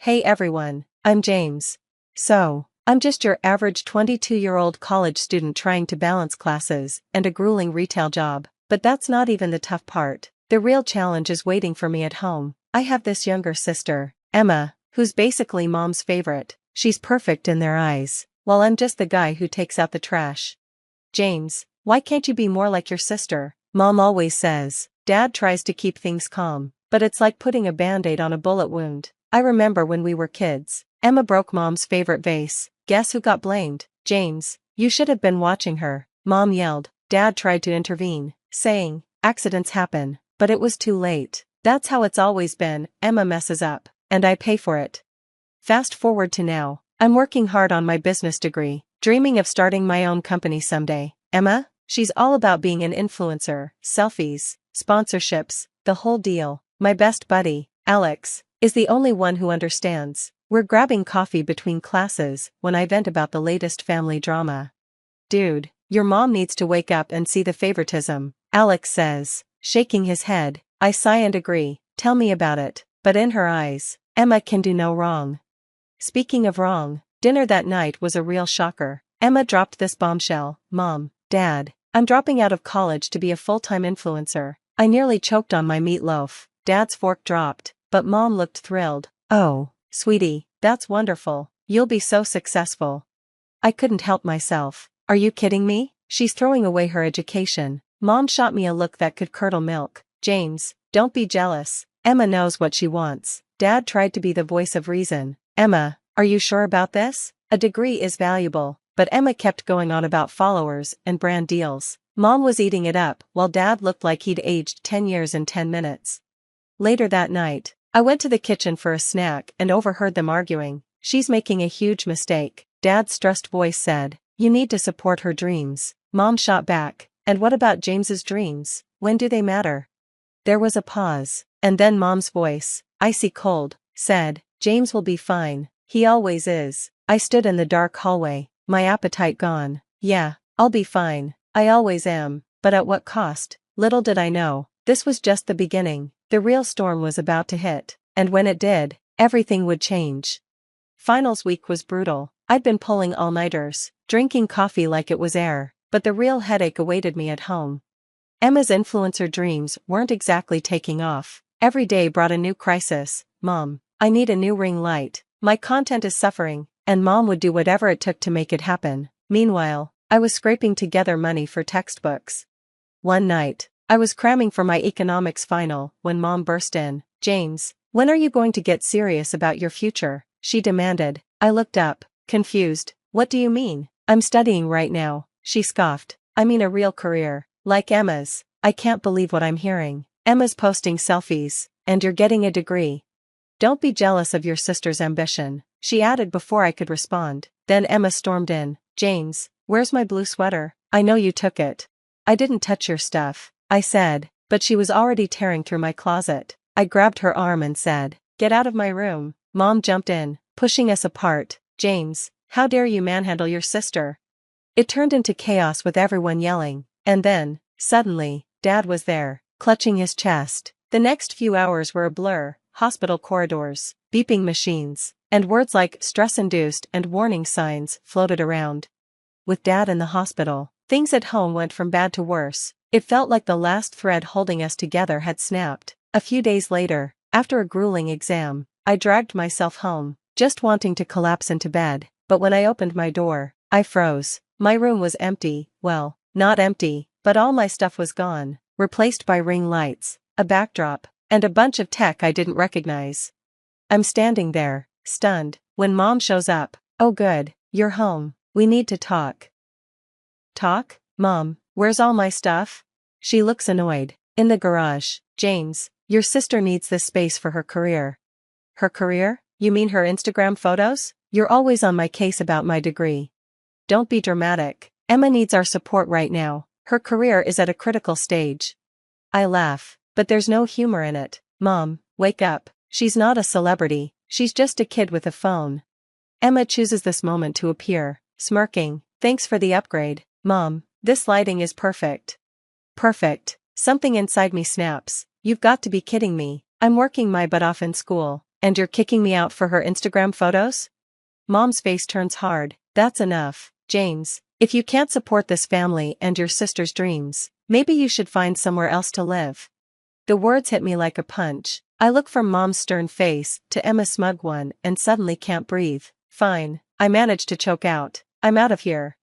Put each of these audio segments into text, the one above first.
Hey everyone, I'm James. So, I'm just your average 22-year-old college student trying to balance classes and a grueling retail job. But that's not even the tough part. The real challenge is waiting for me at home. I have this younger sister, Emma, who's basically mom's favorite. She's perfect in their eyes, while I'm just the guy who takes out the trash. James, why can't you be more like your sister? Mom always says. Dad tries to keep things calm, but it's like putting a band-aid on a bullet wound. I remember when we were kids, Emma broke mom's favorite vase. Guess who got blamed? James, you should have been watching her. Mom yelled. Dad tried to intervene, saying, accidents happen, but it was too late. That's how it's always been. Emma messes up, and I pay for it. Fast forward to now, I'm working hard on my business degree, dreaming of starting my own company someday. Emma? She's all about being an influencer, selfies, sponsorships, the whole deal. My best buddy, Alex, is the only one who understands. We're grabbing coffee between classes when I vent about the latest family drama. Dude, your mom needs to wake up and see the favoritism, Alex says, shaking his head. I sigh and agree. Tell me about it. But in her eyes, Emma can do no wrong. Speaking of wrong, dinner that night was a real shocker. Emma dropped this bombshell. Mom, Dad, I'm dropping out of college to be a full-time influencer. I nearly choked on my meatloaf. Dad's fork dropped, but Mom looked thrilled. Oh, sweetie, that's wonderful. You'll be so successful. I couldn't help myself. Are you kidding me? She's throwing away her education. Mom shot me a look that could curdle milk. James, don't be jealous. Emma knows what she wants. Dad tried to be the voice of reason. Emma, are you sure about this? A degree is valuable, but Emma kept going on about followers and brand deals. Mom was eating it up, while Dad looked like he'd aged 10 years in 10 minutes. Later that night, I went to the kitchen for a snack and overheard them arguing. She's making a huge mistake, Dad's stressed voice said. You need to support her dreams. Mom shot back. And what about James's dreams? When do they matter? There was a pause, and then Mom's voice, icy cold, said, James will be fine. He always is. I stood in the dark hallway, my appetite gone. Yeah, I'll be fine. I always am. But at what cost? Little did I know, this was just the beginning. The real storm was about to hit, and when it did, everything would change. Finals week was brutal. I'd been pulling all-nighters, drinking coffee like it was air, but the real headache awaited me at home. Emma's influencer dreams weren't exactly taking off. Every day brought a new crisis. Mom, I need a new ring light. My content is suffering, and Mom would do whatever it took to make it happen. Meanwhile, I was scraping together money for textbooks. One night, I was cramming for my economics final when Mom burst in. James, when are you going to get serious about your future? She demanded. I looked up, confused. What do you mean? I'm studying right now, she scoffed. I mean a real career, like Emma's. I can't believe what I'm hearing. Emma's posting selfies, and you're getting a degree. Don't be jealous of your sister's ambition, she added before I could respond. Then Emma stormed in. James, where's my blue sweater? I know you took it. I didn't touch your stuff, I said, but she was already tearing through my closet. I grabbed her arm and said, get out of my room. Mom jumped in, pushing us apart. James, how dare you manhandle your sister? It turned into chaos with everyone yelling, and then, suddenly, Dad was there, clutching his chest. The next few hours were a blur, hospital corridors, beeping machines, and words like stress-induced and warning signs floated around. With Dad in the hospital, things at home went from bad to worse. It felt like the last thread holding us together had snapped. A few days later, after a grueling exam, I dragged myself home, just wanting to collapse into bed, but when I opened my door, I froze. My room was empty, well, not empty, but all my stuff was gone, replaced by ring lights, a backdrop, and a bunch of tech I didn't recognize. I'm standing there, stunned, when Mom shows up. Oh good, you're home, we need to talk. Talk? Mom, where's all my stuff? She looks annoyed. In the garage. James, your sister needs this space for her career. Her career? You mean her Instagram photos? You're always on my case about my degree. Don't be dramatic. Emma needs our support right now. Her career is at a critical stage. I laugh, but there's no humor in it. Mom, wake up. She's not a celebrity, she's just a kid with a phone. Emma chooses this moment to appear, smirking. Thanks for the upgrade, Mom. This lighting is perfect. Perfect. Something inside me snaps. You've got to be kidding me. I'm working my butt off in school. and you're kicking me out for her Instagram photos? Mom's face turns hard. That's enough, James. If you can't support this family and your sister's dreams, maybe you should find somewhere else to live. The words hit me like a punch. I look from Mom's stern face to Emma's smug one and suddenly can't breathe. Fine, I manage to choke out. I'm out of here.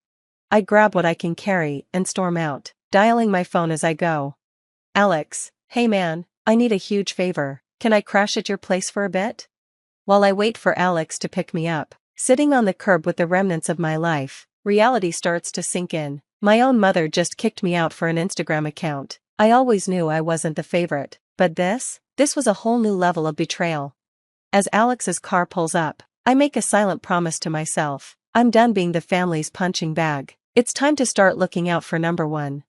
I grab what I can carry and storm out, dialing my phone as I go. Alex, hey man, I need a huge favor. Can I crash at your place for a bit? While I wait for Alex to pick me up, sitting on the curb with the remnants of my life, reality starts to sink in. My own mother just kicked me out for an Instagram account. I always knew I wasn't the favorite, but this was a whole new level of betrayal. As Alex's car pulls up, I make a silent promise to myself. I'm done being the family's punching bag. It's time to start looking out for number one.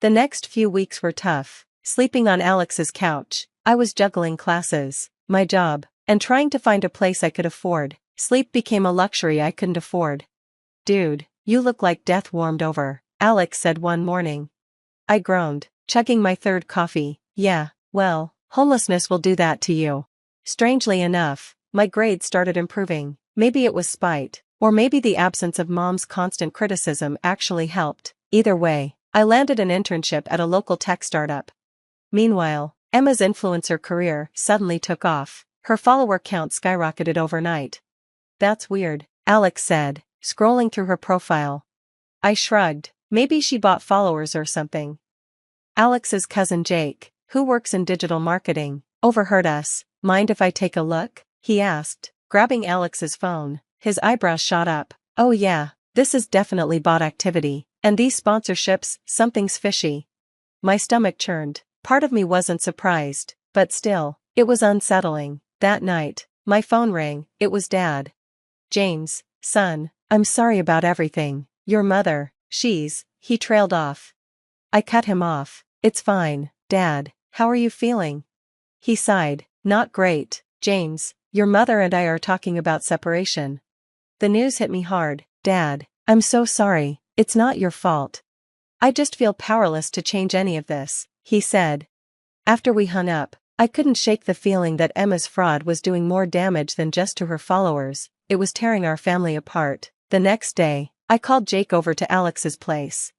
The next few weeks were tough. Sleeping on Alex's couch, I was juggling classes, my job, and trying to find a place I could afford. Sleep became a luxury I couldn't afford. Dude, you look like death warmed over, Alex said one morning. I groaned, chugging my third coffee. Yeah, well, homelessness will do that to you. Strangely enough, my grades started improving. Maybe it was spite, or maybe the absence of Mom's constant criticism actually helped. Either way, I landed an internship at a local tech startup. Meanwhile, Emma's influencer career suddenly took off. Her follower count skyrocketed overnight. That's weird, Alex said, scrolling through her profile. I shrugged. Maybe she bought followers or something. Alex's cousin Jake, who works in digital marketing, overheard us. Mind if I take a look? He asked, grabbing Alex's phone. His eyebrows shot up. Oh yeah, this is definitely bot activity. And these sponsorships, something's fishy. My stomach churned. Part of me wasn't surprised, but still, it was unsettling. That night, my phone rang. It was Dad. James, son, I'm sorry about everything. Your mother, he trailed off. I cut him off. It's fine, Dad, how are you feeling? He sighed. Not great, James, your mother and I are talking about separation. The news hit me hard. Dad, I'm so sorry, it's not your fault. I just feel powerless to change any of this, he said. After we hung up, I couldn't shake the feeling that Emma's fraud was doing more damage than just to her followers. It was tearing our family apart. The next day, I called Jake over to Alex's place.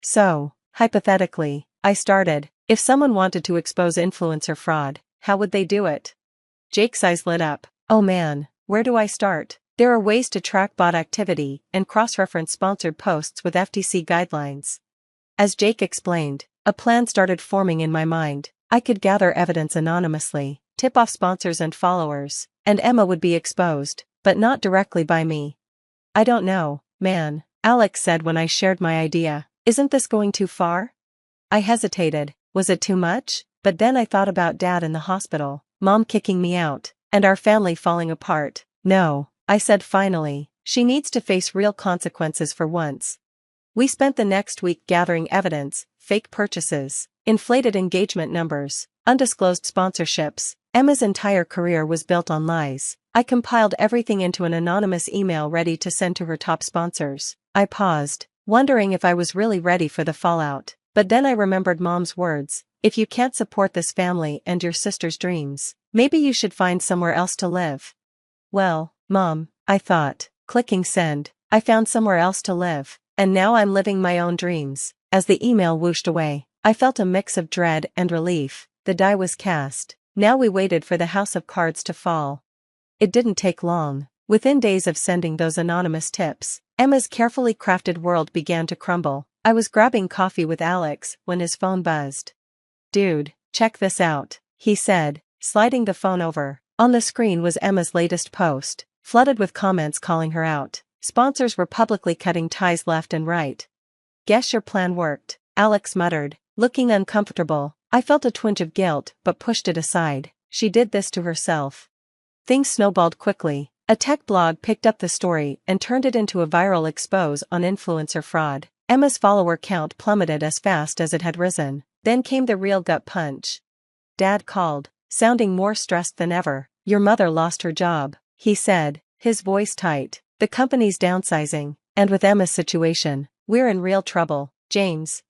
So, hypothetically, I started, if someone wanted to expose influencer fraud, how would they do it? Jake's eyes lit up. Oh man, where do I start? There are ways to track bot activity and cross-reference sponsored posts with FTC guidelines. As Jake explained, a plan started forming in my mind. I could gather evidence anonymously, tip off sponsors and followers, and Emma would be exposed, but not directly by me. I don't know, man, Alex said when I shared my idea. Isn't this going too far? I hesitated. Was it too much? But then I thought about Dad in the hospital, Mom kicking me out, and our family falling apart. No, I said finally, she needs to face real consequences for once. We spent the next week gathering evidence, fake purchases, inflated engagement numbers, undisclosed sponsorships. Emma's entire career was built on lies. I compiled everything into an anonymous email ready to send to her top sponsors. I paused, wondering if I was really ready for the fallout. But then I remembered Mom's words. If you can't support this family and your sister's dreams, maybe you should find somewhere else to live. Well, Mom, I thought, clicking send, I found somewhere else to live, and now I'm living my own dreams. As the email whooshed away, I felt a mix of dread and relief. The die was cast. Now we waited for the house of cards to fall. It didn't take long. Within days of sending those anonymous tips, Emma's carefully crafted world began to crumble. I was grabbing coffee with Alex when his phone buzzed. Dude, check this out, he said, sliding the phone over. On the screen was Emma's latest post, flooded with comments calling her out. Sponsors were publicly cutting ties left and right. Guess your plan worked, Alex muttered, looking uncomfortable. I felt a twinge of guilt but pushed it aside. She did this to herself. Things snowballed quickly. A tech blog picked up the story and turned it into a viral expose on influencer fraud. Emma's follower count plummeted as fast as it had risen. Then came the real gut punch. Dad called, sounding more stressed than ever. Your mother lost her job, he said, his voice tight. The company's downsizing, and with Emma's situation, we're in real trouble, James.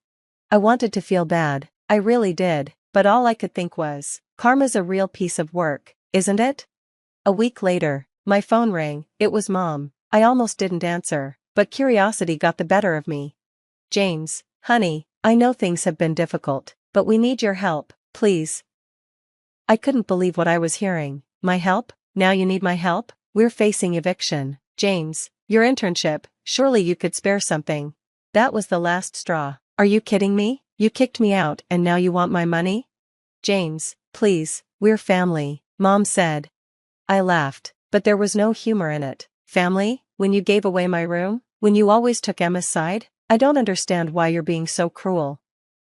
I wanted to feel bad, I really did, but all I could think was, karma's a real piece of work, isn't it? A week later, my phone rang. It was Mom. I almost didn't answer, but curiosity got the better of me. James, honey, I know things have been difficult, but we need your help, please. I couldn't believe what I was hearing. My help? Now you need my help? We're facing eviction. James, your internship, surely you could spare something. That was the last straw. Are you kidding me? You kicked me out and now you want my money? James, please, we're family, Mom said. I laughed, but there was no humor in it. Family? When you gave away my room? When you always took Emma's side? I don't understand why you're being so cruel.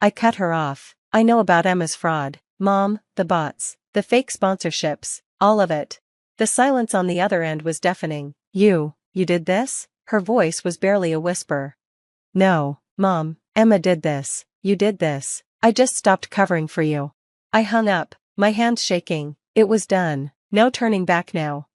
I cut her off. I know about Emma's fraud. Mom, the bots, the fake sponsorships, all of it. The silence on the other end was deafening. You did this? Her voice was barely a whisper. No, Mom, Emma did this. You did this. I just stopped covering for you. I hung up, my hands shaking. It was done. No turning back now.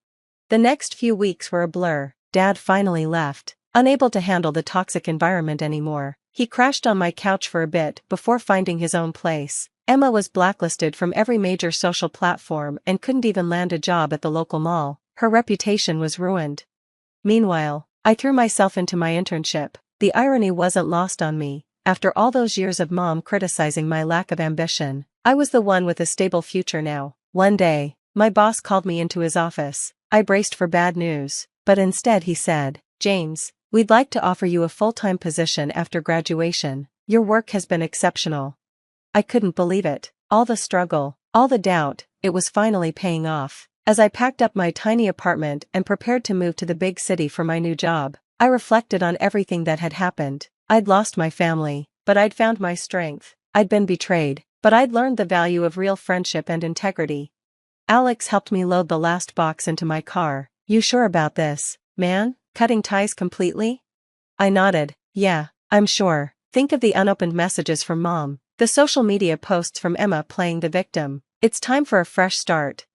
The next few weeks were a blur. Dad finally left, unable to handle the toxic environment anymore. He crashed on my couch for a bit before finding his own place. Emma was blacklisted from every major social platform and couldn't even land a job at the local mall. Her reputation was ruined. Meanwhile, I threw myself into my internship. The irony wasn't lost on me. After all those years of Mom criticizing my lack of ambition, I was the one with a stable future now. One day, my boss called me into his office. I braced for bad news, but instead he said, James, we'd like to offer you a full-time position after graduation. Your work has been exceptional. I couldn't believe it. All the struggle, all the doubt, it was finally paying off. As I packed up my tiny apartment and prepared to move to the big city for my new job, I reflected on everything that had happened. I'd lost my family, but I'd found my strength. I'd been betrayed, but I'd learned the value of real friendship and integrity. Alex helped me load the last box into my car. You sure about this, man? Cutting ties completely? I nodded. Yeah, I'm sure. Think of the unopened messages from Mom, the social media posts from Emma playing the victim. It's time for a fresh start.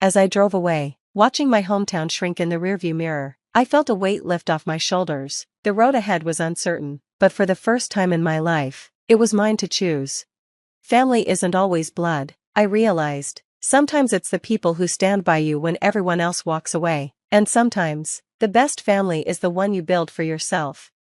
As I drove away, watching my hometown shrink in the rearview mirror, I felt a weight lift off my shoulders. The road ahead was uncertain, but for the first time in my life, it was mine to choose. Family isn't always blood, I realized. Sometimes it's the people who stand by you when everyone else walks away, and sometimes, the best family is the one you build for yourself.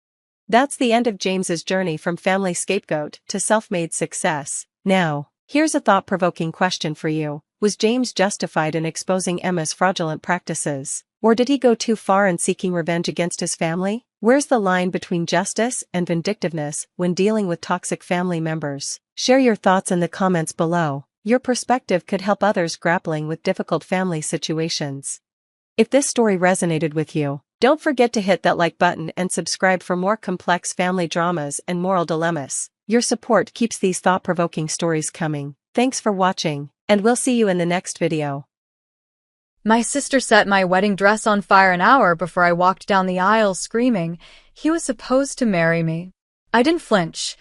That's the end of James's journey from family scapegoat to self-made success. Now, here's a thought-provoking question for you. Was James justified in exposing Emma's fraudulent practices? Or did he go too far in seeking revenge against his family? Where's the line between justice and vindictiveness when dealing with toxic family members? Share your thoughts in the comments below. Your perspective could help others grappling with difficult family situations. If this story resonated with you, don't forget to hit that like button and subscribe for more complex family dramas and moral dilemmas. Your support keeps these thought-provoking stories coming. Thanks for watching, and we'll see you in the next video. My sister set my wedding dress on fire an hour before I walked down the aisle screaming, he was supposed to marry me. I didn't flinch.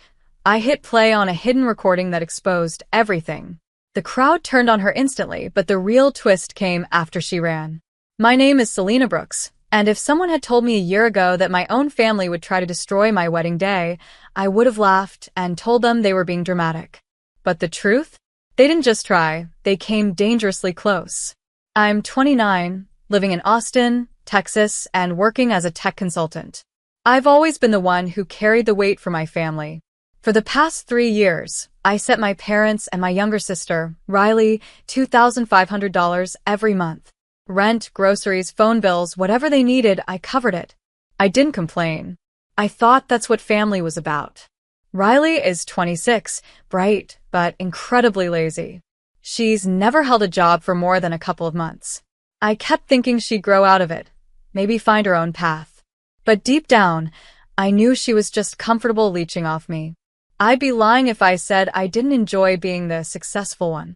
I hit play on a hidden recording that exposed everything. The crowd turned on her instantly, but the real twist came after she ran. My name is Selena Brooks, and if someone had told me a year ago that my own family would try to destroy my wedding day, I would have laughed and told them they were being dramatic. But the truth? They didn't just try, they came dangerously close. I'm 29, living in Austin, Texas, and working as a tech consultant. I've always been the one who carried the weight for my family. For the past 3 years, I sent my parents and my younger sister, Riley, $2,500 every month. Rent, groceries, phone bills, whatever they needed, I covered it. I didn't complain. I thought that's what family was about. Riley is 26, bright, but incredibly lazy. She's never held a job for more than a couple of months. I kept thinking she'd grow out of it, maybe find her own path. But deep down, I knew she was just comfortable leeching off me. I'd be lying if I said I didn't enjoy being the successful one.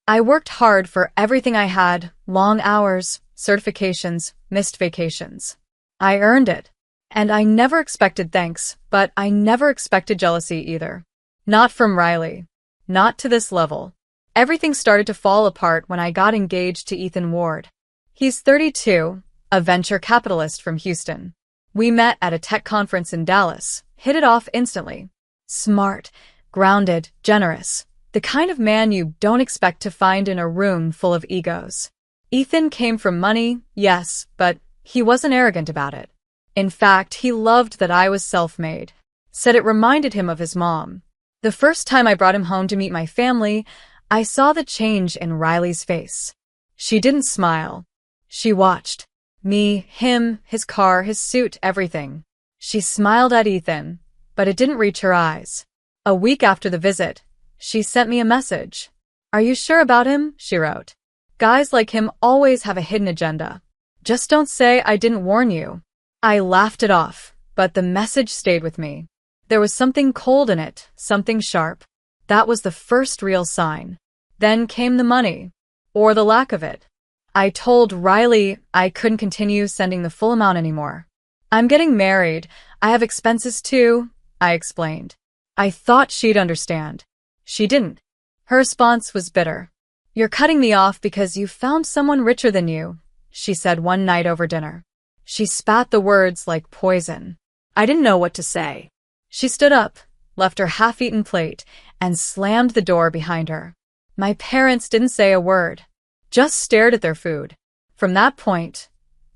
I worked hard for everything I had, long hours, certifications, missed vacations. I earned it. And I never expected thanks, but I never expected jealousy either. Not from Riley. Not to this level. Everything started to fall apart when I got engaged to Ethan Ward. He's 32, a venture capitalist from Houston. We met at a tech conference in Dallas, hit it off instantly. Smart, grounded, generous. The kind of man you don't expect to find in a room full of egos. Ethan came from money, yes, but he wasn't arrogant about it. In fact, he loved that I was self-made. Said it reminded him of his mom. The first time I brought him home to meet my family, I saw the change in Riley's face. She didn't smile. She watched. Me, him, his car, his suit, everything. She smiled at Ethan, but it didn't reach her eyes. A week after the visit, she sent me a message. "Are you sure about him?" she wrote. "Guys like him always have a hidden agenda. Just don't say I didn't warn you." I laughed it off, but the message stayed with me. There was something cold in it, something sharp. That was the first real sign. Then came the money, or the lack of it. I told Riley I couldn't continue sending the full amount anymore. "I'm getting married. I have expenses too," I explained. I thought she'd understand. She didn't. Her response was bitter. "You're cutting me off because you found someone richer than you," she said one night over dinner. She spat the words like poison. I didn't know what to say. She stood up, left her half-eaten plate, and slammed the door behind her. My parents didn't say a word, just stared at their food. From that point,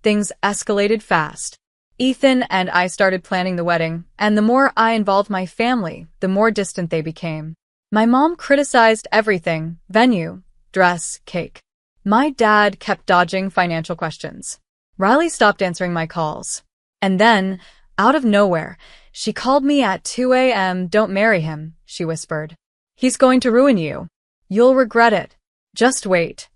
things escalated fast. Ethan and I started planning the wedding, and the more I involved my family, the more distant they became. My mom criticized everything: venue, dress, cake. My dad kept dodging financial questions. Riley stopped answering my calls. And then, out of nowhere, she called me at 2 a.m. "Don't marry him," she whispered. "He's going to ruin you. You'll regret it. Just wait."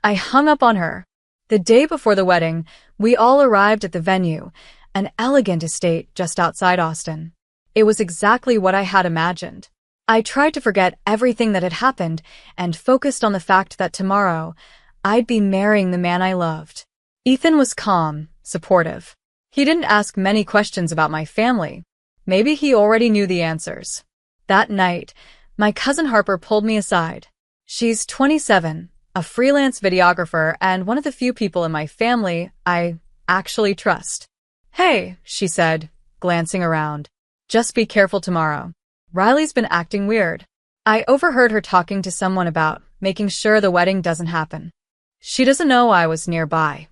I hung up on her. The day before the wedding, we all arrived at the venue, an elegant estate just outside Austin. It was exactly what I had imagined. I tried to forget everything that had happened and focused on the fact that tomorrow, I'd be marrying the man I loved. Ethan was calm, supportive. He didn't ask many questions about my family. Maybe he already knew the answers. That night, my cousin Harper pulled me aside. She's 27, a freelance videographer, and one of the few people in my family I actually trust. "Hey," she said, glancing around. "Just be careful tomorrow. Riley's been acting weird." I overheard her talking to someone about making sure the wedding doesn't happen. She doesn't know I was nearby.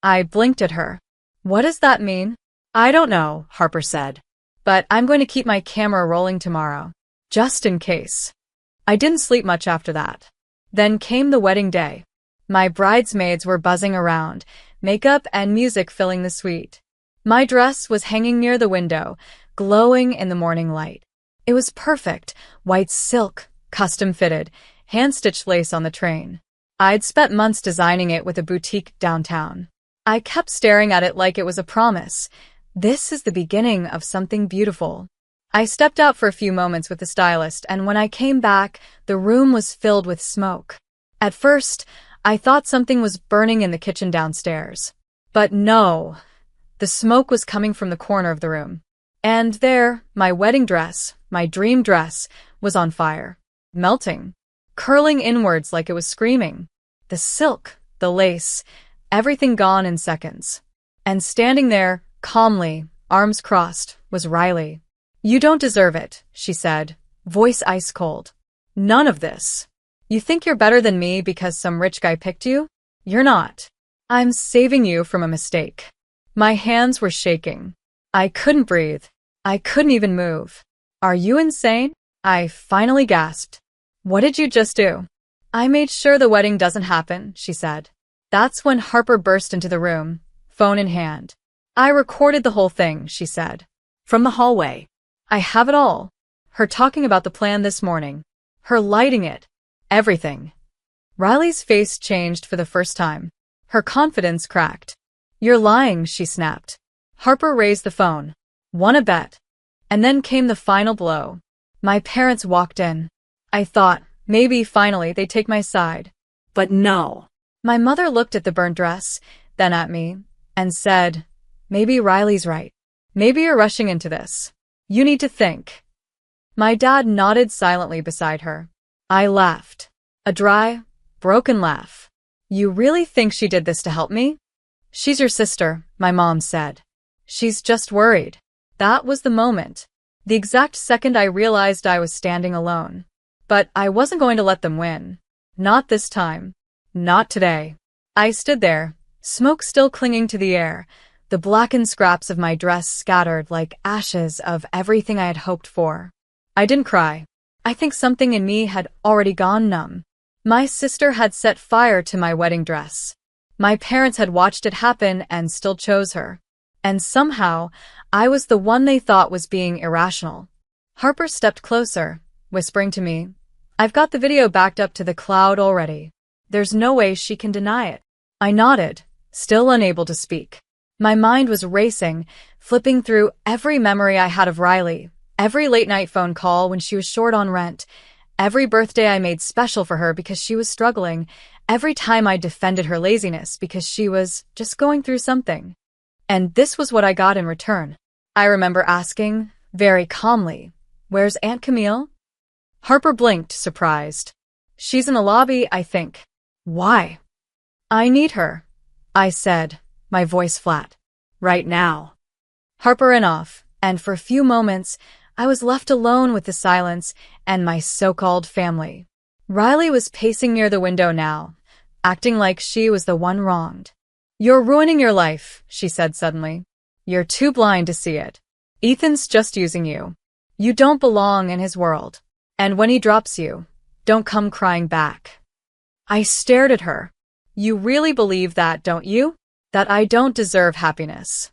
I blinked at her. "What does that mean?" "I don't know," Harper said. "But I'm going to keep my camera rolling tomorrow, just in case." I didn't sleep much after that. Then came the wedding day. My bridesmaids were buzzing around, makeup and music filling the suite. My dress was hanging near the window, glowing in the morning light. It was perfect, white silk, custom-fitted, hand-stitched lace on the train. I'd spent months designing it with a boutique downtown. I kept staring at it like it was a promise. This is the beginning of something beautiful. I stepped out for a few moments with the stylist, and when I came back, the room was filled with smoke. At first, I thought something was burning in the kitchen downstairs. But no, the smoke was coming from the corner of the room. And there, my wedding dress, my dream dress, was on fire, melting, curling inwards like it was screaming. The silk, the lace, everything gone in seconds. And standing there, calmly, arms crossed, was Riley. "You don't deserve it," she said, voice ice cold. "None of this. You think you're better than me because some rich guy picked you? You're not. I'm saving you from a mistake." My hands were shaking. I couldn't breathe. I couldn't even move. "Are you insane?" I finally gasped. "What did you just do?" "I made sure the wedding doesn't happen," she said. That's when Harper burst into the room, phone in hand. "I recorded the whole thing," she said. "From the hallway. I have it all. Her talking about the plan this morning. Her lighting it. Everything." Riley's face changed for the first time. Her confidence cracked. "You're lying," she snapped. Harper raised the phone. "Wanna bet?" And then came the final blow. My parents walked in. I thought, maybe finally they'd take my side. But no. My mother looked at the burnt dress, then at me, and said, "Maybe Riley's right. Maybe you're rushing into this. You need to think." My dad nodded silently beside her. I laughed. A dry, broken laugh. "You really think she did this to help me?" "She's your sister," my mom said. "She's just worried." That was the moment. The exact second I realized I was standing alone. But I wasn't going to let them win. Not this time. Not today. I stood there, smoke still clinging to the air, the blackened scraps of my dress scattered like ashes of everything I had hoped for. I didn't cry. I think something in me had already gone numb. My sister had set fire to my wedding dress. My parents had watched it happen and still chose her. And somehow, I was the one they thought was being irrational. Harper stepped closer, whispering to me, "I've got the video backed up to the cloud already. There's no way she can deny it." I nodded, still unable to speak. My mind was racing, flipping through every memory I had of Riley, every late-night phone call when she was short on rent, every birthday I made special for her because she was struggling, every time I defended her laziness because she was just going through something. And this was what I got in return. I remember asking, very calmly, "Where's Aunt Camille?" Harper blinked, surprised. "She's in the lobby, I think." "Why?" "I need her," I said, my voice flat. "Right now." Harper ran off, and for a few moments, I was left alone with the silence and my so-called family. Riley was pacing near the window now, acting like she was the one wronged. "You're ruining your life," she said suddenly. "You're too blind to see it. Ethan's just using you. You don't belong in his world. And when he drops you, don't come crying back." I stared at her. "You really believe that, don't you? That I don't deserve happiness?"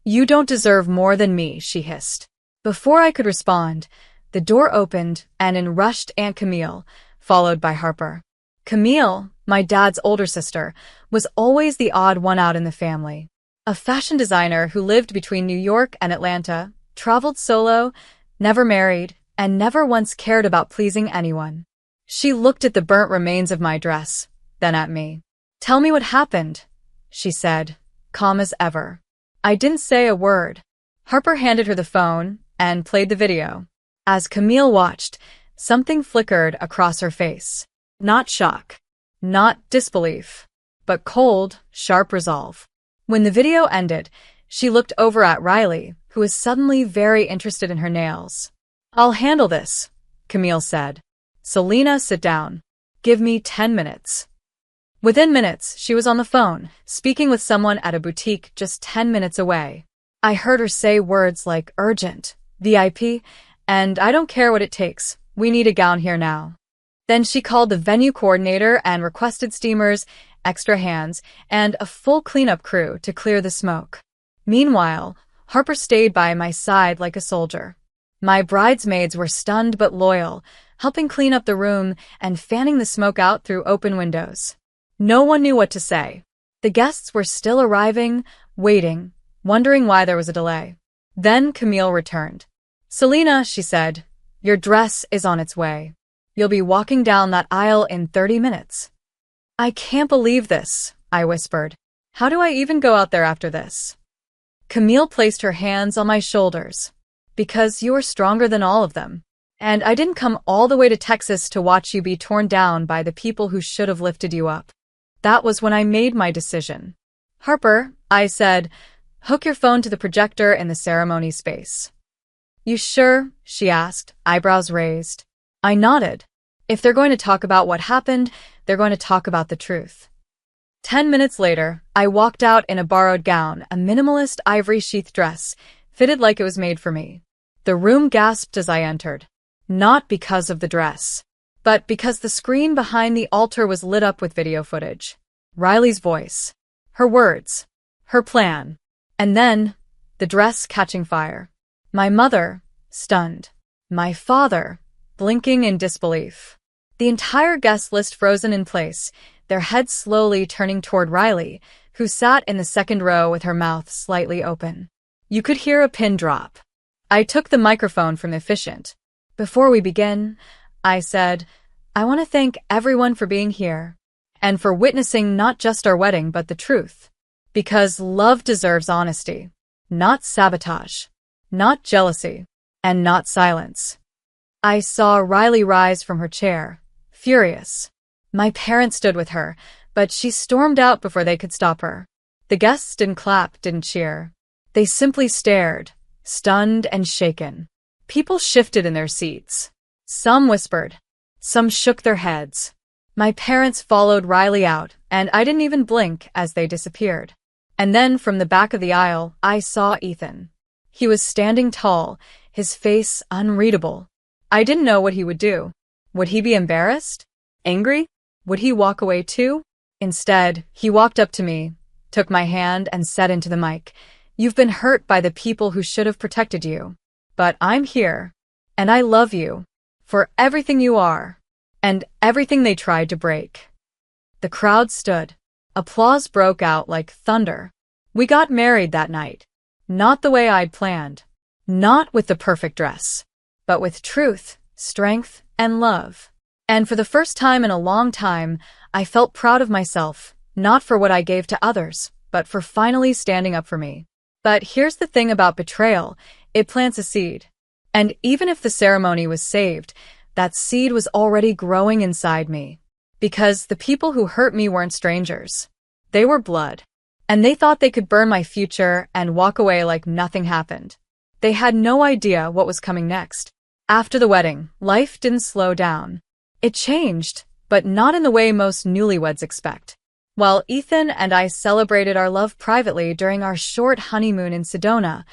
"You don't deserve more than me," she hissed. Before I could respond, the door opened and in rushed Aunt Camille, followed by Harper. Camille, my dad's older sister, was always the odd one out in the family. A fashion designer who lived between New York and Atlanta, traveled solo, never married, and never once cared about pleasing anyone. She looked at the burnt remains of my dress, then at me. "Tell me what happened," she said, calm as ever. I didn't say a word. Harper handed her the phone and played the video. As Camille watched, something flickered across her face. Not shock, not disbelief, but cold, sharp resolve. When the video ended, she looked over at Riley, who was suddenly very interested in her nails. "I'll handle this," Camille said. "Selena, sit down. Give me 10 minutes. Within minutes, she was on the phone, speaking with someone at a boutique just 10 minutes away. I heard her say words like urgent, VIP, and I don't care what it takes. We need a gown here now. Then she called the venue coordinator and requested steamers, extra hands, and a full cleanup crew to clear the smoke. Meanwhile, Harper stayed by my side like a soldier. My bridesmaids were stunned but loyal, helping clean up the room and fanning the smoke out through open windows. No one knew what to say. The guests were still arriving, waiting, wondering why there was a delay. Then Camille returned. "Selena," she said, "your dress is on its way. You'll be walking down that aisle in 30 minutes. "I can't believe this," I whispered. "How do I even go out there after this?" Camille placed her hands on my shoulders. "Because you are stronger than all of them. And I didn't come all the way to Texas to watch you be torn down by the people who should have lifted you up." That was when I made my decision. "Harper," I said, "hook your phone to the projector in the ceremony space." "You sure?" she asked, eyebrows raised. I nodded. If they're going to talk about what happened, they're going to talk about the truth. 10 minutes later, I walked out in a borrowed gown, a minimalist ivory-sheath dress, fitted like it was made for me. The room gasped as I entered. Not because of the dress, but because the screen behind the altar was lit up with video footage. Riley's voice. Her words. Her plan. And then, the dress catching fire. My mother, stunned. My father, blinking in disbelief. The entire guest list frozen in place, their heads slowly turning toward Riley, who sat in the second row with her mouth slightly open. You could hear a pin drop. I took the microphone from the officiant. "Before we begin," I said, "I want to thank everyone for being here, and for witnessing not just our wedding but the truth. Because love deserves honesty, not sabotage, not jealousy, and not silence." I saw Riley rise from her chair, furious. My parents stood with her, but she stormed out before they could stop her. The guests didn't clap, didn't cheer. They simply stared, stunned and shaken. People shifted in their seats. Some whispered. Some shook their heads. My parents followed Riley out, and I didn't even blink as they disappeared. And then from the back of the aisle, I saw Ethan. He was standing tall, his face unreadable. I didn't know what he would do. Would he be embarrassed? Angry? Would he walk away too? Instead, he walked up to me, took my hand, and said into the mic, "You've been hurt by the people who should have protected you. But I'm here, and I love you for everything you are, and everything they tried to break." The crowd stood. Applause broke out like thunder. We got married that night. Not the way I'd planned. Not with the perfect dress, but with truth, strength, and love. And for the first time in a long time, I felt proud of myself, not for what I gave to others, but for finally standing up for me. But here's the thing about betrayal, it plants a seed. And even if the ceremony was saved, that seed was already growing inside me. Because the people who hurt me weren't strangers. They were blood. And they thought they could burn my future and walk away like nothing happened. They had no idea what was coming next. After the wedding, life didn't slow down. It changed, but not in the way most newlyweds expect. While Ethan and I celebrated our love privately during our short honeymoon in Sedona,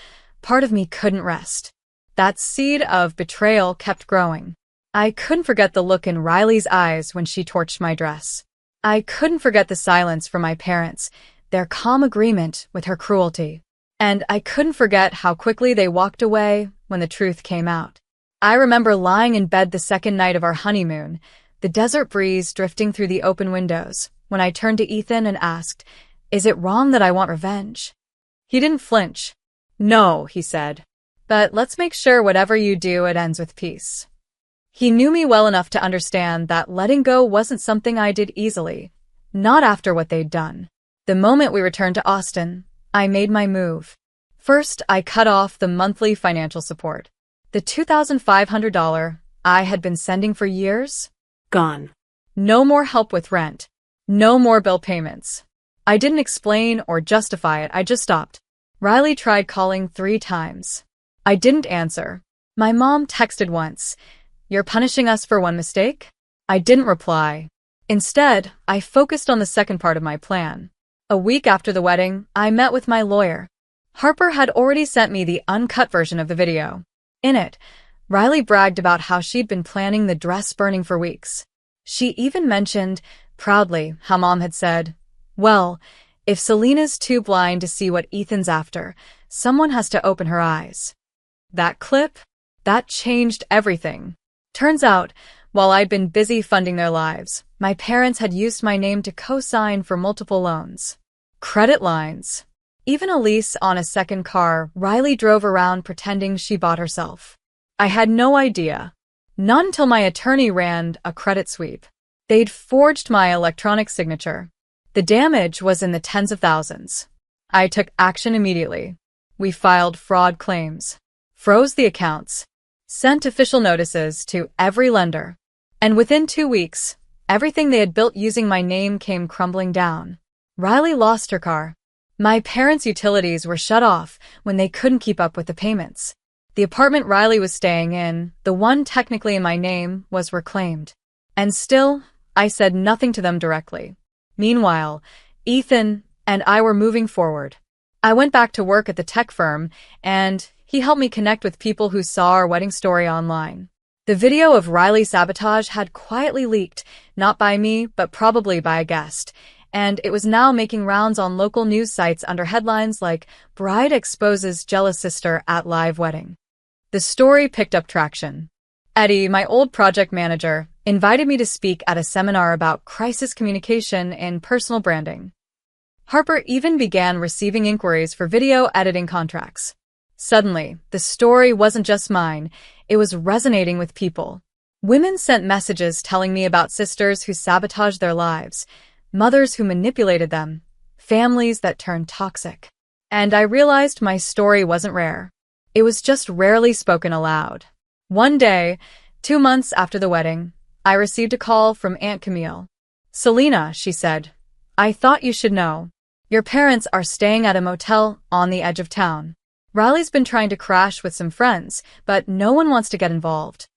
part of me couldn't rest. That seed of betrayal kept growing. I couldn't forget the look in Riley's eyes when she torched my dress. I couldn't forget the silence from my parents, their calm agreement with her cruelty. And I couldn't forget how quickly they walked away when the truth came out. I remember lying in bed the second night of our honeymoon, the desert breeze drifting through the open windows, when I turned to Ethan and asked, "Is it wrong that I want revenge?" He didn't flinch. "No," he said, "but let's make sure whatever you do, it ends with peace." He knew me well enough to understand that letting go wasn't something I did easily, not after what they'd done. The moment we returned to Austin, I made my move. First, I cut off the monthly financial support. The $2,500 I had been sending for years? Gone. No more help with rent. No more bill payments. I didn't explain or justify it, I just stopped. Riley tried calling 3 times. I didn't answer. My mom texted once, "You're punishing us for one mistake?" I didn't reply. Instead, I focused on the second part of my plan. A week after the wedding, I met with my lawyer. Harper had already sent me the uncut version of the video. In it, Riley bragged about how she'd been planning the dress burning for weeks. She even mentioned, proudly, how Mom had said, "Well, if Selena's too blind to see what Ethan's after, someone has to open her eyes." That clip? That changed everything. Turns out, while I'd been busy funding their lives, my parents had used my name to co-sign for multiple loans. Credit lines. Even a lease on a second car Riley drove around pretending she bought herself. I had no idea. Not until my attorney ran a credit sweep. They'd forged my electronic signature. The damage was in the tens of thousands. I took action immediately. We filed fraud claims, froze the accounts, sent official notices to every lender. And within 2 weeks, everything they had built using my name came crumbling down. Riley lost her car. My parents' utilities were shut off when they couldn't keep up with the payments. The apartment Riley was staying in, the one technically in my name, was reclaimed. And still, I said nothing to them directly. Meanwhile, Ethan and I were moving forward. I went back to work at the tech firm, and he helped me connect with people who saw our wedding story online. The video of Riley's sabotage had quietly leaked, not by me, but probably by a guest, and it was now making rounds on local news sites under headlines like "Bride Exposes Jealous Sister at Live Wedding." The story picked up traction. Eddie, my old project manager, invited me to speak at a seminar about crisis communication and personal branding. Harper even began receiving inquiries for video editing contracts. Suddenly, the story wasn't just mine, it was resonating with people. Women sent messages telling me about sisters who sabotaged their lives, mothers who manipulated them, families that turned toxic. And I realized my story wasn't rare. It was just rarely spoken aloud. One day, 2 months after the wedding, I received a call from Aunt Camille. "Selena," she said, "I thought you should know. Your parents are staying at a motel on the edge of town. Riley's been trying to crash with some friends, but no one wants to get involved."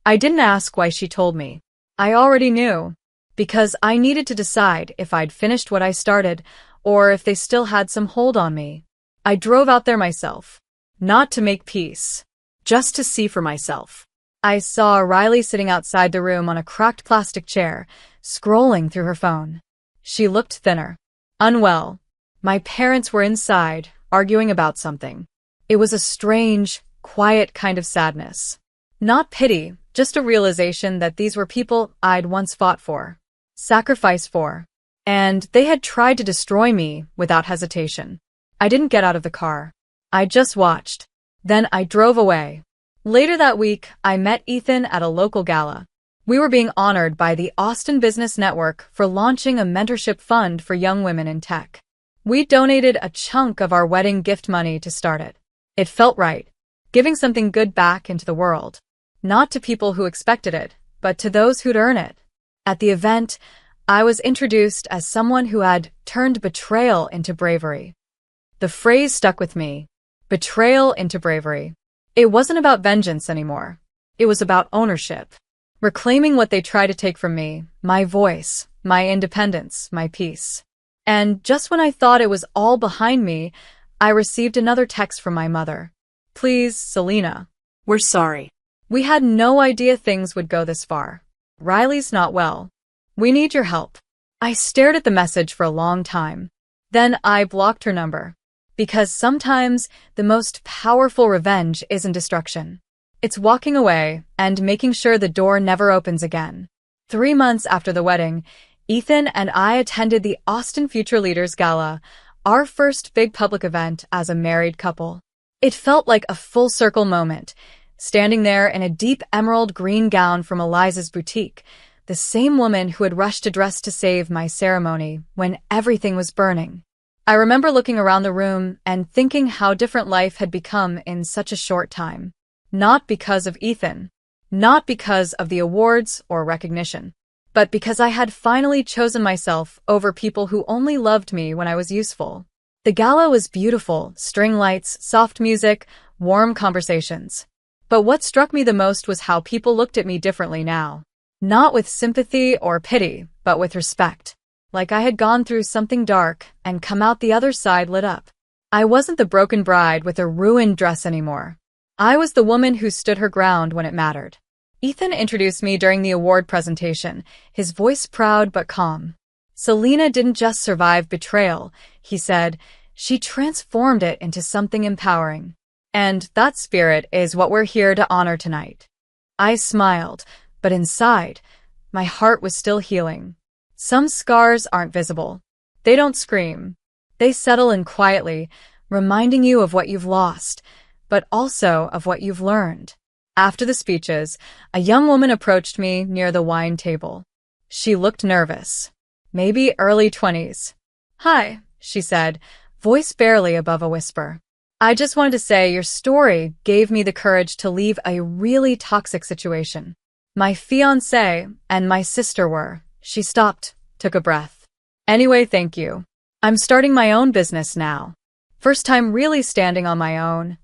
I didn't ask why she told me. I already knew. because I needed to decide if I'd finished what I started or if they still had some hold on me. I drove out there myself, not to make peace, just to see for myself. I saw Riley sitting outside the room on a cracked plastic chair, scrolling through her phone. She looked thinner, unwell. My parents were inside, arguing about something. It was a strange, quiet kind of sadness. Not pity, just a realization that these were people I'd once fought for, sacrificed for, and they had tried to destroy me without hesitation. I didn't get out of the car. I just watched. Then I drove away. Later that week, I met Ethan at a local gala. We were being honored by the Austin Business Network for launching a mentorship fund for young women in tech. We donated a chunk of our wedding gift money to start it. It felt right, giving something good back into the world. Not to people who expected it, but to those who'd earn it. At the event, I was introduced as someone who had turned betrayal into bravery. The phrase stuck with me. Betrayal into bravery. It wasn't about vengeance anymore. It was about ownership. Reclaiming what they tried to take from me, my voice, my independence, my peace. And just when I thought it was all behind me, I received another text from my mother. Please, Selena. We're sorry. We had no idea things would go this far. Riley's not well. We need your help. I stared at the message for a long time. Then I blocked her number. Because sometimes the most powerful revenge isn't destruction. It's walking away and making sure the door never opens again. 3 months after the wedding, Ethan and I attended the Austin Future Leaders Gala, our first big public event as a married couple. It felt like a full-circle moment, standing there in a deep emerald green gown from Eliza's boutique, the same woman who had rushed to dress to save my ceremony when everything was burning. I remember looking around the room and thinking how different life had become in such a short time. Not because of Ethan, not because of the awards or recognition, but because I had finally chosen myself over people who only loved me when I was useful. The gala was beautiful, string lights, soft music, warm conversations. But what struck me the most was how people looked at me differently now. Not with sympathy or pity, but with respect. Like I had gone through something dark and come out the other side lit up. I wasn't the broken bride with a ruined dress anymore. I was the woman who stood her ground when it mattered. Ethan introduced me during the award presentation, his voice proud but calm. Selena didn't just survive betrayal, he said. She transformed it into something empowering. And that spirit is what we're here to honor tonight. I smiled, but inside, my heart was still healing. Some scars aren't visible. They don't scream. They settle in quietly, reminding you of what you've lost, but also of what you've learned. After the speeches, a young woman approached me near the wine table. She looked nervous, maybe early 20s. Hi, she said, voice barely above a whisper. I just wanted to say your story gave me the courage to leave a really toxic situation. My fiancé and my sister were. She stopped, took a breath. Anyway, thank you. I'm starting my own business now. First time really standing on my own.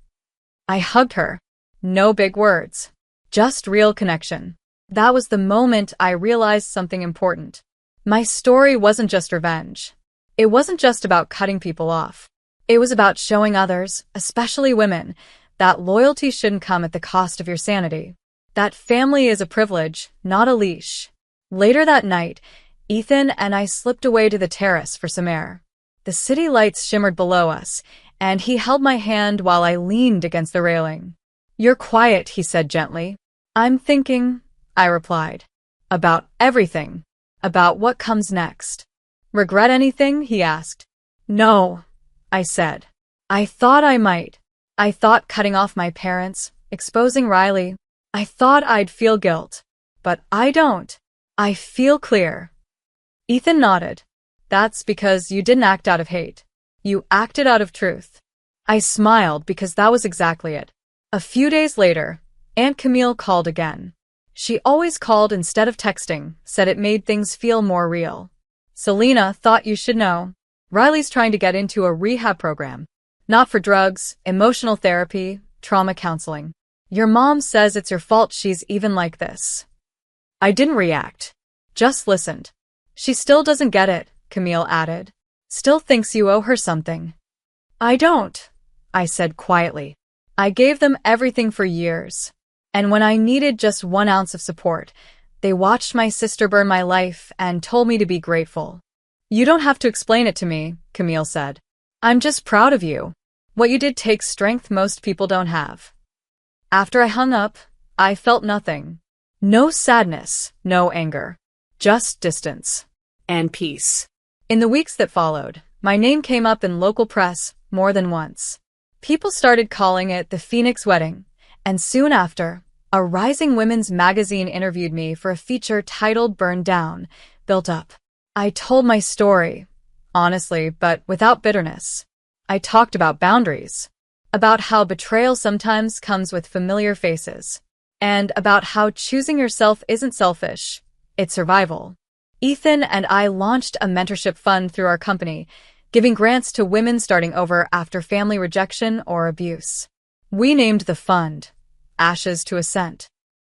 I hugged her. No big words. Just real connection. That was the moment I realized something important. My story wasn't just revenge. It wasn't just about cutting people off. It was about showing others, especially women, that loyalty shouldn't come at the cost of your sanity. That family is a privilege, not a leash. Later that night, Ethan and I slipped away to the terrace for some air. The city lights shimmered below us, and he held my hand while I leaned against the railing. You're quiet, he said gently. I'm thinking, I replied. About everything. About what comes next. Regret anything? He asked. No, I said. I thought I might. I thought cutting off my parents, exposing Riley. I thought I'd feel guilt. But I don't. I feel clear. Ethan nodded. That's because you didn't act out of hate. You acted out of truth. I smiled because that was exactly it. A few days later, Aunt Camille called again. She always called instead of texting, said it made things feel more real. Selena, thought you should know. Riley's trying to get into a rehab program. Not for drugs, emotional therapy, trauma counseling. Your mom says it's your fault she's even like this. I didn't react. Just listened. She still doesn't get it, Camille added. Still thinks you owe her something. I don't, I said quietly. I gave them everything for years. And when I needed just 1 ounce of support, they watched my sister burn my life and told me to be grateful. You don't have to explain it to me, Camille said. I'm just proud of you. What you did takes strength most people don't have. After I hung up, I felt nothing. No sadness, no anger. Just distance. And peace. In the weeks that followed, my name came up in local press more than once. People started calling it the Phoenix Wedding, and soon after, a rising women's magazine interviewed me for a feature titled Burned Down, Built Up. I told my story, honestly, but without bitterness. I talked about boundaries, about how betrayal sometimes comes with familiar faces, and about how choosing yourself isn't selfish, it's survival. Ethan and I launched a mentorship fund through our company, giving grants to women starting over after family rejection or abuse. We named the fund Ashes to Ascent.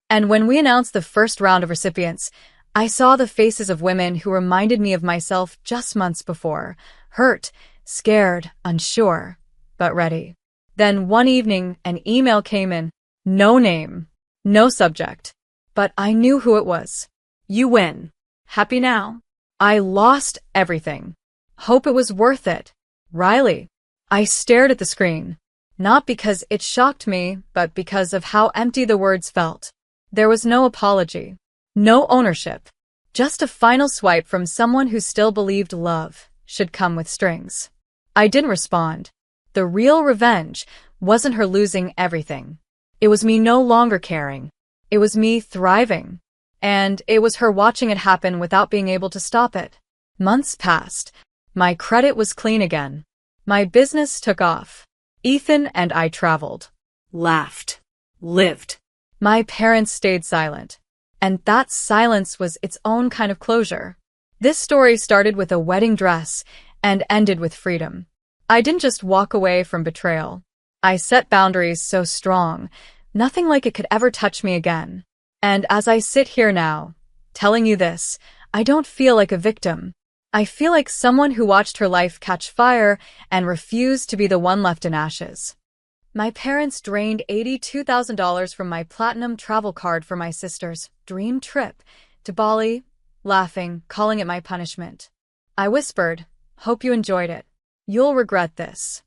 And when we announced the first round of recipients, I saw the faces of women who reminded me of myself just months before, hurt, scared, unsure, but ready. Then one evening, an email came in. No name, no subject, but I knew who it was. You win. Happy now? I lost everything. Hope it was worth it. Riley. I stared at the screen. Not because it shocked me, but because of how empty the words felt. There was no apology. No ownership. Just a final swipe from someone who still believed love should come with strings. I didn't respond. The real revenge wasn't her losing everything. It was me no longer caring. It was me thriving. And it was her watching it happen without being able to stop it. Months passed. My credit was clean again. My business took off. Ethan and I traveled. Laughed. Lived. My parents stayed silent. And that silence was its own kind of closure. This story started with a wedding dress and ended with freedom. I didn't just walk away from betrayal. I set boundaries so strong, nothing like it could ever touch me again. And as I sit here now, telling you this, I don't feel like a victim. I feel like someone who watched her life catch fire and refused to be the one left in ashes. My parents drained $82,000 from my platinum travel card for my sister's dream trip to Bali, laughing, calling it my punishment. I whispered, "Hope you enjoyed it. You'll regret this."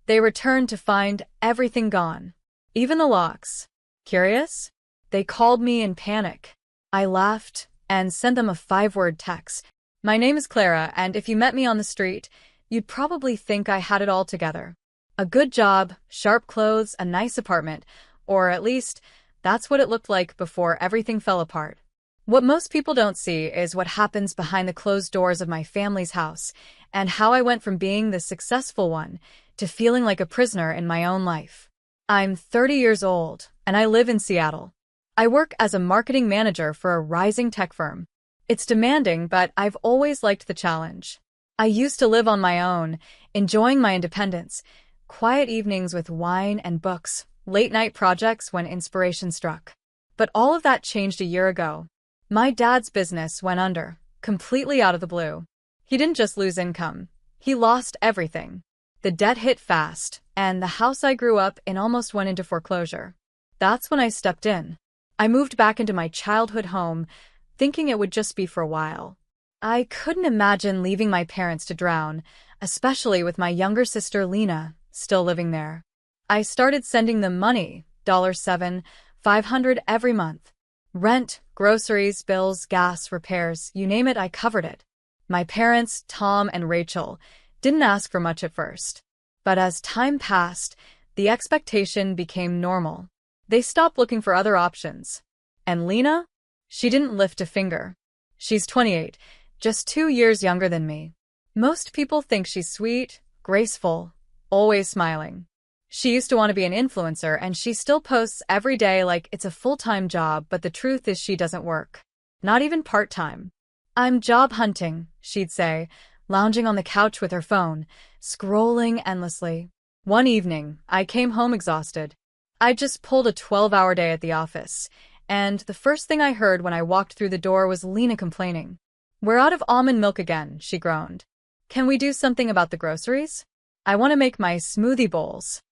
They returned to find everything gone, even the locks. Curious? They called me in panic. I laughed and sent them a 5-word text. My name is Clara, and if you met me on the street, you'd probably think I had it all together. A good job, sharp clothes, a nice apartment, or at least, that's what it looked like before everything fell apart. What most people don't see is what happens behind the closed doors of my family's house, and how I went from being the successful one to feeling like a prisoner in my own life. I'm 30 years old, and I live in Seattle. I work as a marketing manager for a rising tech firm. It's demanding, but I've always liked the challenge. I used to live on my own, enjoying my independence, quiet evenings with wine and books, late-night projects when inspiration struck. But all of that changed a year ago. My dad's business went under, completely out of the blue. He didn't just lose income. He lost everything. The debt hit fast, and the house I grew up in almost went into foreclosure. That's when I stepped in. I moved back into my childhood home, thinking it would just be for a while. I couldn't imagine leaving my parents to drown, especially with my younger sister Lena still living there. I started sending them money, $7, $500 every month. Rent, groceries, bills, gas, repairs, you name it, I covered it. My parents, Tom and Rachel, didn't ask for much at first. But as time passed, the expectation became normal. They stopped looking for other options. And Lena? She didn't lift a finger. She's 28, just 2 years younger than me. Most people think she's sweet, graceful, always smiling. She used to want to be an influencer, and she still posts every day like it's a full-time job, but the truth is she doesn't work. Not even part-time. "I'm job hunting," she'd say, lounging on the couch with her phone, scrolling endlessly. One evening, I came home exhausted. I just pulled a 12-hour day at the office, and the first thing I heard when I walked through the door was Lena complaining. We're out of almond milk again, she groaned. Can we do something about the groceries? I want to make my smoothie bowls.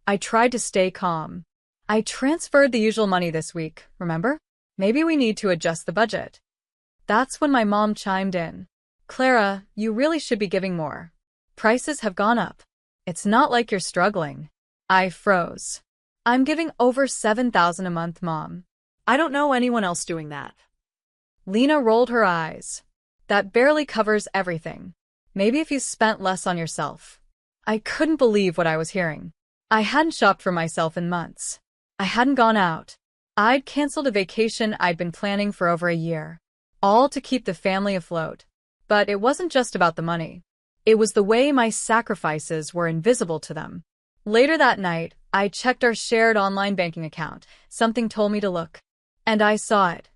I tried to stay calm. I transferred the usual money this week, remember? Maybe we need to adjust the budget. That's when my mom chimed in. Clara, you really should be giving more. Prices have gone up. It's not like you're struggling. I froze. I'm giving over $7,000 a month, Mom. I don't know anyone else doing that. Lena rolled her eyes. That barely covers everything. Maybe if you spent less on yourself. I couldn't believe what I was hearing. I hadn't shopped for myself in months. I hadn't gone out. I'd canceled a vacation I'd been planning for over a year. All to keep the family afloat. But it wasn't just about the money. It was the way my sacrifices were invisible to them. Later that night, I checked our shared online banking account. Something told me to look. And I saw it.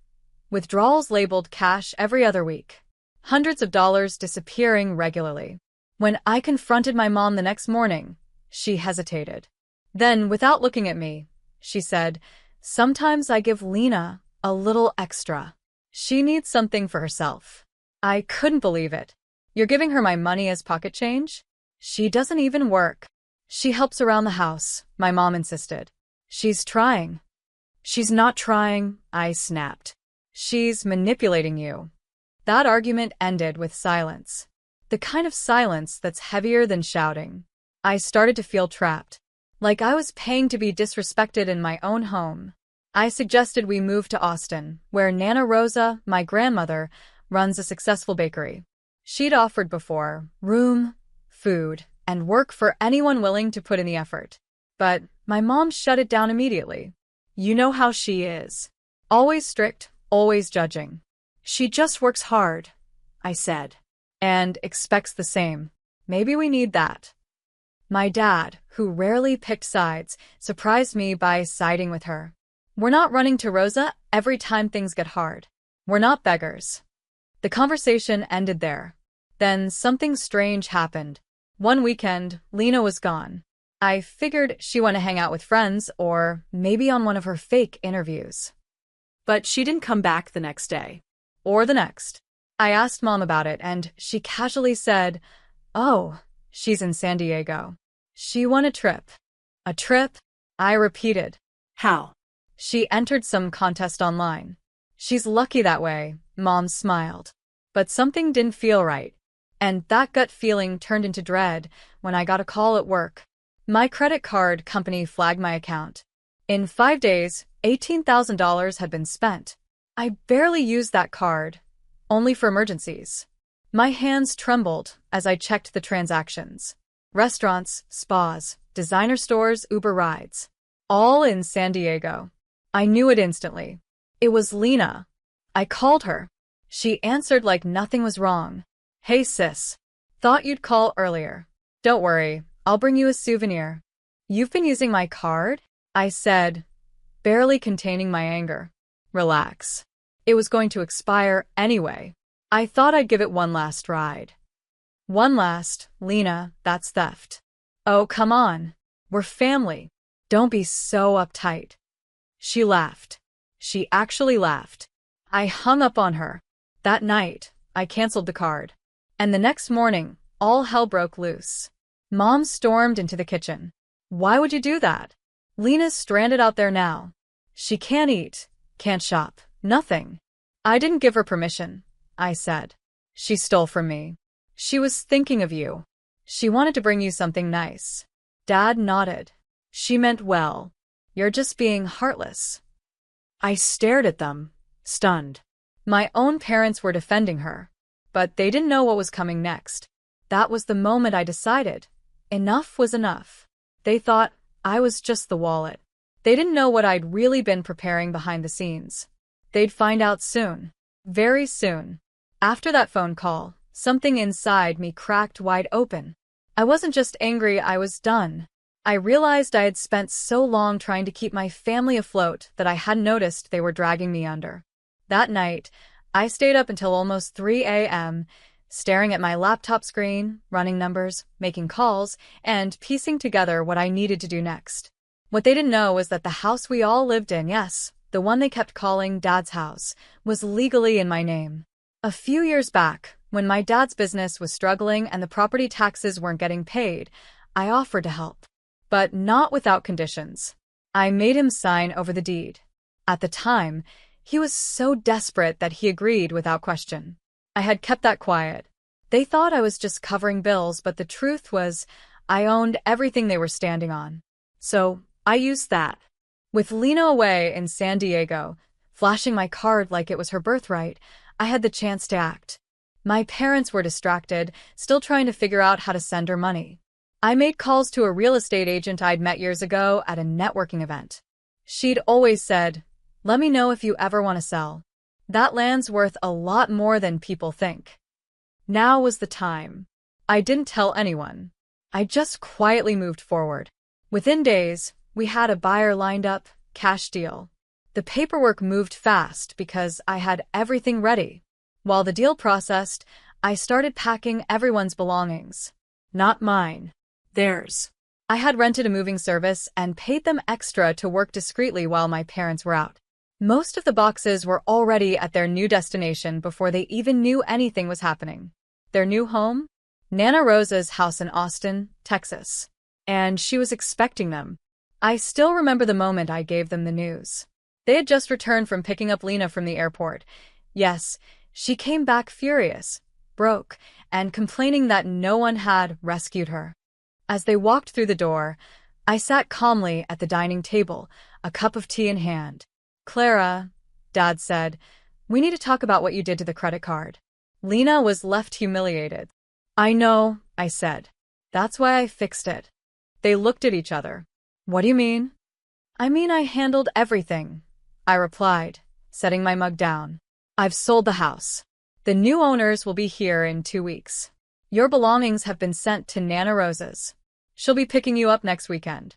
Withdrawals labeled cash every other week. Hundreds of dollars disappearing regularly. When I confronted my mom the next morning, she hesitated. Then, without looking at me, she said, "Sometimes I give Lena a little extra. She needs something for herself." I couldn't believe it. You're giving her my money as pocket change? She doesn't even work. She helps around the house, my mom insisted. She's trying. She's not trying, I snapped. She's manipulating you. That argument ended with silence. The kind of silence that's heavier than shouting. I started to feel trapped. Like I was paying to be disrespected in my own home. I suggested we move to Austin, where Nana Rosa, my grandmother, runs a successful bakery. She'd offered before room, food, and work for anyone willing to put in the effort. But my mom shut it down immediately. You know how she is. Always strict, always judging. She just works hard, I said. And expects the same. Maybe we need that. My dad, who rarely picked sides, surprised me by siding with her. We're not running to Rosa every time things get hard. We're not beggars. The conversation ended there. Then something strange happened. One weekend, Lena was gone. I figured she went to hang out with friends or maybe on one of her fake interviews. But she didn't come back the next day. Or the next. I asked Mom about it and she casually said, "Oh, she's in San Diego. She won a trip." A trip? I repeated. How? She entered some contest online. She's lucky that way, Mom smiled. But something didn't feel right. And that gut feeling turned into dread when I got a call at work. My credit card company flagged my account. In 5 days, $18,000 had been spent. I barely used that card, only for emergencies. My hands trembled as I checked the transactions. Restaurants, spas, designer stores, Uber rides. All in San Diego. I knew it instantly. It was Lena. I called her. She answered like nothing was wrong. "Hey sis. Thought you'd call earlier. Don't worry, I'll bring you a souvenir." "You've been using my card?" I said, barely containing my anger. Relax. It was going to expire anyway. I thought I'd give it one last ride. One last, Lena, that's theft. Oh, come on. We're family. Don't be so uptight. She laughed. She actually laughed. I hung up on her. That night, I canceled the card. And the next morning, all hell broke loose. Mom stormed into the kitchen. "Why would you do that? Lena's stranded out there now. She can't eat, can't shop, nothing." "I didn't give her permission," I said. "She stole from me. She was thinking of you. She wanted to bring you something nice." Dad nodded. "She meant well. You're just being heartless." I stared at them, stunned. My own parents were defending her, but they didn't know what was coming next. That was the moment I decided. Enough was enough. They thought I was just the wallet. They didn't know what I'd really been preparing behind the scenes. They'd find out soon. Very soon. After that phone call, something inside me cracked wide open. I wasn't just angry, I was done. I realized I had spent so long trying to keep my family afloat that I hadn't noticed they were dragging me under. That night, I stayed up until almost 3 a.m., staring at my laptop screen, running numbers, making calls, and piecing together what I needed to do next. What they didn't know was that the house we all lived in, yes, the one they kept calling Dad's house, was legally in my name. A few years back, when my dad's business was struggling and the property taxes weren't getting paid, I offered to help. But not without conditions. I made him sign over the deed. At the time, he was so desperate that he agreed without question. I had kept that quiet. They thought I was just covering bills, but the truth was, I owned everything they were standing on. So, I used that. With Lena away in San Diego, flashing my card like it was her birthright, I had the chance to act. My parents were distracted, still trying to figure out how to send her money. I made calls to a real estate agent I'd met years ago at a networking event. She'd always said, "Let me know if you ever want to sell. That land's worth a lot more than people think." Now was the time. I didn't tell anyone. I just quietly moved forward. Within days, we had a buyer lined up, cash deal. The paperwork moved fast because I had everything ready. While the deal processed, I started packing everyone's belongings. Not mine. Theirs. I had rented a moving service and paid them extra to work discreetly while my parents were out. Most of the boxes were already at their new destination before they even knew anything was happening. Their new home? Nana Rosa's house in Austin, Texas. And she was expecting them. I still remember the moment I gave them the news. They had just returned from picking up Lena from the airport. Yes, she came back furious, broke, and complaining that no one had rescued her. As they walked through the door, I sat calmly at the dining table, a cup of tea in hand. "Clara," Dad said, "we need to talk about what you did to the credit card." Lena was left humiliated. "I know," I said. "That's why I fixed it." They looked at each other. "What do you mean?" "I mean I handled everything," I replied, setting my mug down. "I've sold the house. The new owners will be here in 2 weeks. Your belongings have been sent to Nana Rosa's. She'll be picking you up next weekend."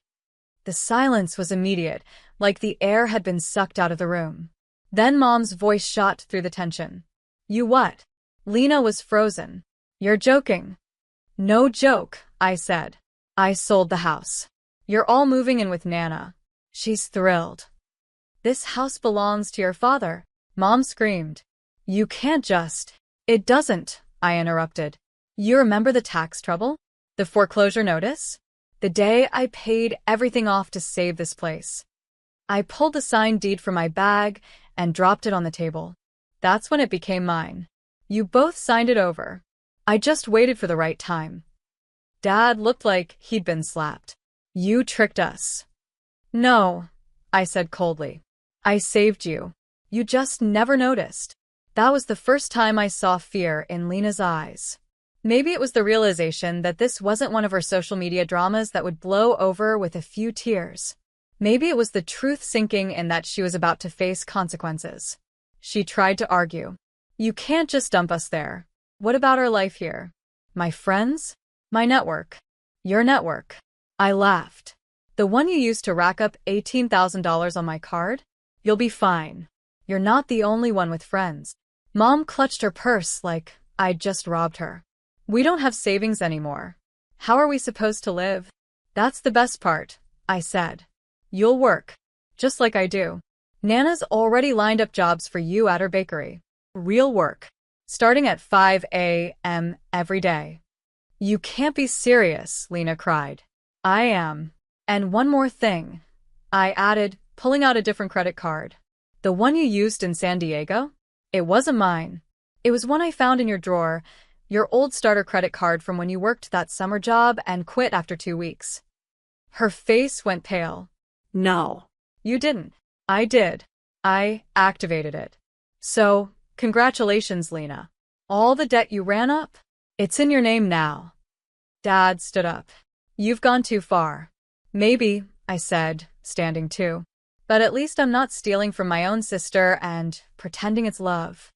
The silence was immediate, like the air had been sucked out of the room. Then Mom's voice shot through the tension. "You what?" Lena was frozen. "You're joking." "No joke," I said. "I sold the house. You're all moving in with Nana. She's thrilled." "This house belongs to your father," Mom screamed. "You can't just—" "It doesn't," I interrupted. "You remember the tax trouble? The foreclosure notice? The day I paid everything off to save this place." I pulled the signed deed from my bag and dropped it on the table. "That's when it became mine. You both signed it over. I just waited for the right time." Dad looked like he'd been slapped. "You tricked us." "No," I said coldly. "I saved you. You just never noticed." That was the first time I saw fear in Lena's eyes. Maybe it was the realization that this wasn't one of her social media dramas that would blow over with a few tears. Maybe it was the truth sinking in that she was about to face consequences. She tried to argue. "You can't just dump us there. What about our life here? My friends? My network? Your network?" I laughed. "The one you used to rack up $18,000 on my card? You'll be fine. You're not the only one with friends." Mom clutched her purse like I'd just robbed her. "We don't have savings anymore. How are we supposed to live?" "That's the best part," I said. "You'll work. Just like I do. Nana's already lined up jobs for you at her bakery. Real work. Starting at 5 a.m. every day." "You can't be serious," Lena cried. "I am. And one more thing," I added, pulling out a different credit card. "The one you used in San Diego? It wasn't mine. It was one I found in your drawer, your old starter credit card from when you worked that summer job and quit after 2 weeks." Her face went pale. "No. You didn't." "I did. I activated it. So, congratulations, Lena. All the debt you ran up? It's in your name now." Dad stood up. "You've gone too far." "Maybe," I said, standing too. "But at least I'm not stealing from my own sister and pretending it's love."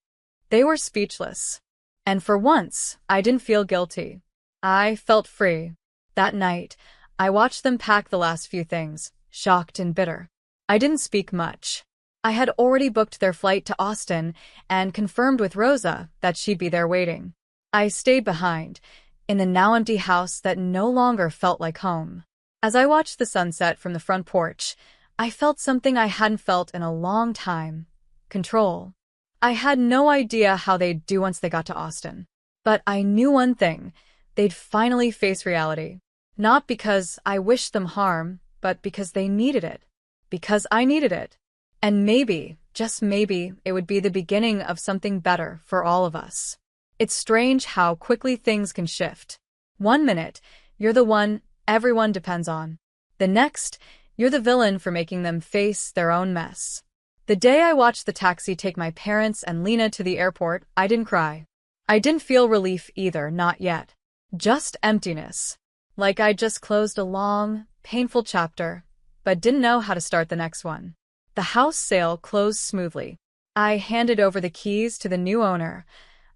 They were speechless. And for once, I didn't feel guilty. I felt free. That night, I watched them pack the last few things, shocked and bitter. I didn't speak much. I had already booked their flight to Austin and confirmed with Rosa that she'd be there waiting. I stayed behind, in the now empty house that no longer felt like home. As I watched the sunset from the front porch, I felt something I hadn't felt in a long time. Control. I had no idea how they'd do once they got to Austin. But I knew one thing. They'd finally face reality. Not because I wished them harm, but because they needed it. Because I needed it. And maybe, just maybe, it would be the beginning of something better for all of us. It's strange how quickly things can shift. One minute, you're the one everyone depends on. The next, you're the villain for making them face their own mess. The day I watched the taxi take my parents and Lena to the airport, I didn't cry. I didn't feel relief either, not yet. Just emptiness. Like I'd just closed a long, painful chapter, but didn't know how to start the next one. The house sale closed smoothly. I handed over the keys to the new owner,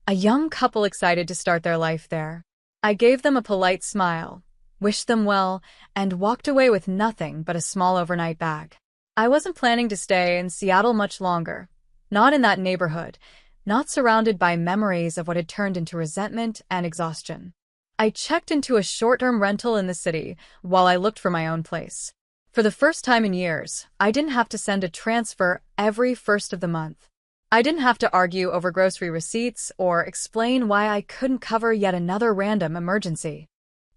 a young couple excited to start their life there. I gave them a polite smile, wished them well, and walked away with nothing but a small overnight bag. I wasn't planning to stay in Seattle much longer. Not in that neighborhood. Not surrounded by memories of what had turned into resentment and exhaustion. I checked into a short-term rental in the city while I looked for my own place. For the first time in years, I didn't have to send a transfer every first of the month. I didn't have to argue over grocery receipts or explain why I couldn't cover yet another random emergency.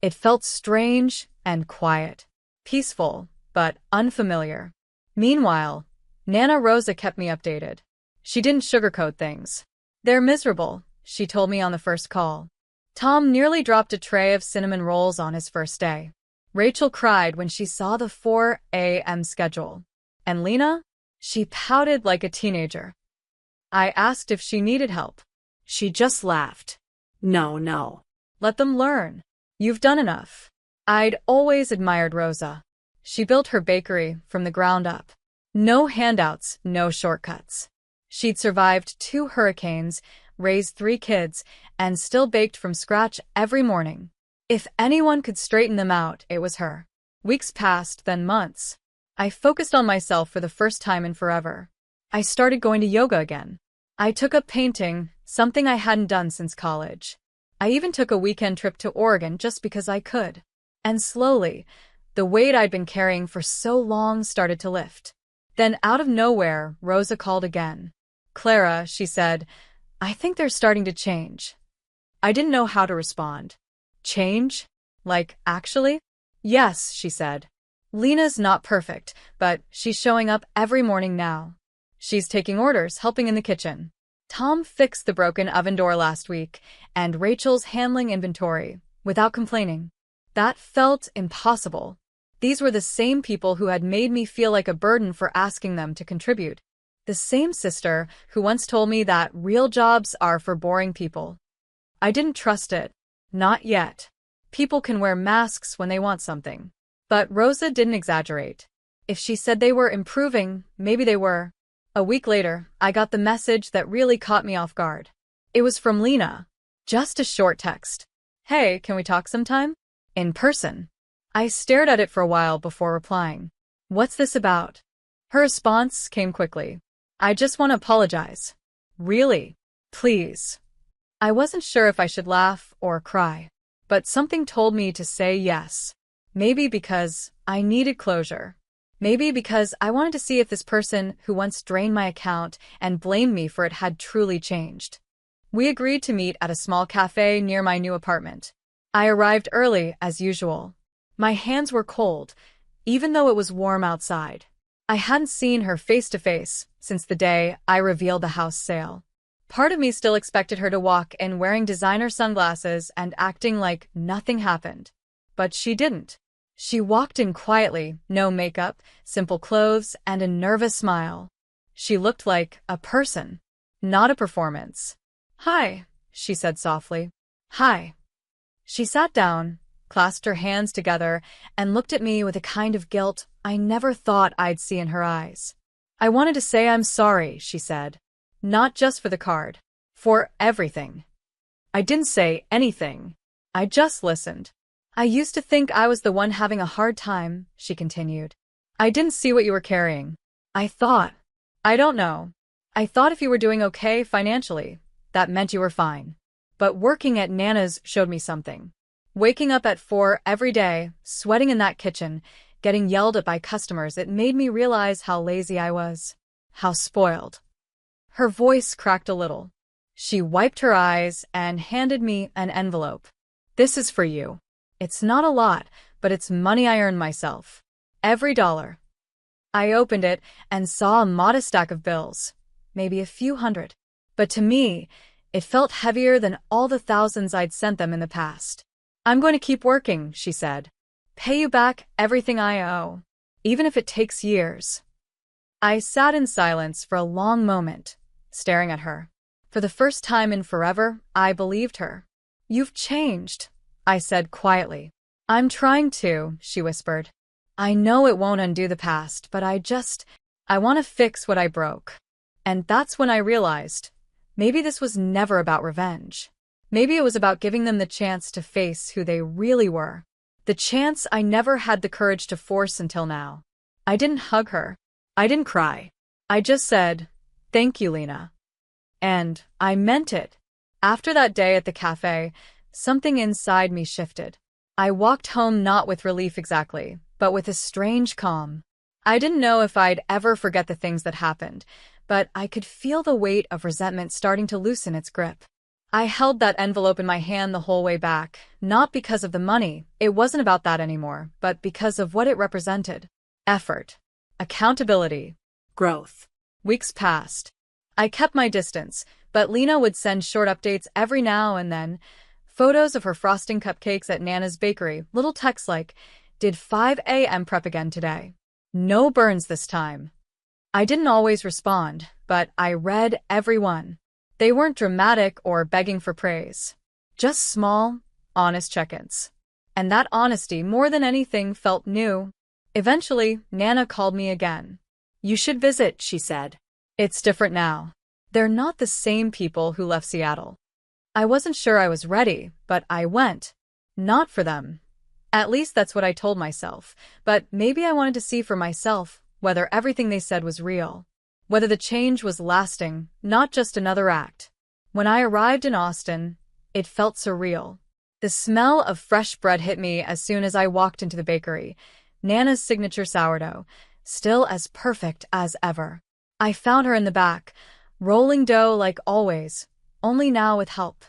It felt strange and quiet. Peaceful, but unfamiliar. Meanwhile, Nana Rosa kept me updated. She didn't sugarcoat things. They're miserable, she told me on the first call. Tom nearly dropped a tray of cinnamon rolls on his first day. Rachel cried when she saw the 4 a.m. schedule. And Lena? She pouted like a teenager. I asked if she needed help. She just laughed. No. Let them learn. You've done enough. I'd always admired Rosa. She built her bakery from the ground up. No handouts, no shortcuts. She'd survived 2 hurricanes, raised 3 kids, and still baked from scratch every morning. If anyone could straighten them out, it was her. Weeks passed, then months. I focused on myself for the first time in forever. I started going to yoga again. I took up painting, something I hadn't done since college. I even took a weekend trip to Oregon just because I could. And slowly, the weight I'd been carrying for so long started to lift. Then out of nowhere, Rosa called again. Clara, she said, I think they're starting to change. I didn't know how to respond. Change? Like, actually? Yes, she said. Lena's not perfect, but she's showing up every morning now. She's taking orders, helping in the kitchen. Tom fixed the broken oven door last week, and Rachel's handling inventory, without complaining. That felt impossible. These were the same people who had made me feel like a burden for asking them to contribute. The same sister who once told me that real jobs are for boring people. I didn't trust it. Not yet. People can wear masks when they want something. But Rosa didn't exaggerate. If she said they were improving, maybe they were. A week later, I got the message that really caught me off guard. It was from Lena. Just a short text. Hey, can we talk sometime? In person. I stared at it for a while before replying. What's this about? Her response came quickly. I just want to apologize. Really? Please. I wasn't sure if I should laugh or cry, but something told me to say yes. Maybe because I needed closure. Maybe because I wanted to see if this person who once drained my account and blamed me for it had truly changed. We agreed to meet at a small cafe near my new apartment. I arrived early, as usual. My hands were cold, even though it was warm outside. I hadn't seen her face to face since the day I revealed the house sale. Part of me still expected her to walk in wearing designer sunglasses and acting like nothing happened. But she didn't. She walked in quietly, no makeup, simple clothes, and a nervous smile. She looked like a person, not a performance. Hi, she said softly. Hi. She sat down, clasped her hands together, and looked at me with a kind of guilt I never thought I'd see in her eyes. I wanted to say I'm sorry, she said. Not just for the card. For everything. I didn't say anything. I just listened. I used to think I was the one having a hard time, she continued. I didn't see what you were carrying. I don't know. I thought if you were doing okay financially, that meant you were fine. But working at Nana's showed me something. Waking up at 4 every day, sweating in that kitchen, getting yelled at by customers, it made me realize how lazy I was. How spoiled. Her voice cracked a little. She wiped her eyes and handed me an envelope. This is for you. It's not a lot, but it's money I earned myself. Every dollar. I opened it and saw a modest stack of bills, maybe a few hundred. But to me, it felt heavier than all the thousands I'd sent them in the past. I'm going to keep working, she said. Pay you back everything I owe, even if it takes years. I sat in silence for a long moment, staring at her. For the first time in forever, I believed her. You've changed, I said quietly. I'm trying to, she whispered. I know it won't undo the past, but I want to fix what I broke. And that's when I realized, maybe this was never about revenge. Maybe it was about giving them the chance to face who they really were. The chance I never had the courage to force until now. I didn't hug her. I didn't cry. I just said, thank you, Lena. And I meant it. After that day at the cafe, something inside me shifted. I walked home not with relief exactly, but with a strange calm. I didn't know if I'd ever forget the things that happened, but I could feel the weight of resentment starting to loosen its grip. I held that envelope in my hand the whole way back, not because of the money, it wasn't about that anymore, but because of what it represented. Effort. Accountability. Growth. Weeks passed. I kept my distance, but Lena would send short updates every now and then. Photos of her frosting cupcakes at Nana's bakery, little texts like, did 5 a.m. prep again today. No burns this time. I didn't always respond, but I read every one. They weren't dramatic or begging for praise. Just small, honest check-ins. And that honesty, more than anything, felt new. Eventually, Nana called me again. You should visit, she said. It's different now. They're not the same people who left Seattle. I wasn't sure I was ready, but I went. Not for them. At least that's what I told myself, but maybe I wanted to see for myself whether everything they said was real. Whether the change was lasting, not just another act. When I arrived in Austin, it felt surreal. The smell of fresh bread hit me as soon as I walked into the bakery. Nana's signature sourdough, still as perfect as ever. I found her in the back, rolling dough like always, only now with help.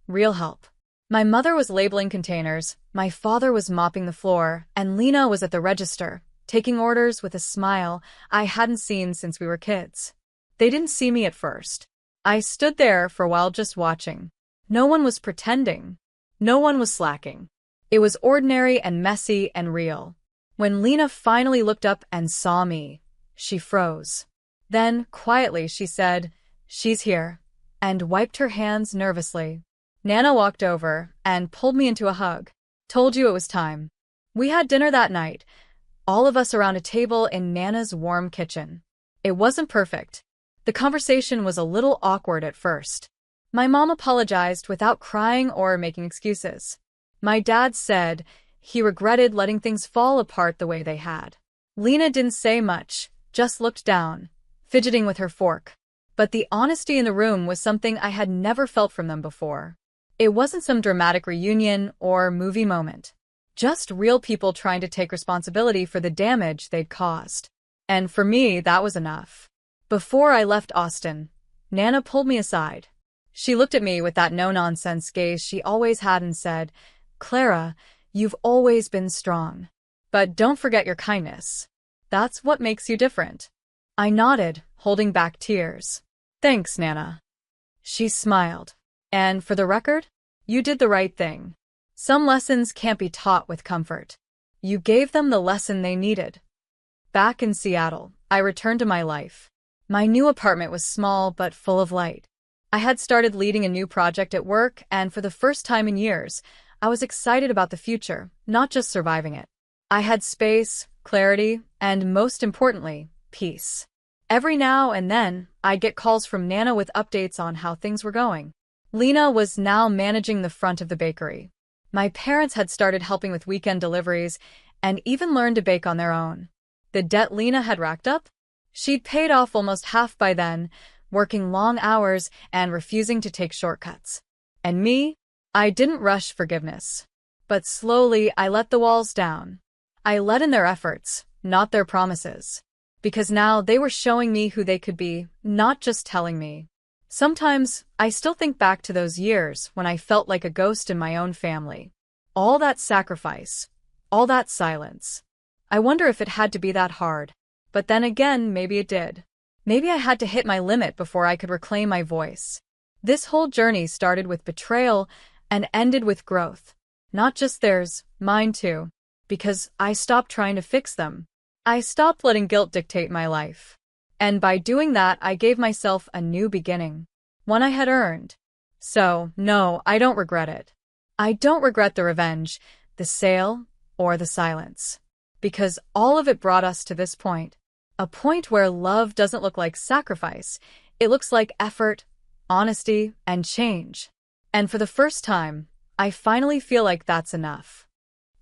Real help. My mother was labeling containers, my father was mopping the floor, and Lena was at the register, taking orders with a smile I hadn't seen since we were kids. They didn't see me at first. I stood there for a while just watching. No one was pretending. No one was slacking. It was ordinary and messy and real. When Lena finally looked up and saw me, she froze. Then, quietly, she said, "She's here," and wiped her hands nervously. Nana walked over and pulled me into a hug. Told you it was time. We had dinner that night, all of us around a table in Nana's warm kitchen. It wasn't perfect. The conversation was a little awkward at first. My mom apologized without crying or making excuses. My dad said he regretted letting things fall apart the way they had. Lena didn't say much, just looked down, fidgeting with her fork. But the honesty in the room was something I had never felt from them before. It wasn't some dramatic reunion or movie moment. Just real people trying to take responsibility for the damage they'd caused. And for me, that was enough. Before I left Austin, Nana pulled me aside. She looked at me with that no-nonsense gaze she always had and said, "Clara, you've always been strong. But don't forget your kindness. That's what makes you different." I nodded, holding back tears. "Thanks, Nana." She smiled. "And for the record, you did the right thing. Some lessons can't be taught with comfort. You gave them the lesson they needed." Back in Seattle, I returned to my life. My new apartment was small but full of light. I had started leading a new project at work, and for the first time in years, I was excited about the future, not just surviving it. I had space, clarity, and most importantly, peace. Every now and then, I'd get calls from Nana with updates on how things were going. Lena was now managing the front of the bakery. My parents had started helping with weekend deliveries and even learned to bake on their own. The debt Lena had racked up? She'd paid off almost half by then, working long hours and refusing to take shortcuts. And me? I didn't rush forgiveness. But slowly, I let the walls down. I let in their efforts, not their promises. because now they were showing me who they could be, not just telling me. Sometimes, I still think back to those years when I felt like a ghost in my own family. All that sacrifice, all that silence. I wonder if it had to be that hard. But then again, maybe it did. Maybe I had to hit my limit before I could reclaim my voice. This whole journey started with betrayal and ended with growth. Not just theirs, mine too. Because I stopped trying to fix them. I stopped letting guilt dictate my life. And by doing that, I gave myself a new beginning. One I had earned. So, no, I don't regret it. I don't regret the revenge, the sale, or the silence. Because all of it brought us to this point. A point where love doesn't look like sacrifice. It looks like effort, honesty, and change. And for the first time, I finally feel like that's enough.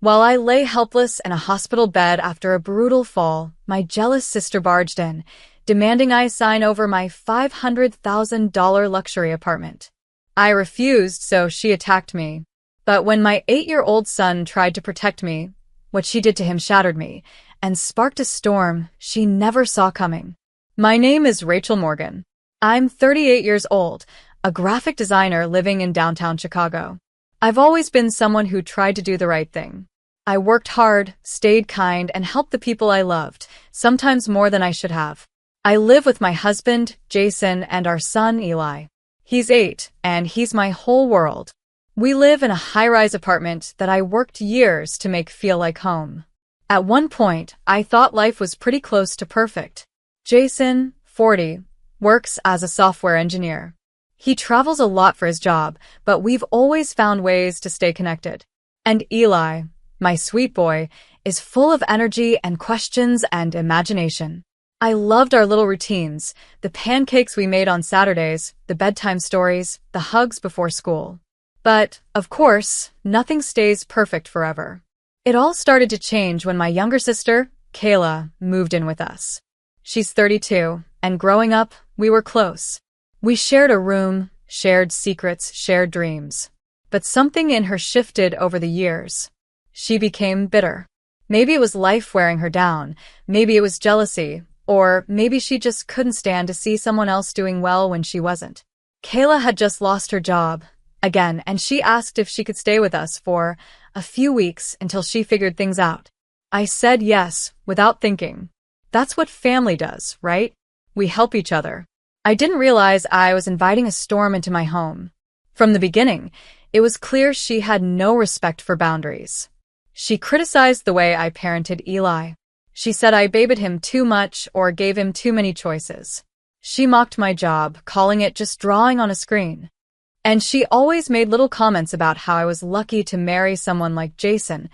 While I lay helpless in a hospital bed after a brutal fall, my jealous sister barged in, demanding I sign over my $500,000 luxury apartment. I refused, so she attacked me. But when my 8-year-old son tried to protect me, what she did to him shattered me and sparked a storm she never saw coming. My name is Rachel Morgan. I'm 38 years old, a graphic designer living in downtown Chicago. I've always been someone who tried to do the right thing. I worked hard, stayed kind, and helped the people I loved, sometimes more than I should have. I live with my husband, Jason, and our son, Eli. He's 8, and he's my whole world. We live in a high-rise apartment that I worked years to make feel like home. At one point, I thought life was pretty close to perfect. Jason, 40, works as a software engineer. He travels a lot for his job, but we've always found ways to stay connected. And Eli, my sweet boy, is full of energy and questions and imagination. I loved our little routines, the pancakes we made on Saturdays, the bedtime stories, the hugs before school. But, of course, nothing stays perfect forever. It all started to change when my younger sister, Kayla, moved in with us. She's 32, and growing up, we were close. We shared a room, shared secrets, shared dreams. But something in her shifted over the years. She became bitter. Maybe it was life wearing her down, maybe it was jealousy, or maybe she just couldn't stand to see someone else doing well when she wasn't. Kayla had just lost her job, again, and she asked if she could stay with us for a few weeks until she figured things out. I said yes, without thinking. That's what family does, right? We help each other. I didn't realize I was inviting a storm into my home. From the beginning, it was clear she had no respect for boundaries. She criticized the way I parented Eli. She said I babied him too much or gave him too many choices. She mocked my job, calling it just drawing on a screen. And she always made little comments about how I was lucky to marry someone like Jason,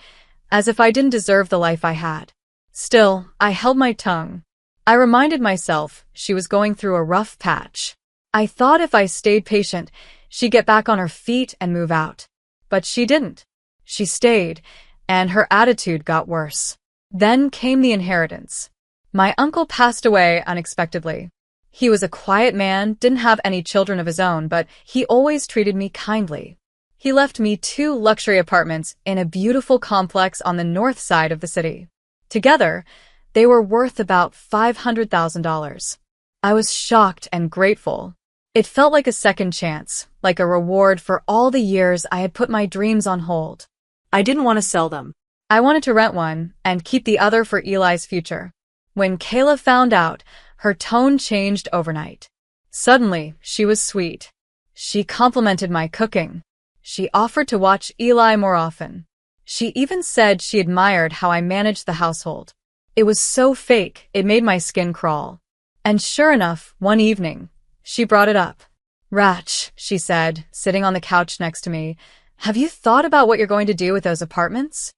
as if I didn't deserve the life I had. Still, I held my tongue. I reminded myself she was going through a rough patch. I thought if I stayed patient, she'd get back on her feet and move out. But she didn't. She stayed, and her attitude got worse. Then came the inheritance. My uncle passed away unexpectedly. He was a quiet man, didn't have any children of his own, but he always treated me kindly. He left me 2 luxury apartments in a beautiful complex on the north side of the city. Together, they were worth about $500,000. I was shocked and grateful. It felt like a second chance, like a reward for all the years I had put my dreams on hold. I didn't want to sell them. I wanted to rent one and keep the other for Eli's future. When Kayla found out, her tone changed overnight. Suddenly, she was sweet. She complimented my cooking. She offered to watch Eli more often. She even said she admired how I managed the household. It was so fake, it made my skin crawl. And sure enough, one evening, she brought it up. "Rach," she said, sitting on the couch next to me, "have you thought about what you're going to do with those apartments?"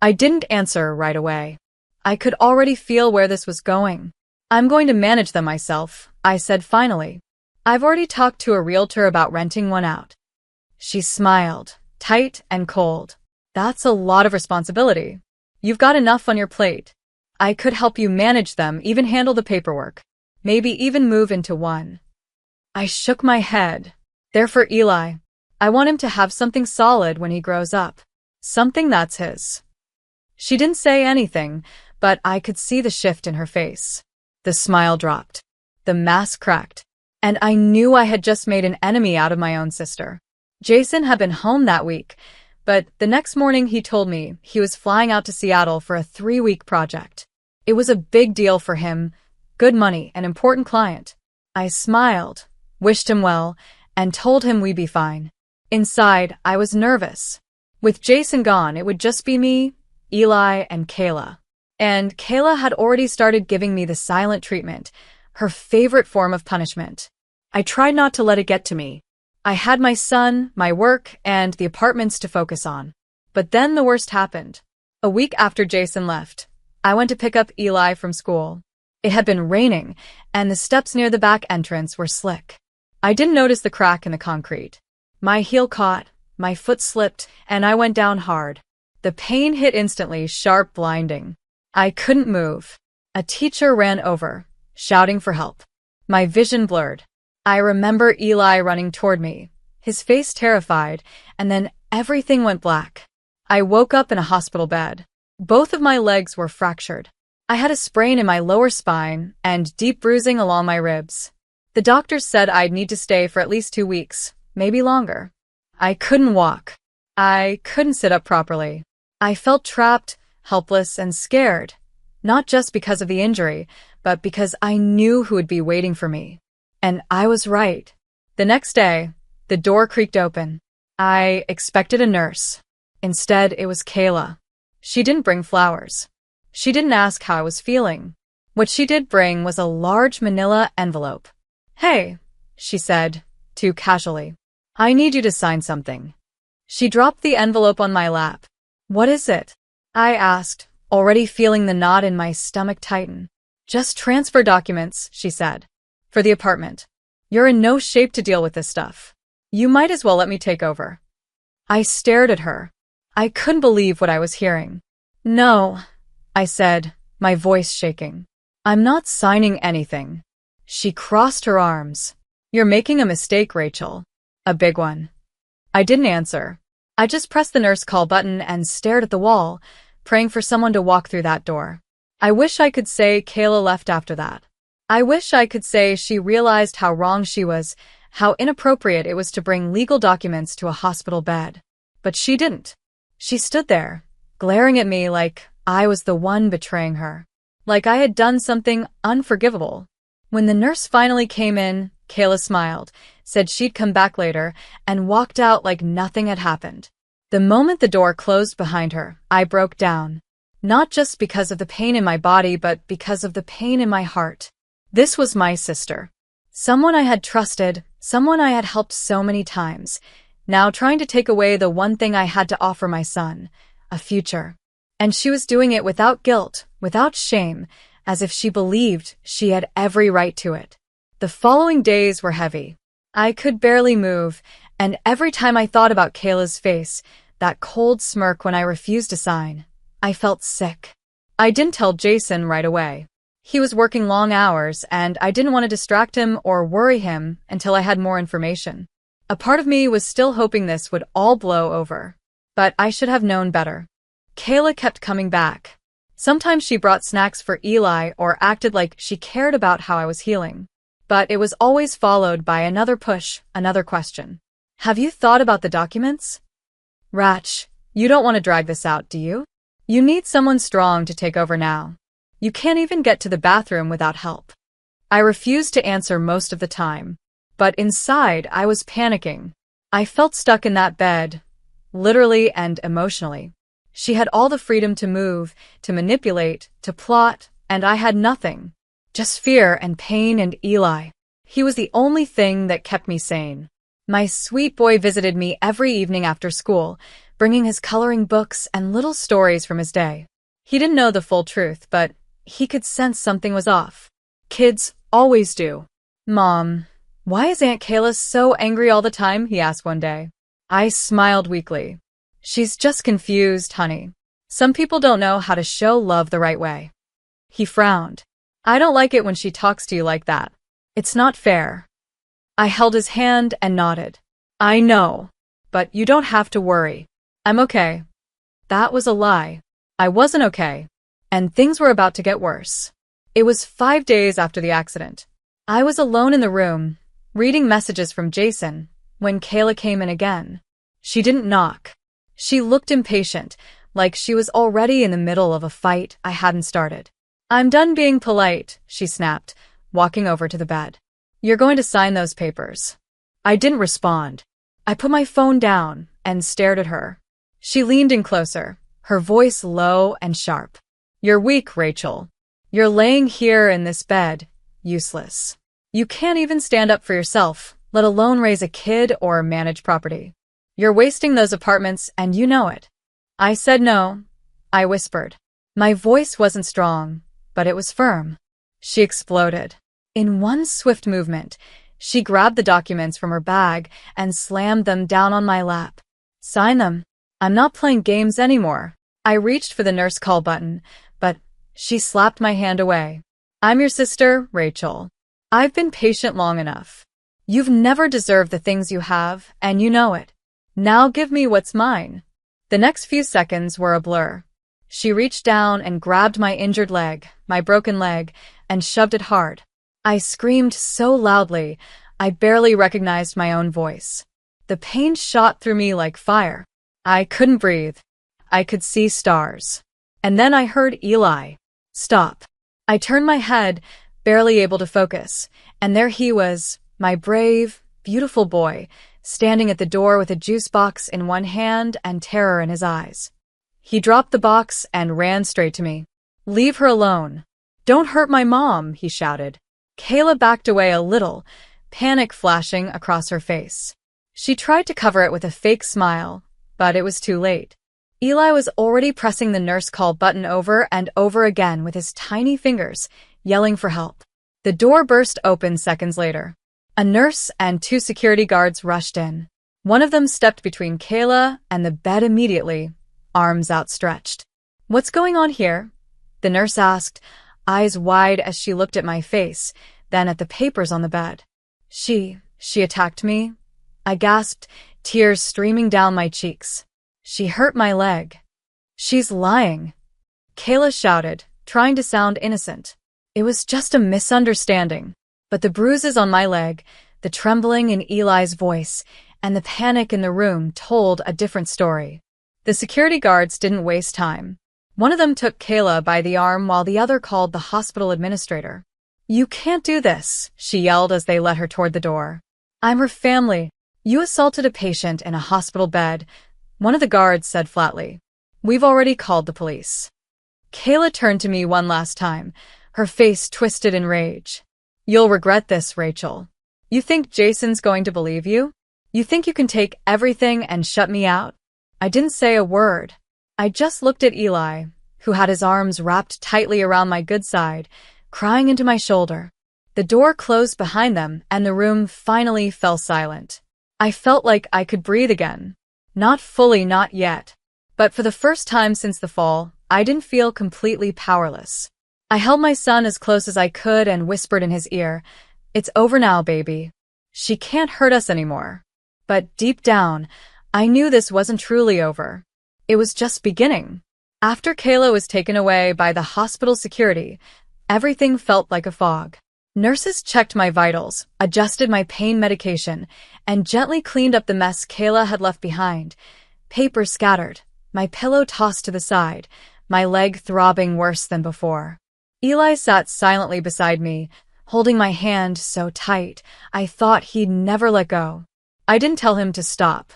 I didn't answer right away. I could already feel where this was going. "I'm going to manage them myself," I said finally. "I've already talked to a realtor about renting one out." She smiled, tight and cold. "That's a lot of responsibility. You've got enough on your plate. I could help you manage them, even handle the paperwork. Maybe even move into one." I shook my head. "They're for Eli. I want him to have something solid when he grows up. Something that's his." She didn't say anything, but I could see the shift in her face. The smile dropped. The mask cracked. And I knew I had just made an enemy out of my own sister. Jason had been home that week, but the next morning he told me he was flying out to Seattle for a 3-week project. It was a big deal for him, good money, an important client. I smiled, wished him well, and told him we'd be fine. Inside, I was nervous. With Jason gone, it would just be me, Eli, and Kayla. And Kayla had already started giving me the silent treatment, her favorite form of punishment. I tried not to let it get to me. I had my son, my work, and the apartments to focus on. But then the worst happened. A week after Jason left, I went to pick up Eli from school. It had been raining, and the steps near the back entrance were slick. I didn't notice the crack in the concrete. My heel caught, my foot slipped, and I went down hard. The pain hit instantly, sharp, blinding. I couldn't move. A teacher ran over, shouting for help. My vision blurred. I remember Eli running toward me, his face terrified, and then everything went black. I woke up in a hospital bed. Both of my legs were fractured. I had a sprain in my lower spine and deep bruising along my ribs. The doctors said I'd need to stay for at least 2 weeks, maybe longer. I couldn't walk. I couldn't sit up properly. I felt trapped, helpless, and scared, not just because of the injury, but because I knew who would be waiting for me. And I was right. The next day, the door creaked open. I expected a nurse. Instead, it was Kayla. She didn't bring flowers. She didn't ask how I was feeling. What she did bring was a large manila envelope. "Hey," she said, too casually. "I need you to sign something." She dropped the envelope on my lap. "What is it?" I asked, already feeling the knot in my stomach tighten. "Just transfer documents," she said. "For the apartment. You're in no shape to deal with this stuff. You might as well let me take over." I stared at her. I couldn't believe what I was hearing. "No," I said, my voice shaking. "I'm not signing anything." She crossed her arms. "You're making a mistake, Rachel. A big one." I didn't answer. I just pressed the nurse call button and stared at the wall, praying for someone to walk through that door. I wish I could say Kayla left after that. I wish I could say she realized how wrong she was, how inappropriate it was to bring legal documents to a hospital bed. But she didn't. She stood there, glaring at me like I was the one betraying her. Like I had done something unforgivable. When the nurse finally came in, Kayla smiled, said she'd come back later, and walked out like nothing had happened. The moment the door closed behind her, I broke down. Not just because of the pain in my body, but because of the pain in my heart. This was my sister. Someone I had trusted, someone I had helped so many times. Now trying to take away the one thing I had to offer my son, a future. And she was doing it without guilt, without shame, as if she believed she had every right to it. The following days were heavy. I could barely move, and every time I thought about Kayla's face, that cold smirk when I refused to sign, I felt sick. I didn't tell Jason right away. He was working long hours, and I didn't want to distract him or worry him until I had more information. A part of me was still hoping this would all blow over. But I should have known better. Kayla kept coming back. Sometimes she brought snacks for Eli or acted like she cared about how I was healing. But it was always followed by another push, another question. "Have you thought about the documents?" "Rach, you don't want to drag this out, do you? You need someone strong to take over now. You can't even get to the bathroom without help." I refused to answer most of the time. But inside, I was panicking. I felt stuck in that bed, literally and emotionally. She had all the freedom to move, to manipulate, to plot, and I had nothing. Just fear and pain and Eli. He was the only thing that kept me sane. My sweet boy visited me every evening after school, bringing his coloring books and little stories from his day. He didn't know the full truth, but he could sense something was off. Kids always do. "Mom, why is Aunt Kayla so angry all the time?" he asked one day. I smiled weakly. "She's just confused, honey. Some people don't know how to show love the right way." He frowned. "I don't like it when she talks to you like that. It's not fair." I held his hand and nodded. "I know, but you don't have to worry. I'm okay." That was a lie. I wasn't okay, and things were about to get worse. It was 5 days after the accident. I was alone in the room, reading messages from Jason, when Kayla came in again. She didn't knock. She looked impatient, like she was already in the middle of a fight I hadn't started. "I'm done being polite," she snapped, walking over to the bed. "You're going to sign those papers." I didn't respond. I put my phone down and stared at her. She leaned in closer, her voice low and sharp. "You're weak, Rachel. You're laying here in this bed, useless. You can't even stand up for yourself, let alone raise a kid or manage property. You're wasting those apartments and you know it." I said no, I whispered. My voice wasn't strong, but it was firm. She exploded. In one swift movement, she grabbed the documents from her bag and slammed them down on my lap. "Sign them. I'm not playing games anymore." I reached for the nurse call button, but she slapped my hand away. "I'm your sister, Rachel. I've been patient long enough. You've never deserved the things you have, and you know it. Now give me what's mine." The next few seconds were a blur. She reached down and grabbed my injured leg, my broken leg, and shoved it hard. I screamed so loudly, I barely recognized my own voice. The pain shot through me like fire. I couldn't breathe. I could see stars. And then I heard Eli. "Stop." I turned my head, barely able to focus, and there he was, my brave, beautiful boy, standing at the door with a juice box in one hand and terror in his eyes. He dropped the box and ran straight to me. "Leave her alone. Don't hurt my mom," he shouted. Kayla backed away a little, panic flashing across her face. She tried to cover it with a fake smile, but it was too late. Eli was already pressing the nurse call button over and over again with his tiny fingers, yelling for help. The door burst open seconds later. A nurse and 2 security guards rushed in. One of them stepped between Kayla and the bed immediately, arms outstretched. "What's going on here?" the nurse asked, eyes wide as she looked at my face, then at the papers on the bed. She attacked me," I gasped, tears streaming down my cheeks. "She hurt my leg." "She's lying," Kayla shouted, trying to sound innocent. "It was just a misunderstanding." But the bruises on my leg, the trembling in Eli's voice, and the panic in the room told a different story. The security guards didn't waste time. One of them took Kayla by the arm while the other called the hospital administrator. "You can't do this," she yelled as they led her toward the door. "I'm her family. You assaulted a patient in a hospital bed," one of the guards said flatly. "We've already called the police." Kayla turned to me one last time, her face twisted in rage. "You'll regret this, Rachel. You think Jason's going to believe you? You think you can take everything and shut me out?" I didn't say a word. I just looked at Eli, who had his arms wrapped tightly around my good side, crying into my shoulder. The door closed behind them and the room finally fell silent. I felt like I could breathe again. Not fully, not yet. But for the first time since the fall, I didn't feel completely powerless. I held my son as close as I could and whispered in his ear, "It's over now, baby. She can't hurt us anymore." But deep down, I knew this wasn't truly over. It was just beginning. After Kayla was taken away by the hospital security, everything felt like a fog. Nurses checked my vitals, adjusted my pain medication, and gently cleaned up the mess Kayla had left behind. Papers scattered, my pillow tossed to the side, my leg throbbing worse than before. Eli sat silently beside me, holding my hand so tight I thought he'd never let go. I didn't tell him to stop.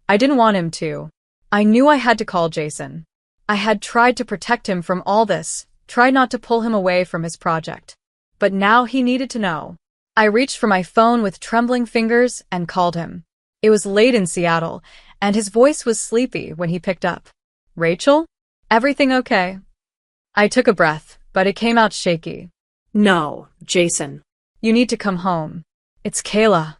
I didn't want him to. I knew I had to call Jason. I had tried to protect him from all this, tried not to pull him away from his project. But now he needed to know. I reached for my phone with trembling fingers and called him. It was late in Seattle, and his voice was sleepy when he picked up. "Rachel? Everything okay?" I took a breath, but it came out shaky. "No, Jason. "You need to come home. It's Kayla."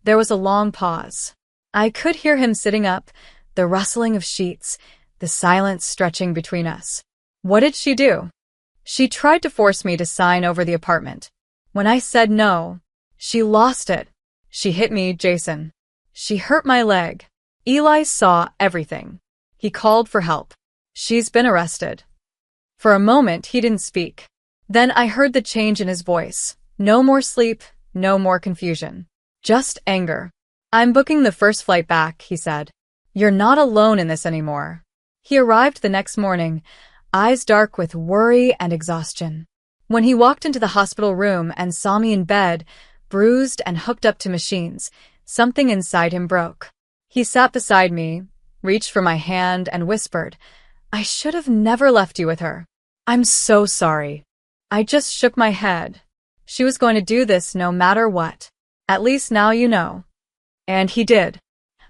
There was a long pause. I could hear him sitting up, the rustling of sheets, the silence stretching between us. "What did she do?" "She tried to force me to sign over the apartment. When I said no, she lost it. She hit me, Jason. She hurt my leg." Eli saw everything. He called for help. "She's been arrested." For a moment, he didn't speak. Then I heard the change in his voice. No more sleep, no more confusion. Just anger. I'm booking the first flight back, he said. You're not alone in this anymore. He arrived the next morning, eyes dark with worry and exhaustion. When he walked into the hospital room and saw me in bed, bruised and hooked up to machines, something inside him broke. He sat beside me, reached for my hand, and whispered, I should have never left you with her. I'm so sorry. I just shook my head. She was going to do this no matter what. At least now you know. And he did.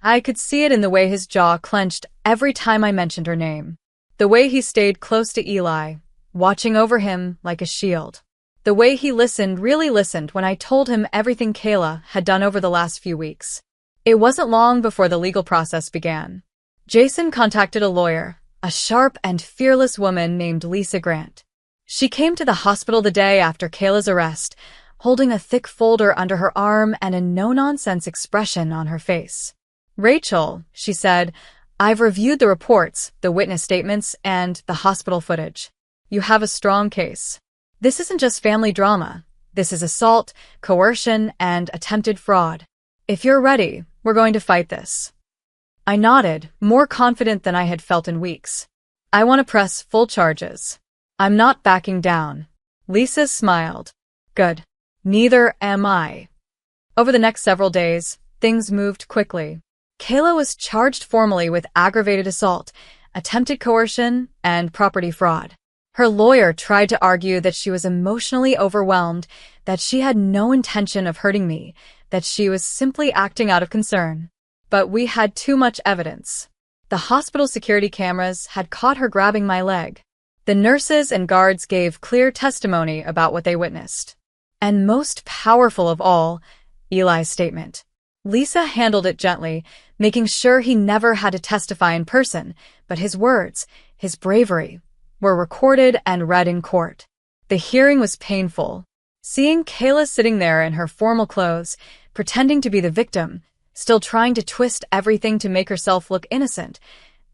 I could see it in the way his jaw clenched every time I mentioned her name. The way he stayed close to Eli, watching over him like a shield. The way he listened, really listened, when I told him everything Kayla had done over the last few weeks. It wasn't long before the legal process began. Jason contacted a lawyer, a sharp and fearless woman named Lisa Grant. She came to the hospital the day after Kayla's arrest, holding a thick folder under her arm and a no-nonsense expression on her face. Rachel, she said, I've reviewed the reports, the witness statements, and the hospital footage. You have a strong case. This isn't just family drama. This is assault, coercion, and attempted fraud. If you're ready, we're going to fight this. I nodded, more confident than I had felt in weeks. I want to press full charges. I'm not backing down. Lisa smiled. Good. Neither am I. Over the next several days, things moved quickly. Kayla was charged formally with aggravated assault, attempted coercion, and property fraud. Her lawyer tried to argue that she was emotionally overwhelmed, that she had no intention of hurting me, that she was simply acting out of concern. But we had too much evidence. The hospital security cameras had caught her grabbing my leg. The nurses and guards gave clear testimony about what they witnessed. And most powerful of all, Eli's statement. Lisa handled it gently, making sure he never had to testify in person, but his words, his bravery, were recorded and read in court. The hearing was painful. Seeing Kayla sitting there in her formal clothes, pretending to be the victim, still trying to twist everything to make herself look innocent,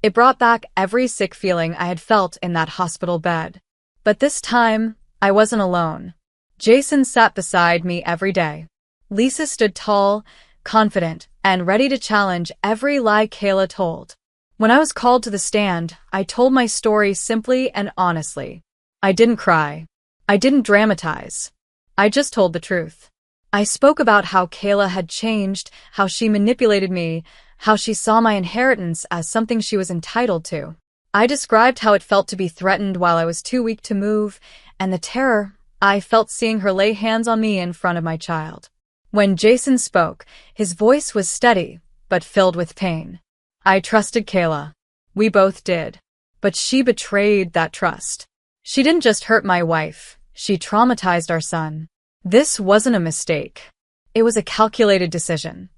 it brought back every sick feeling I had felt in that hospital bed. But this time, I wasn't alone. Jason sat beside me every day. Lisa stood tall, confident, and ready to challenge every lie Kayla told. When I was called to the stand, I told my story simply and honestly. I didn't cry. I didn't dramatize. I just told the truth. I spoke about how Kayla had changed, how she manipulated me, how she saw my inheritance as something she was entitled to. I described how it felt to be threatened while I was too weak to move, and the terror I felt seeing her lay hands on me in front of my child. When Jason spoke, his voice was steady, but filled with pain. I trusted Kayla. We both did. But she betrayed that trust. She didn't just hurt my wife, she traumatized our son. This wasn't a mistake. It was a calculated decision.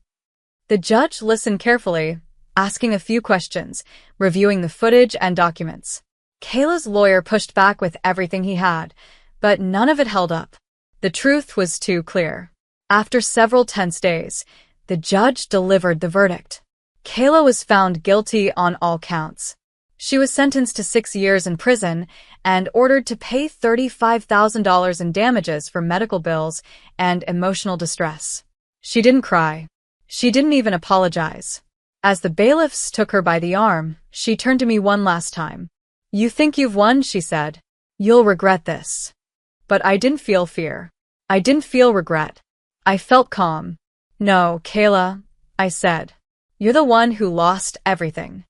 The judge listened carefully, asking a few questions, reviewing the footage and documents. Kayla's lawyer pushed back with everything he had, but none of it held up. The truth was too clear. After several tense days, the judge delivered the verdict. Kayla was found guilty on all counts. She was sentenced to 6 years in prison and ordered to pay $35,000 in damages for medical bills and emotional distress. She didn't cry. She didn't even apologize. As the bailiffs took her by the arm, she turned to me one last time. "You think you've won," she said. "You'll regret this." But I didn't feel fear. I didn't feel regret. I felt calm. "No, Kayla," I said. "You're the one who lost everything."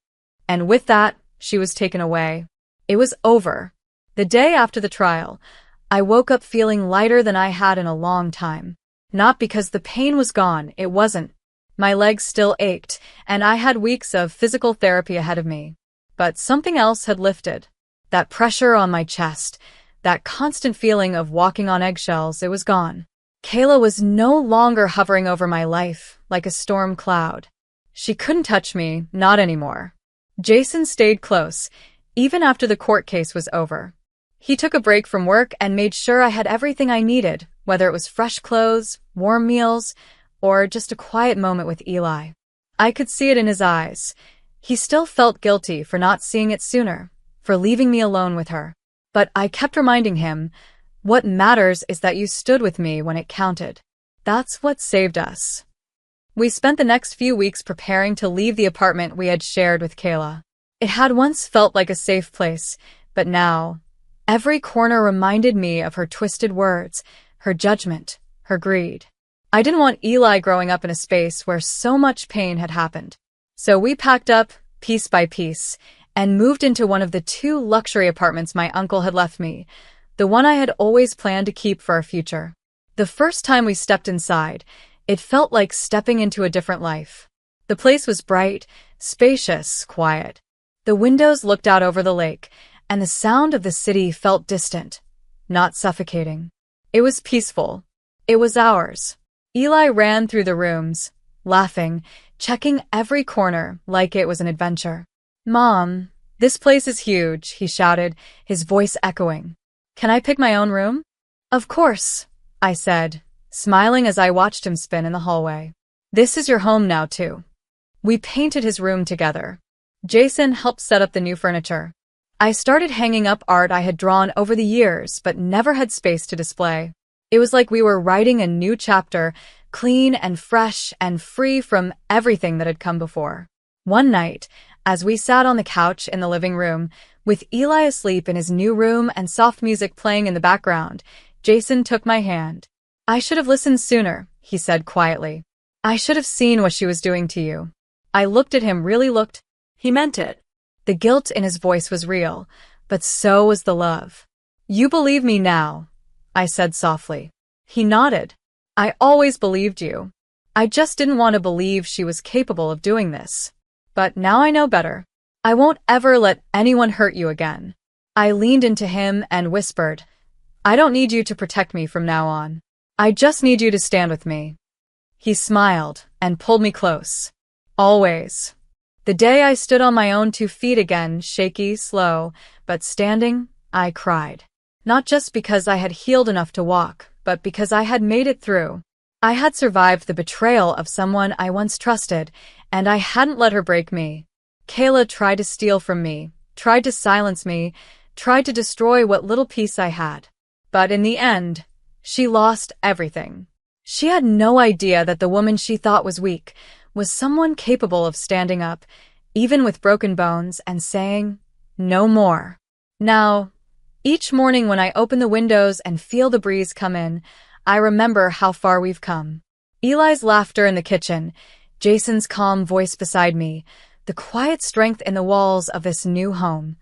And with that, she was taken away. It was over. The day after the trial, I woke up feeling lighter than I had in a long time. Not because the pain was gone, it wasn't. My legs still ached, and I had weeks of physical therapy ahead of me. But something else had lifted. That pressure on my chest, that constant feeling of walking on eggshells, it was gone. Kayla was no longer hovering over my life like a storm cloud. She couldn't touch me, not anymore. Jason stayed close, even after the court case was over. He took a break from work and made sure I had everything I needed, whether it was fresh clothes, warm meals, or just a quiet moment with Eli. I could see it in his eyes. He still felt guilty for not seeing it sooner, for leaving me alone with her. But I kept reminding him, What matters is that you stood with me when it counted. That's what saved us. We spent the next few weeks preparing to leave the apartment we had shared with Kayla. It had once felt like a safe place, but now, every corner reminded me of her twisted words, her judgment, her greed. I didn't want Eli growing up in a space where so much pain had happened. So we packed up, piece by piece, and moved into one of the 2 luxury apartments my uncle had left me, the one I had always planned to keep for our future. The first time we stepped inside, it felt like stepping into a different life. The place was bright, spacious, quiet. The windows looked out over the lake, and the sound of the city felt distant, not suffocating. It was peaceful. It was ours. Eli ran through the rooms, laughing, checking every corner like it was an adventure. "Mom, this place is huge," he shouted, his voice echoing. "Can I pick my own room?" "Of course," I said, smiling as I watched him spin in the hallway. "This is your home now, too." We painted his room together. Jason helped set up the new furniture. I started hanging up art I had drawn over the years but never had space to display. It was like we were writing a new chapter, clean and fresh and free from everything that had come before. One night, as we sat on the couch in the living room, with Eli asleep in his new room and soft music playing in the background, Jason took my hand. "I should have listened sooner," he said quietly. "I should have seen what she was doing to you." I looked at him, really looked. He meant it. The guilt in his voice was real, but so was the love. "You believe me now," I said softly. He nodded. "I always believed you. I just didn't want to believe she was capable of doing this. But now I know better. I won't ever let anyone hurt you again." I leaned into him and whispered, "I don't need you to protect me from now on. I just need you to stand with me." He smiled and pulled me close. Always. The day I stood on my own 2 feet again, shaky, slow, but standing, I cried. Not just because I had healed enough to walk, but because I had made it through. I had survived the betrayal of someone I once trusted, and I hadn't let her break me. Kayla tried to steal from me, tried to silence me, tried to destroy what little peace I had. But in the end, she lost everything. She had no idea that the woman she thought was weak was someone capable of standing up, even with broken bones, and saying, "No more." Now, each morning when I open the windows and feel the breeze come in, I remember how far we've come. Eli's laughter in the kitchen, Jason's calm voice beside me, the quiet strength in the walls of this new home.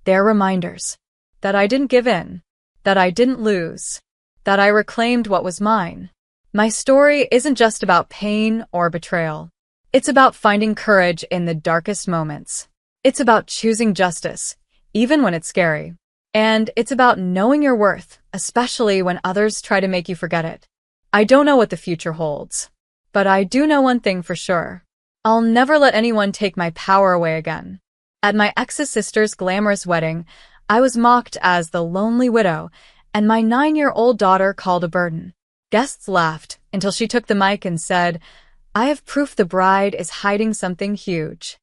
They're reminders that I didn't give in, that I didn't lose, that I reclaimed what was mine. My story isn't just about pain or betrayal. It's about finding courage in the darkest moments. It's about choosing justice, even when it's scary. And it's about knowing your worth, especially when others try to make you forget it. I don't know what the future holds, but I do know one thing for sure. I'll never let anyone take my power away again. At my ex's sister's glamorous wedding, I was mocked as the lonely widow, and my 9-year-old daughter called a burden. Guests laughed until she took the mic and said, "I have proof the bride is hiding something huge."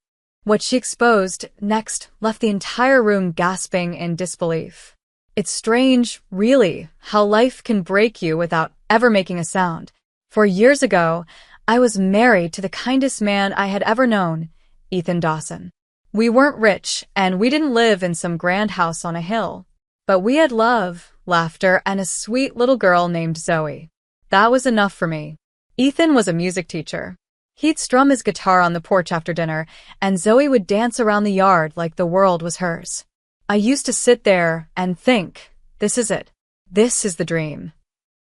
What she exposed next left the entire room gasping in disbelief. It's strange, really, how life can break you without ever making a sound. 4 years ago, I was married to the kindest man I had ever known, Ethan Dawson. We weren't rich, and we didn't live in some grand house on a hill. But we had love, laughter, and a sweet little girl named Zoe. That was enough for me. Ethan was a music teacher. He'd strum his guitar on the porch after dinner, and Zoe would dance around the yard like the world was hers. I used to sit there and think, this is it. This is the dream.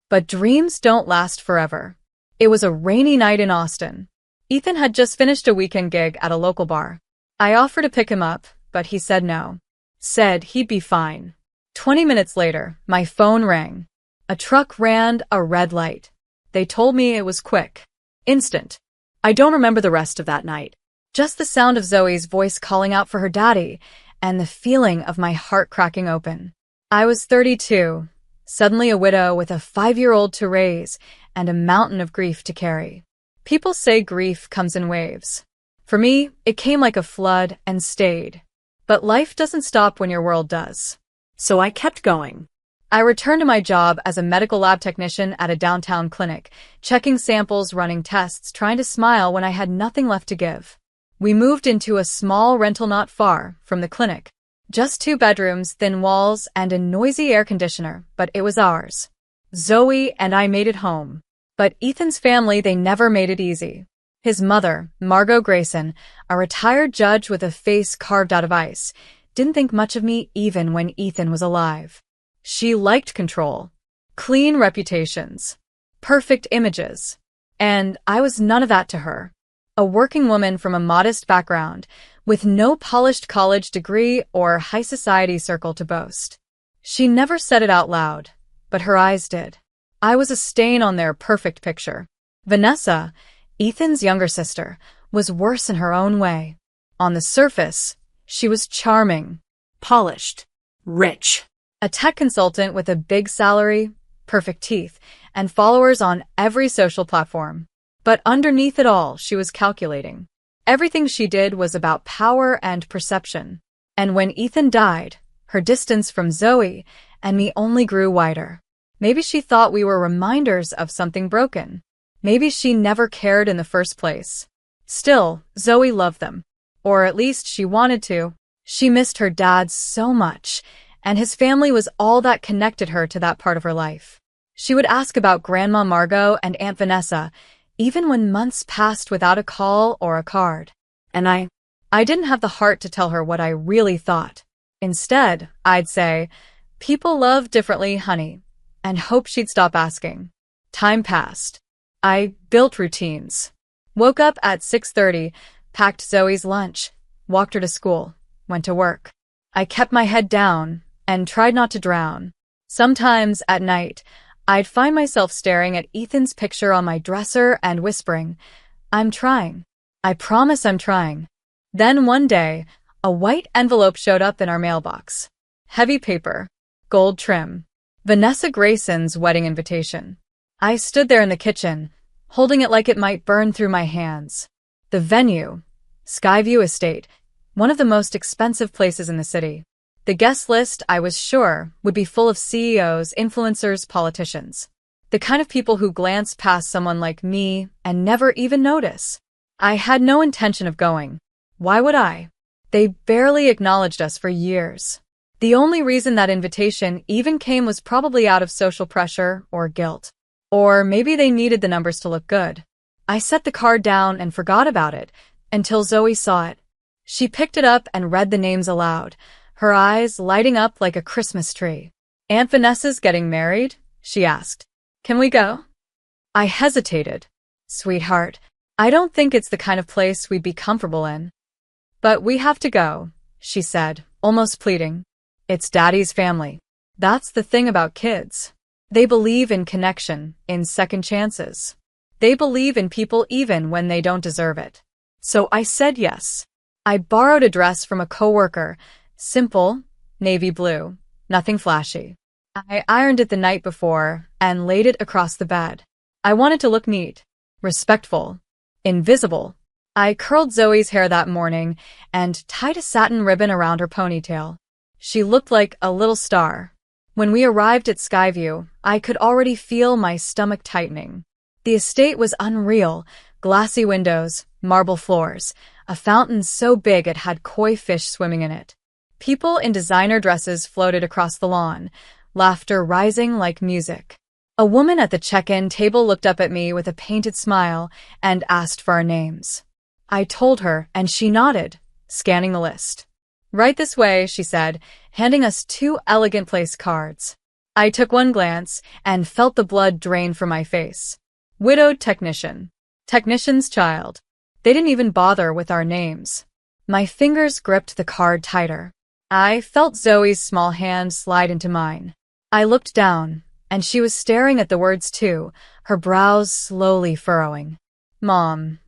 But dreams don't last forever. It was a rainy night in Austin. Ethan had just finished a weekend gig at a local bar. I offered to pick him up, but he said no. Said he'd be fine. 20 minutes later, my phone rang. A truck ran a red light. They told me it was quick. Instant. I don't remember the rest of that night. Just the sound of Zoe's voice calling out for her daddy, and the feeling of my heart cracking open. I was 32, suddenly a widow with a 5-year-old to raise, and a mountain of grief to carry. People say grief comes in waves. For me, it came like a flood and stayed. But life doesn't stop when your world does. So I kept going. I returned to my job as a medical lab technician at a downtown clinic, checking samples, running tests, trying to smile when I had nothing left to give. We moved into a small rental not far from the clinic. Just 2 bedrooms, thin walls, and a noisy air conditioner, but it was ours. Zoe and I made it home. But Ethan's family, they never made it easy. His mother, Margot Grayson, a retired judge with a face carved out of ice, didn't think much of me even when Ethan was alive. She liked control, clean reputations, perfect images. And I was none of that to her. A working woman from a modest background, with no polished college degree or high society circle to boast. She never said it out loud, but her eyes did. I was a stain on their perfect picture. Vanessa, Ethan's younger sister, was worse in her own way. On the surface, she was charming, Polished. Rich. a tech consultant with a big salary, perfect teeth, and followers on every social platform. But underneath it all, she was calculating. Everything she did was about power and perception. And when Ethan died, her distance from Zoe and me only grew wider. Maybe she thought we were reminders of something broken. Maybe she never cared in the first place. Still, Zoe loved them. Or at least she wanted to. She missed her dad so much, and his family was all that connected her to that part of her life. She would ask about Grandma Margot and Aunt Vanessa, even when months passed without a call or a card. And I didn't have the heart to tell her what I really thought. Instead, I'd say, "People love differently, honey," and hope she'd stop asking. Time passed. I built routines. Woke up at 6:30, packed Zoe's lunch, walked her to school, went to work. I kept my head down and tried not to drown. Sometimes at night, I'd find myself staring at Ethan's picture on my dresser and whispering, "I'm trying. I promise I'm trying." Then one day, a white envelope showed up in our mailbox. Heavy paper, gold trim, Vanessa Grayson's wedding invitation. I stood there in the kitchen, holding it like it might burn through my hands. The venue, Skyview Estate, one of the most expensive places in the city. The guest list, I was sure, would be full of CEOs, influencers, politicians. The kind of people who glance past someone like me and never even notice. I had no intention of going. Why would I? They barely acknowledged us for years. The only reason that invitation even came was probably out of social pressure or guilt. Or maybe they needed the numbers to look good. I set the card down and forgot about it until Zoe saw it. She picked it up and read the names aloud, her eyes lighting up like a Christmas tree. "Aunt Vanessa's getting married?" she asked. "Can we go?" I hesitated. "Sweetheart, I don't think it's the kind of place we'd be comfortable in." "But we have to go," she said, almost pleading. "It's Daddy's family. That's the thing about kids. They believe in connection, in second chances. They believe in people even when they don't deserve it." So I said yes. I borrowed a dress from a coworker, simple, navy blue, nothing flashy. I ironed it the night before and laid it across the bed. I wanted to look neat, respectful, invisible. I curled Zoe's hair that morning and tied a satin ribbon around her ponytail. She looked like a little star. When we arrived at Skyview, I could already feel my stomach tightening. The estate was unreal, glassy windows, marble floors, a fountain so big it had koi fish swimming in it. People in designer dresses floated across the lawn, laughter rising like music. A woman at the check-in table looked up at me with a painted smile and asked for our names. I told her, and she nodded, scanning the list. "Right this way," she said, handing us 2 elegant place cards. I took one glance and felt the blood drain from my face. Widowed technician. Technician's child. They didn't even bother with our names. My fingers gripped the card tighter. I felt Zoe's small hand slide into mine. I looked down, and she was staring at the words too, her brows slowly furrowing. "Mom,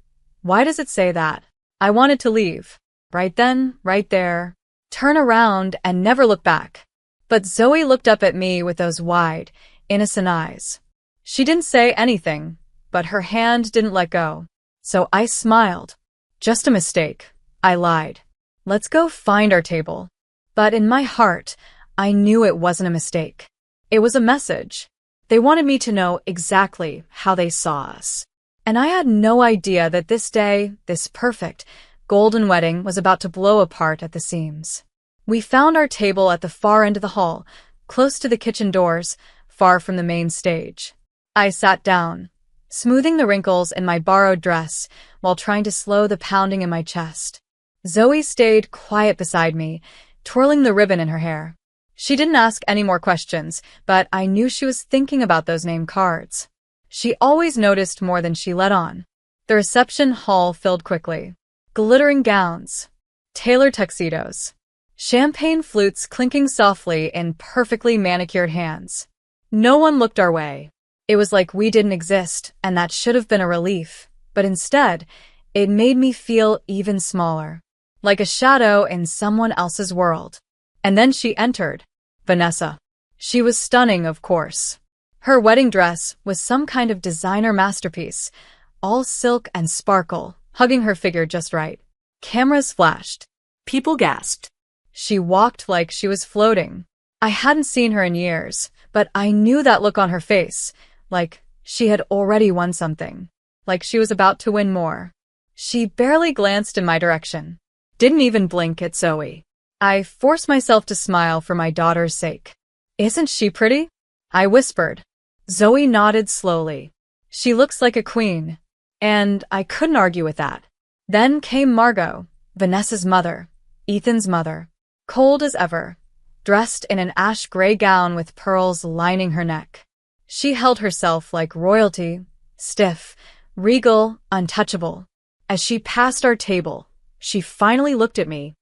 why does it say that?" I wanted to leave. Right then, right there. Turn around and never look back. But Zoe looked up at me with those wide, innocent eyes. She didn't say anything, but her hand didn't let go. So I smiled. "Just a mistake," I lied. "Let's go find our table." But in my heart, I knew it wasn't a mistake. It was a message. They wanted me to know exactly how they saw us. And I had no idea that this day, this perfect, golden wedding was about to blow apart at the seams. We found our table at the far end of the hall, close to the kitchen doors, far from the main stage. I sat down, smoothing the wrinkles in my borrowed dress while trying to slow the pounding in my chest. Zoe stayed quiet beside me, twirling the ribbon in her hair. She didn't ask any more questions, but I knew she was thinking about those name cards. She always noticed more than she let on. The reception hall filled quickly. Glittering gowns, tailored tuxedos, champagne flutes clinking softly in perfectly manicured hands. No one looked our way. It was like we didn't exist, and that should have been a relief. But instead, it made me feel even smaller, like a shadow in someone else's world. And then she entered. Vanessa. She was stunning, of course. Her wedding dress was some kind of designer masterpiece, all silk and sparkle, hugging her figure just right. Cameras flashed. People gasped. She walked like she was floating. I hadn't seen her in years, but I knew that look on her face, like she had already won something, like she was about to win more. She barely glanced in my direction, didn't even blink at Zoe. I forced myself to smile for my daughter's sake. Isn't she pretty? I whispered. Zoe nodded slowly. She looks like a queen, and I couldn't argue with that. Then came Margot, Vanessa's mother, Ethan's mother, cold as ever, dressed in an ash-gray gown with pearls lining her neck. She held herself like royalty, stiff, regal, untouchable. As she passed our table, she finally looked at me.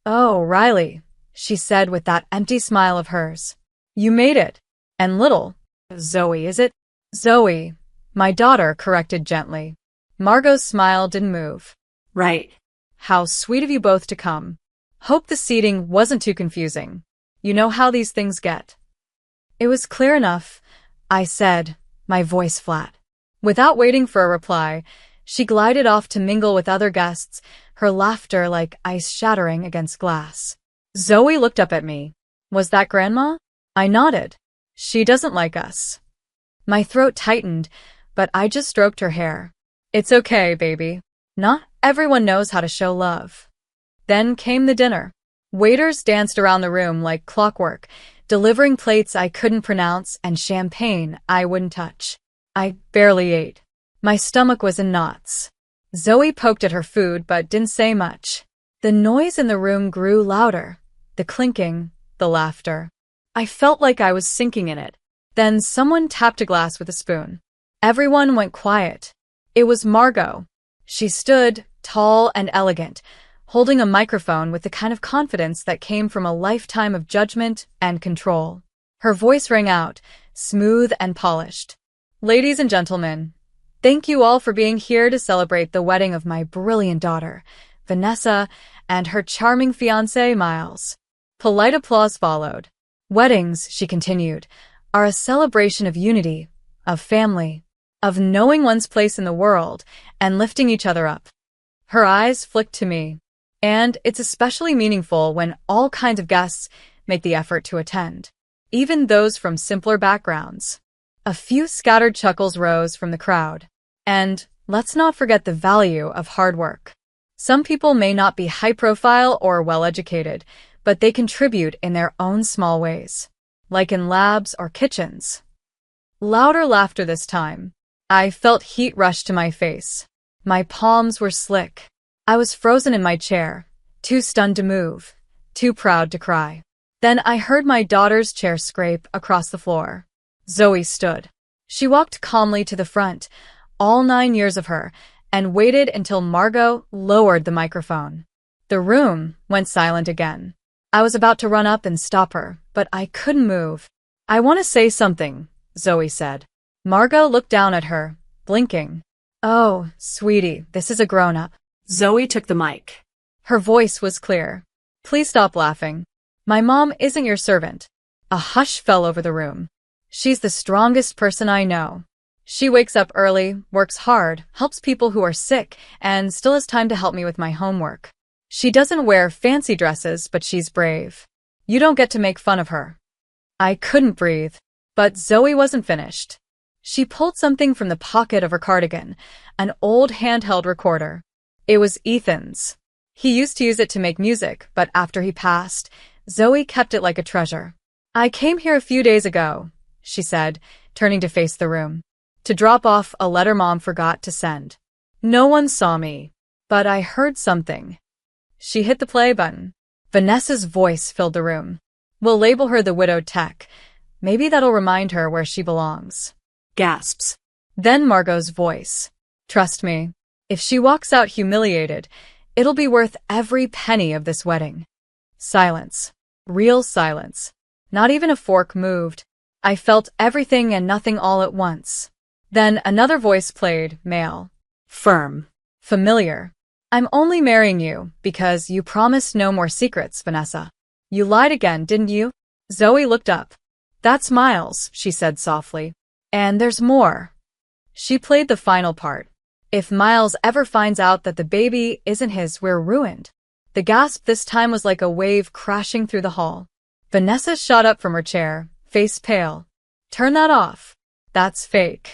"Oh, Riley," she said with that empty smile of hers. "You made it. And little Zoe, is it?" "Zoe," my daughter corrected gently. Margot's smile didn't move. "Right. How sweet of you both to come. Hope the seating wasn't too confusing. You know how these things get." "It was clear enough," I said, my voice flat. Without waiting for a reply, she glided off to mingle with other guests, her laughter like ice shattering against glass. Zoe looked up at me. "Was that Grandma?" I nodded. "She doesn't like us." My throat tightened, but I just stroked her hair. "It's okay, baby. Not everyone knows how to show love." Then came the dinner. Waiters danced around the room like clockwork, delivering plates I couldn't pronounce and champagne I wouldn't touch. I barely ate. My stomach was in knots. Zoe poked at her food but didn't say much. The noise in the room grew louder, the clinking, the laughter. I felt like I was sinking in it. Then someone tapped a glass with a spoon. Everyone went quiet. It was Margot. She stood, tall and elegant, holding a microphone with the kind of confidence that came from a lifetime of judgment and control. Her voice rang out, smooth and polished. "Ladies and gentlemen, thank you all for being here to celebrate the wedding of my brilliant daughter, Vanessa, and her charming fiancé, Miles." Polite applause followed. "Weddings," she continued, "are a celebration of unity, of family, of knowing one's place in the world and lifting each other up." Her eyes flicked to me. "And it's especially meaningful when all kinds of guests make the effort to attend, even those from simpler backgrounds." A few scattered chuckles rose from the crowd. And let's not forget the value of hard work. Some people may not be high-profile or well-educated, but they contribute in their own small ways, like in labs or kitchens. Louder laughter this time. I felt heat rush to my face. My palms were slick. I was frozen in my chair, too stunned to move, too proud to cry. Then I heard my daughter's chair scrape across the floor. Zoe stood. She walked calmly to the front, all 9 years of her, and waited until Margot lowered the microphone. The room went silent again. I was about to run up and stop her, but I couldn't move. "I want to say something," Zoe said. Margot looked down at her, blinking. "Oh, sweetie, this is a grown-up." Zoe took the mic. Her voice was clear. "Please stop laughing. My mom isn't your servant." A hush fell over the room. "She's the strongest person I know. She wakes up early, works hard, helps people who are sick, and still has time to help me with my homework. She doesn't wear fancy dresses, but she's brave. You don't get to make fun of her." I couldn't breathe. But Zoe wasn't finished. She pulled something from the pocket of her cardigan, an old handheld recorder. It was Ethan's. He used to use it to make music, but after he passed, Zoe kept it like a treasure. "I came here a few days ago," she said, turning to face the room, "to drop off a letter Mom forgot to send. No one saw me, but I heard something." She hit the play button. Vanessa's voice filled the room. "We'll label her the widowed tech. Maybe that'll remind her where she belongs." Gasps. Then Margot's voice. "Trust me, if she walks out humiliated, it'll be worth every penny of this wedding." Silence. Real silence. Not even a fork moved. I felt everything and nothing all at once. Then another voice played, male. Firm. Familiar. "I'm only marrying you because you promised no more secrets, Vanessa. You lied again, didn't you?" Zoe looked up. "That's Miles," she said softly. "And there's more." She played the final part. "If Miles ever finds out that the baby isn't his, we're ruined." The gasp this time was like a wave crashing through the hall. Vanessa shot up from her chair, face pale. "Turn that off. That's fake."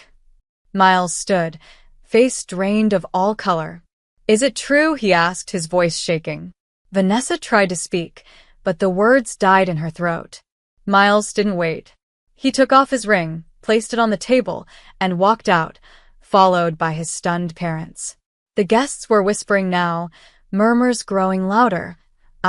Miles stood, face drained of all color. "Is it true?" he asked, his voice shaking. Vanessa tried to speak, but the words died in her throat. Miles didn't wait. He took off his ring, placed it on the table, and walked out, followed by his stunned parents. The guests were whispering now, murmurs growing louder,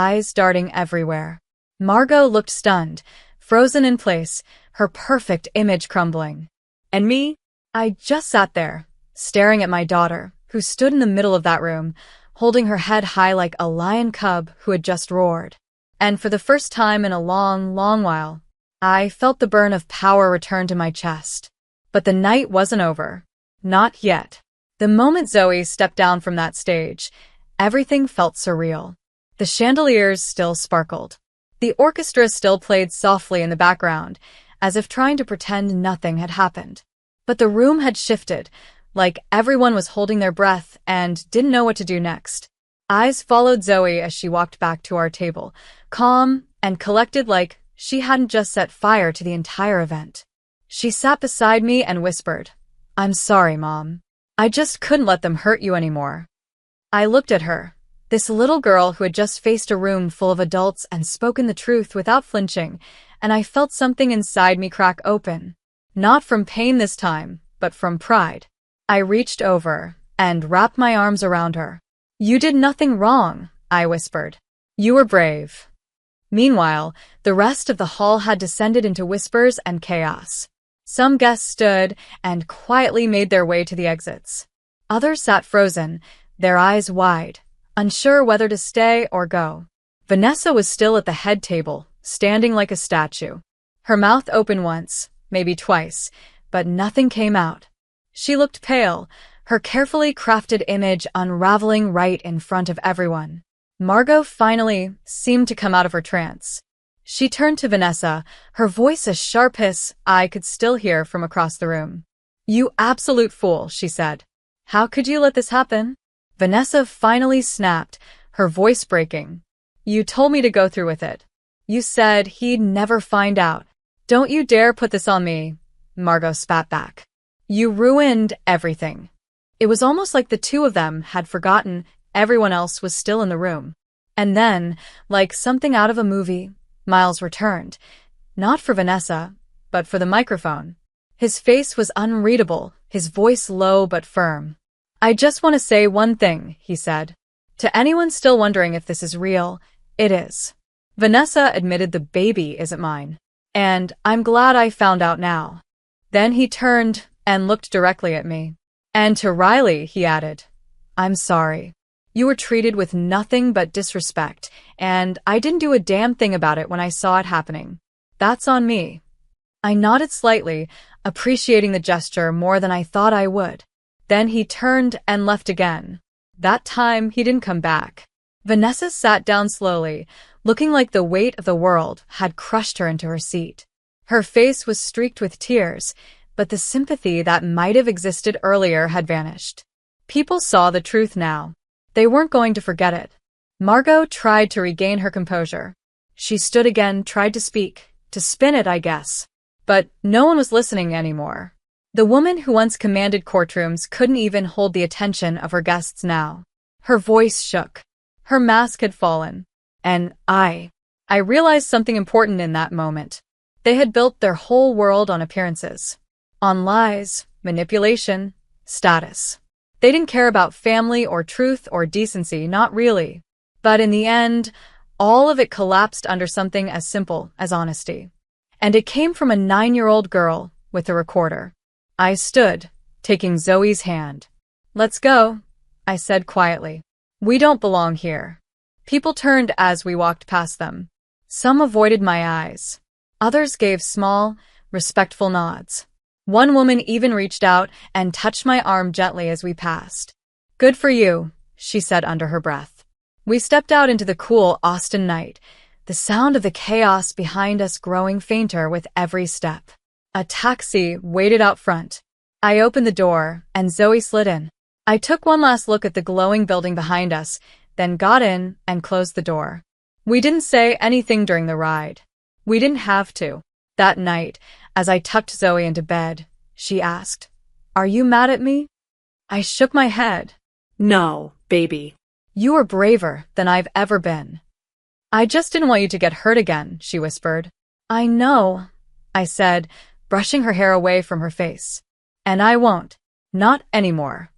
eyes darting everywhere. Margot looked stunned, frozen in place, her perfect image crumbling. And me? I just sat there, staring at my daughter, who stood in the middle of that room, holding her head high like a lion cub who had just roared. And for the first time in a long, long while, I felt the burn of power return to my chest. But the night wasn't over. Not yet. The moment Zoe stepped down from that stage, everything felt surreal. The chandeliers still sparkled. The orchestra still played softly in the background, as if trying to pretend nothing had happened. But the room had shifted, like everyone was holding their breath and didn't know what to do next. Eyes followed Zoe as she walked back to our table, calm and collected like she hadn't just set fire to the entire event. She sat beside me and whispered, "I'm sorry, Mom. I just couldn't let them hurt you anymore." I looked at her, this little girl who had just faced a room full of adults and spoken the truth without flinching, and I felt something inside me crack open. Not from pain this time, but from pride. I reached over and wrapped my arms around her. "You did nothing wrong," I whispered. "You were brave." Meanwhile, the rest of the hall had descended into whispers and chaos. Some guests stood and quietly made their way to the exits. Others sat frozen, their eyes wide, unsure whether to stay or go. Vanessa was still at the head table, standing like a statue. Her mouth opened once, maybe twice, but nothing came out. She looked pale, her carefully crafted image unraveling right in front of everyone. Margot finally seemed to come out of her trance. She turned to Vanessa, her voice a sharp hiss I could still hear from across the room. "You absolute fool," she said. "How could you let this happen?" Vanessa finally snapped, her voice breaking. "You told me to go through with it. You said he'd never find out. Don't you dare put this on me," Margot spat back. "You ruined everything." It was almost like the two of them had forgotten everyone else was still in the room. And then, like something out of a movie, Miles returned. Not for Vanessa, but for the microphone. His face was unreadable, his voice low but firm. "I just want to say one thing," he said. "To anyone still wondering if this is real, it is. Vanessa admitted the baby isn't mine. And I'm glad I found out now." Then he turned and looked directly at me. "And to Riley," he added, "I'm sorry. You were treated with nothing but disrespect, and I didn't do a damn thing about it when I saw it happening. That's on me." I nodded slightly, appreciating the gesture more than I thought I would. Then he turned and left again. That time, he didn't come back. Vanessa sat down slowly, looking like the weight of the world had crushed her into her seat. Her face was streaked with tears, but the sympathy that might have existed earlier had vanished. People saw the truth now. They weren't going to forget it. Margot tried to regain her composure. She stood again, tried to speak, to spin it, I guess. But no one was listening anymore. The woman who once commanded courtrooms couldn't even hold the attention of her guests now. Her voice shook. Her mask had fallen. And I realized something important in that moment. They had built their whole world on appearances. On lies, manipulation, status. They didn't care about family or truth or decency, not really. But in the end, all of it collapsed under something as simple as honesty. And it came from a 9-year-old girl with a recorder. I stood, taking Zoe's hand. "Let's go," I said quietly. "We don't belong here." People turned as we walked past them. Some avoided my eyes. Others gave small, respectful nods. One woman even reached out and touched my arm gently as we passed. "Good for you," she said under her breath. We stepped out into the cool Austin night, the sound of the chaos behind us growing fainter with every step. A taxi waited out front. I opened the door, and Zoe slid in. I took one last look at the glowing building behind us, then got in and closed the door. We didn't say anything during the ride. We didn't have to. That night, as I tucked Zoe into bed, she asked, "Are you mad at me?" I shook my head. No, baby. "You were braver than I've ever been." "I just didn't want you to get hurt again," she whispered. "I know," I said, brushing her hair away from her face. "And I won't. Not anymore."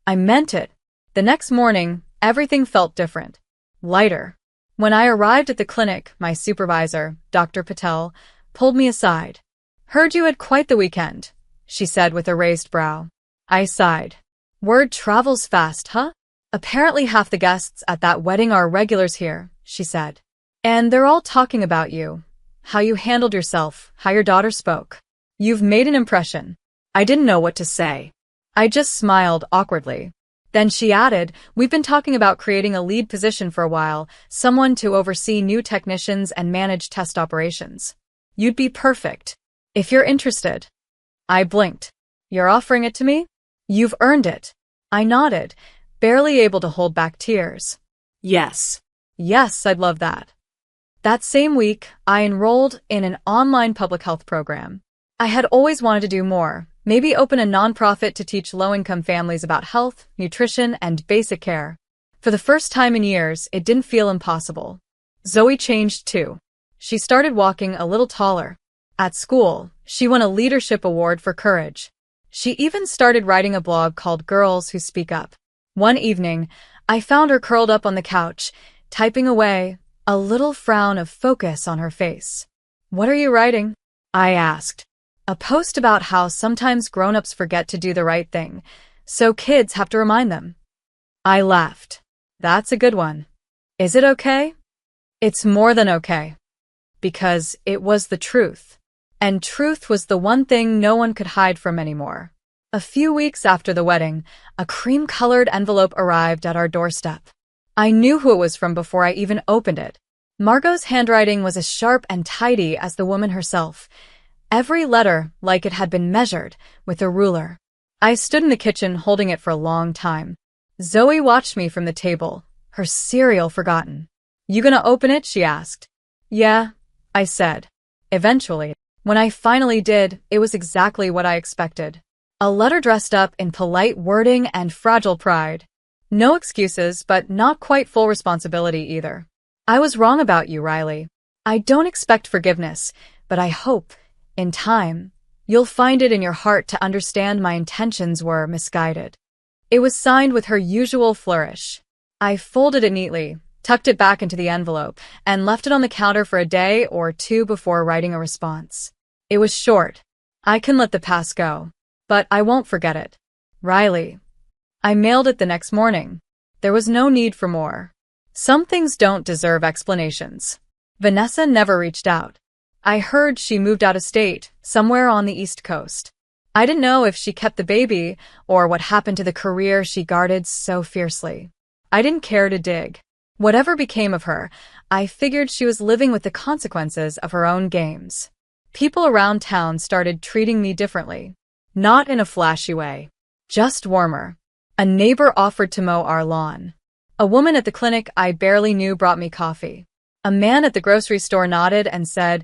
I meant it. The next morning, everything felt different. Lighter. When I arrived at the clinic, my supervisor, Dr. Patel, pulled me aside. "Heard you had quite the weekend," she said with a raised brow. I sighed. "Word travels fast, huh? Apparently half the guests at that wedding are regulars here," she said. "And they're all talking about you. How you handled yourself, how your daughter spoke. You've made an impression." I didn't know what to say. I just smiled awkwardly. Then she added, "We've been talking about creating a lead position for a while, someone to oversee new technicians and manage test operations. You'd be perfect. If you're interested." I blinked. "You're offering it to me?" "You've earned it." I nodded, barely able to hold back tears. Yes. "Yes, I'd love that." That same week, I enrolled in an online public health program. I had always wanted to do more, maybe open a nonprofit to teach low-income families about health, nutrition, and basic care. For the first time in years, it didn't feel impossible. Zoe changed too. She started walking a little taller. At school, she won a leadership award for courage. She even started writing a blog called Girls Who Speak Up. One evening, I found her curled up on the couch, typing away, a little frown of focus on her face. "What are you writing?" I asked. "A post about how sometimes grown-ups forget to do the right thing, so kids have to remind them." I laughed. "That's a good one. Is it okay?" "It's more than okay." Because it was the truth. And truth was the one thing no one could hide from anymore. A few weeks after the wedding, a cream-colored envelope arrived at our doorstep. I knew who it was from before I even opened it. Margot's handwriting was as sharp and tidy as the woman herself. Every letter like it had been measured with a ruler. I stood in the kitchen holding it for a long time. Zoe watched me from the table, her cereal forgotten. "You gonna open it?" she asked. "Yeah," I said. Eventually, when I finally did, it was exactly what I expected. A letter dressed up in polite wording and fragile pride. No excuses, but not quite full responsibility either. "I was wrong about you, Riley. I don't expect forgiveness, but I hope, in time, you'll find it in your heart to understand my intentions were misguided." It was signed with her usual flourish. I folded it neatly, tucked it back into the envelope, and left it on the counter for a day or two before writing a response. It was short. "I can let the past go, but I won't forget it. Riley." I mailed it the next morning. There was no need for more. Some things don't deserve explanations. Vanessa never reached out. I heard she moved out of state, somewhere on the East Coast. I didn't know if she kept the baby or what happened to the career she guarded so fiercely. I didn't care to dig. Whatever became of her, I figured she was living with the consequences of her own games. People around town started treating me differently. Not in a flashy way. Just warmer. A neighbor offered to mow our lawn. A woman at the clinic I barely knew brought me coffee. A man at the grocery store nodded and said,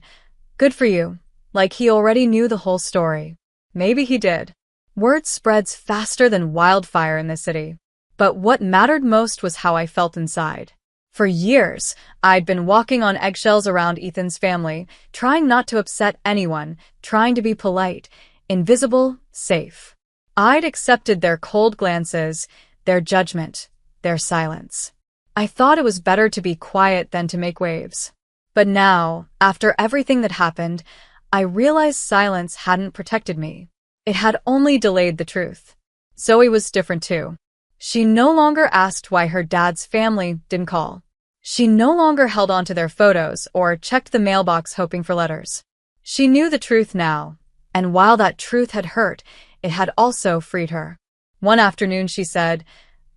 "Good for you. like he already knew the whole story. Maybe he did. Word spreads faster than wildfire in this city. But what mattered most was how I felt inside. For years, I'd been walking on eggshells around Ethan's family, trying not to upset anyone, trying to be polite, invisible, safe. I'd accepted their cold glances, their judgment, their silence. I thought it was better to be quiet than to make waves. But now, after everything that happened, I realized silence hadn't protected me. It had only delayed the truth. Zoe was different too. She no longer asked why her dad's family didn't call. She no longer held on to their photos or checked the mailbox hoping for letters. She knew the truth now, and while that truth had hurt, it had also freed her. One afternoon she said,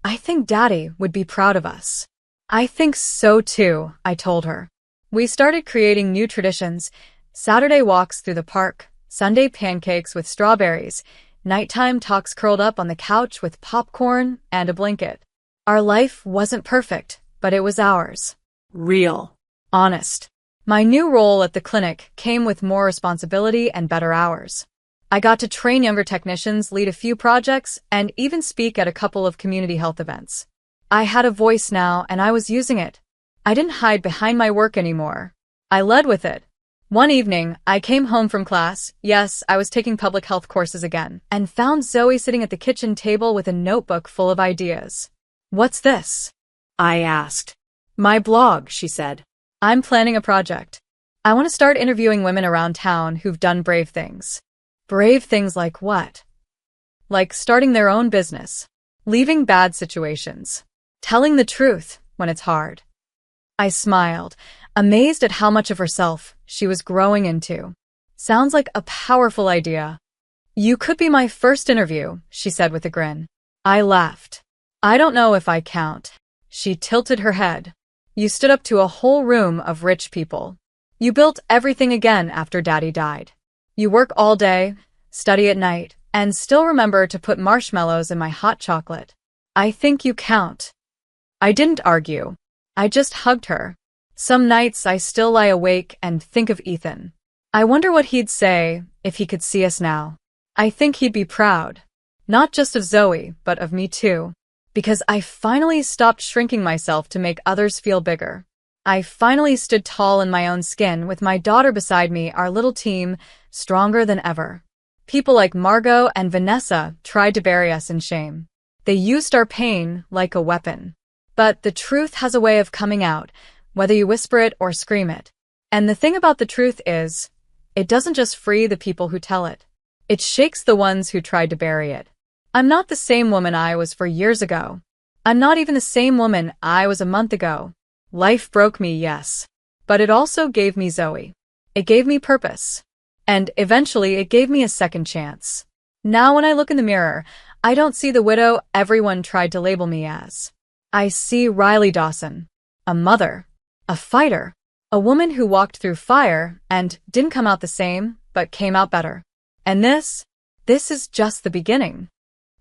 "I think Daddy would be proud of us." "I think so too," I told her. We started creating new traditions: Saturday walks through the park, Sunday pancakes with strawberries, nighttime talks curled up on the couch with popcorn and a blanket. Our life wasn't perfect, but it was ours. Real. Honest. My new role at the clinic came with more responsibility and better hours. I got to train younger technicians, lead a few projects, and even speak at a couple of community health events. I had a voice now, and I was using it. I didn't hide behind my work anymore. I led with it. One evening, I came home from class, yes, I was taking public health courses again, and found Zoe sitting at the kitchen table with a notebook full of ideas. "What's this?" I asked. "My blog," She said. "I'm planning a project. I want to start interviewing women around town who've done brave things." Brave things like what? Like starting their own business, leaving bad situations, telling the truth when it's hard. I smiled, amazed at how much of herself she was growing into. "Sounds like a powerful idea." "You could be my first interview," she said with a grin. I laughed. "I don't know if I count." She tilted her head. "You stood up to a whole room of rich people. You built everything again after Daddy died. You work all day, study at night, and still remember to put marshmallows in my hot chocolate. I think you count." I didn't argue. I just hugged her. Some nights I still lie awake and think of Ethan. I wonder what he'd say if he could see us now. I think he'd be proud. Not just of Zoe, but of me too. Because I finally stopped shrinking myself to make others feel bigger. I finally stood tall in my own skin with my daughter beside me, our little team, stronger than ever. People like Margot and Vanessa tried to bury us in shame. They used our pain like a weapon. But the truth has a way of coming out, whether you whisper it or scream it. And the thing about the truth is, it doesn't just free the people who tell it. It shakes the ones who tried to bury it. I'm not the same woman I was 4 years ago. I'm not even the same woman I was a month ago. Life broke me, yes. But it also gave me Zoe. It gave me purpose. And eventually it gave me a second chance. Now when I look in the mirror, I don't see the widow everyone tried to label me as. I see Riley Dawson. A mother. A fighter. A woman who walked through fire and didn't come out the same, but came out better. And this is just the beginning.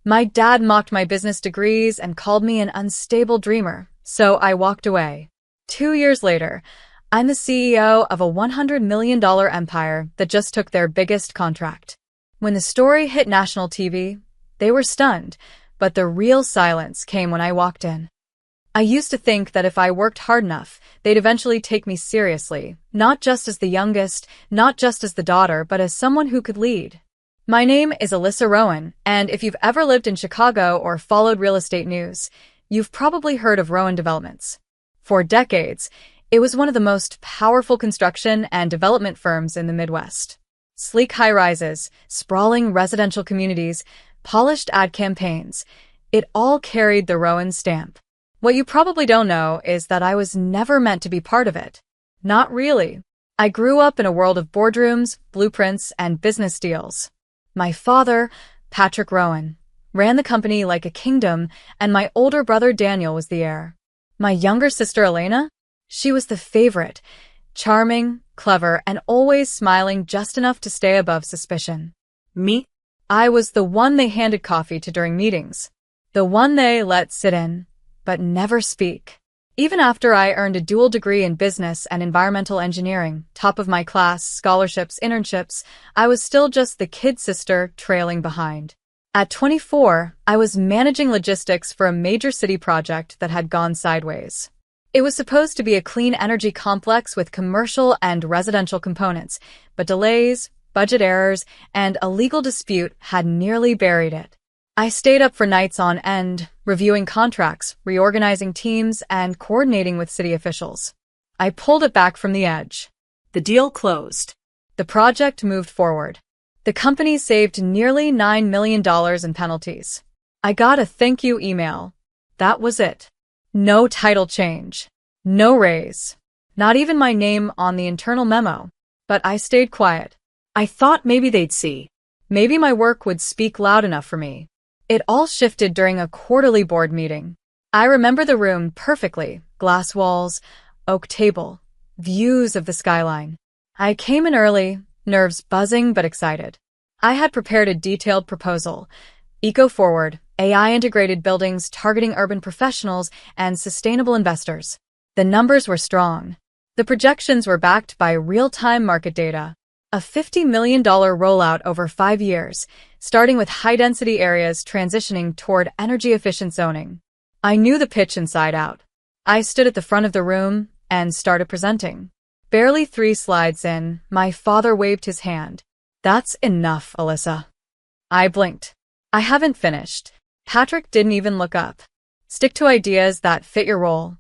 My dad mocked my business degrees and called me an unstable dreamer, so I walked away. 2 years later, I'm the CEO of a $100 million empire that just took their biggest contract. When the story hit national TV, they were stunned, but the real silence came when I walked in. I used to think that if I worked hard enough, they'd eventually take me seriously, not just as the youngest, not just as the daughter, but as someone who could lead. My name is Alyssa Rowan, and if you've ever lived in Chicago or followed real estate news, you've probably heard of Rowan Developments. For decades, it was one of the most powerful construction and development firms in the Midwest. Sleek high-rises, sprawling residential communities, polished ad campaigns, it all carried the Rowan stamp. What you probably don't know is that I was never meant to be part of it. Not really. I grew up in a world of boardrooms, blueprints, and business deals. My father, Patrick Rowan, ran the company like a kingdom, and my older brother Daniel was the heir. My younger sister Elena? She was the favorite, charming, clever, and always smiling just enough to stay above suspicion. Me? I was the one they handed coffee to during meetings. The one they let sit in, but never speak. Even after I earned a dual degree in business and environmental engineering, top of my class, scholarships, internships, I was still just the kid sister trailing behind. At 24, I was managing logistics for a major city project that had gone sideways. It was supposed to be a clean energy complex with commercial and residential components, but delays, budget errors, and a legal dispute had nearly buried it. I stayed up for nights on end, reviewing contracts, reorganizing teams, and coordinating with city officials. I pulled it back from the edge. The deal closed. The project moved forward. The company saved nearly $9 million in penalties. I got a thank you email. That was it. No title change. No raise. Not even my name on the internal memo. But I stayed quiet. I thought maybe they'd see. Maybe my work would speak loud enough for me. It all shifted during a quarterly board meeting. I remember the room perfectly. Glass walls, oak table, views of the skyline. I came in early, nerves buzzing but excited. I had prepared a detailed proposal. Eco-forward, AI-integrated buildings targeting urban professionals and sustainable investors. The numbers were strong. The projections were backed by real-time market data. A $50 million rollout over 5 years, starting with high-density areas transitioning toward energy-efficient zoning. I knew the pitch inside out. I stood at the front of the room and started presenting. Barely 3 slides in, my father waved his hand. That's enough, Alyssa. I blinked. I haven't finished. Patrick didn't even look up. Stick to ideas that fit your role.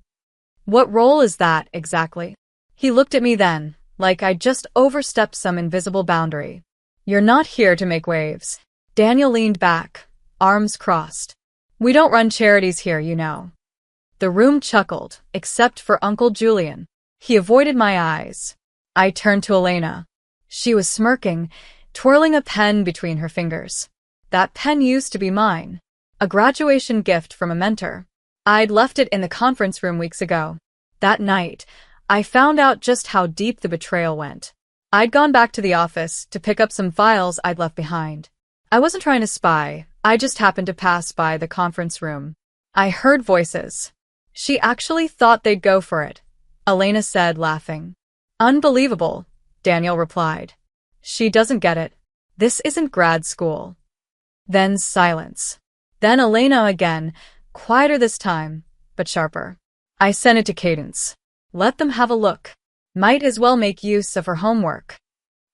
What role is that, exactly? He looked at me then, like I'd just overstepped some invisible boundary. You're not here to make waves. Daniel leaned back, arms crossed. We don't run charities here, you know. The room chuckled, except for Uncle Julian. He avoided my eyes. I turned to Elena. She was smirking, twirling a pen between her fingers. That pen used to be mine. A graduation gift from a mentor. I'd left it in the conference room weeks ago. That night, I found out just how deep the betrayal went. I'd gone back to the office to pick up some files I'd left behind. I wasn't trying to spy, I just happened to pass by the conference room. I heard voices. She actually thought they'd go for it, Elena said, laughing. Unbelievable, Daniel replied. She doesn't get it. This isn't grad school. Then silence. Then Elena again, quieter this time, but sharper. I sent it to Cadence. Let them have a look. Might as well make use of her homework.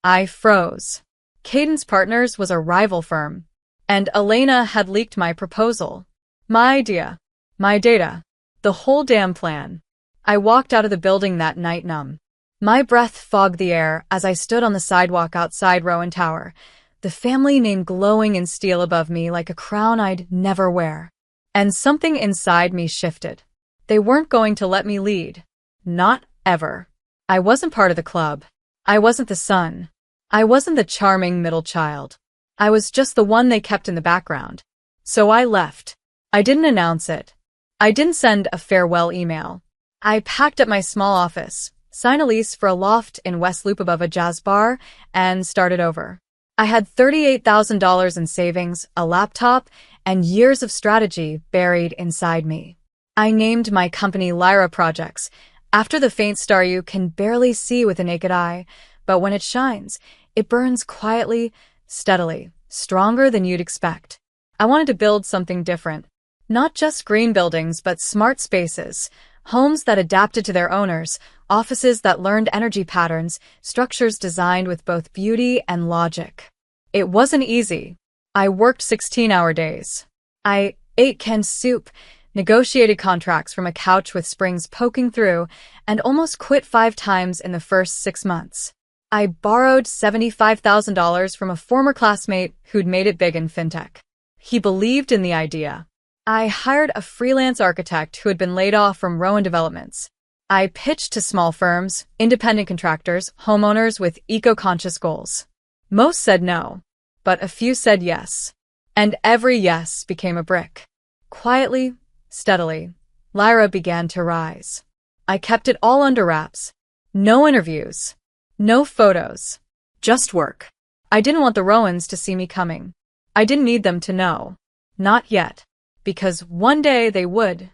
I froze. Cadence Partners was a rival firm, and Elena had leaked my proposal. My idea. My data. The whole damn plan. I walked out of the building that night numb. My breath fogged the air as I stood on the sidewalk outside Rowan Tower, the family name glowing in steel above me like a crown I'd never wear. And something inside me shifted. They weren't going to let me lead. Not ever. I wasn't part of the club. I wasn't the son. I wasn't the charming middle child. I was just the one they kept in the background. So I left. I didn't announce it. I didn't send a farewell email. I packed up my small office, signed a lease for a loft in West Loop above a jazz bar, and started over. I had $38,000 in savings, a laptop, and years of strategy buried inside me. I named my company Lyra Projects, after the faint star you can barely see with the naked eye, but when it shines, it burns quietly, steadily, stronger than you'd expect. I wanted to build something different. Not just green buildings, but smart spaces, homes that adapted to their owners, offices that learned energy patterns, structures designed with both beauty and logic. It wasn't easy. I worked 16-hour days. I ate canned soup, negotiated contracts from a couch with springs poking through, and almost quit 5 times in the first 6 months. I borrowed $75,000 from a former classmate who'd made it big in fintech. He believed in the idea. I hired a freelance architect who had been laid off from Rowan Developments. I pitched to small firms, independent contractors, homeowners with eco-conscious goals. Most said no, but a few said yes. And every yes became a brick. Quietly, steadily, Lyra began to rise. I kept it all under wraps. No interviews. No photos. Just work. I didn't want the Rowans to see me coming. I didn't need them to know. Not yet. Because one day they would.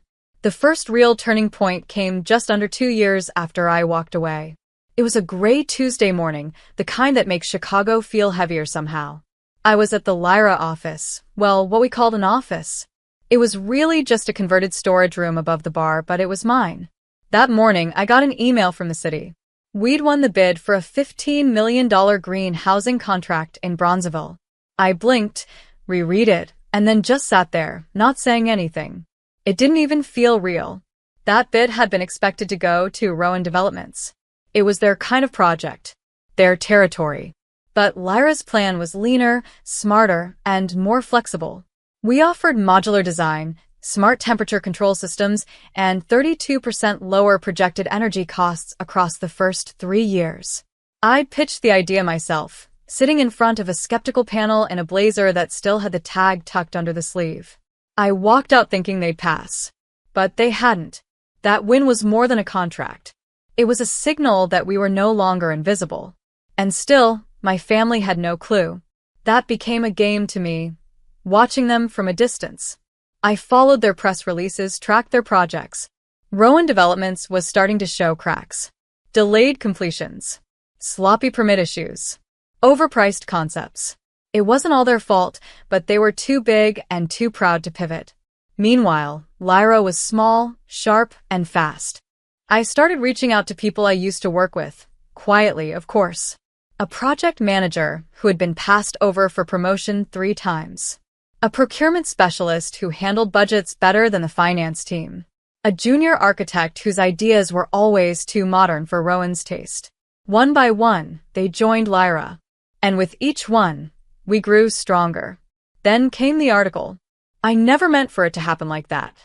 The first real turning point came just under 2 years after I walked away. It was a gray Tuesday morning, the kind that makes Chicago feel heavier somehow. I was at the Lyra office, well, what we called an office. It was really just a converted storage room above the bar, but it was mine. That morning, I got an email from the city. We'd won the bid for a $15 million green housing contract in Bronzeville. I blinked, reread it, and then just sat there, not saying anything. It didn't even feel real. That bid had been expected to go to Rowan Developments. It was their kind of project, their territory. But Lyra's plan was leaner, smarter, and more flexible. We offered modular design, smart temperature control systems, and 32% lower projected energy costs across the first 3 years. I pitched the idea myself, sitting in front of a skeptical panel in a blazer that still had the tag tucked under the sleeve. I walked out thinking they'd pass. But they hadn't. That win was more than a contract. It was a signal that we were no longer invisible. And still, my family had no clue. That became a game to me, watching them from a distance. I followed their press releases, tracked their projects. Rowan Developments was starting to show cracks. Delayed completions. Sloppy permit issues. Overpriced concepts. It wasn't all their fault, but they were too big and too proud to pivot. Meanwhile, Lyra was small, sharp, and fast. I started reaching out to people I used to work with, quietly, of course. A project manager who had been passed over for promotion 3 times. A procurement specialist who handled budgets better than the finance team. A junior architect whose ideas were always too modern for Rowan's taste. One by one, they joined Lyra. And with each one, we grew stronger. Then came the article. I never meant for it to happen like that.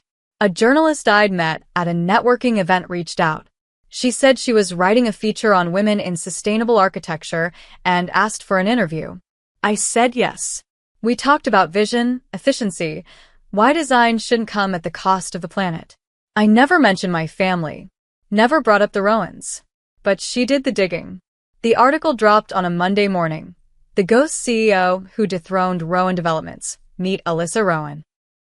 A journalist I'd met at a networking event reached out. She said she was writing a feature on women in sustainable architecture and asked for an interview. I said yes. We talked about vision, efficiency, why design shouldn't come at the cost of the planet. I never mentioned my family. Never brought up the Rowans. But she did the digging. The article dropped on a Monday morning. The ghost CEO who dethroned Rowan Developments. Meet Alyssa Rowan.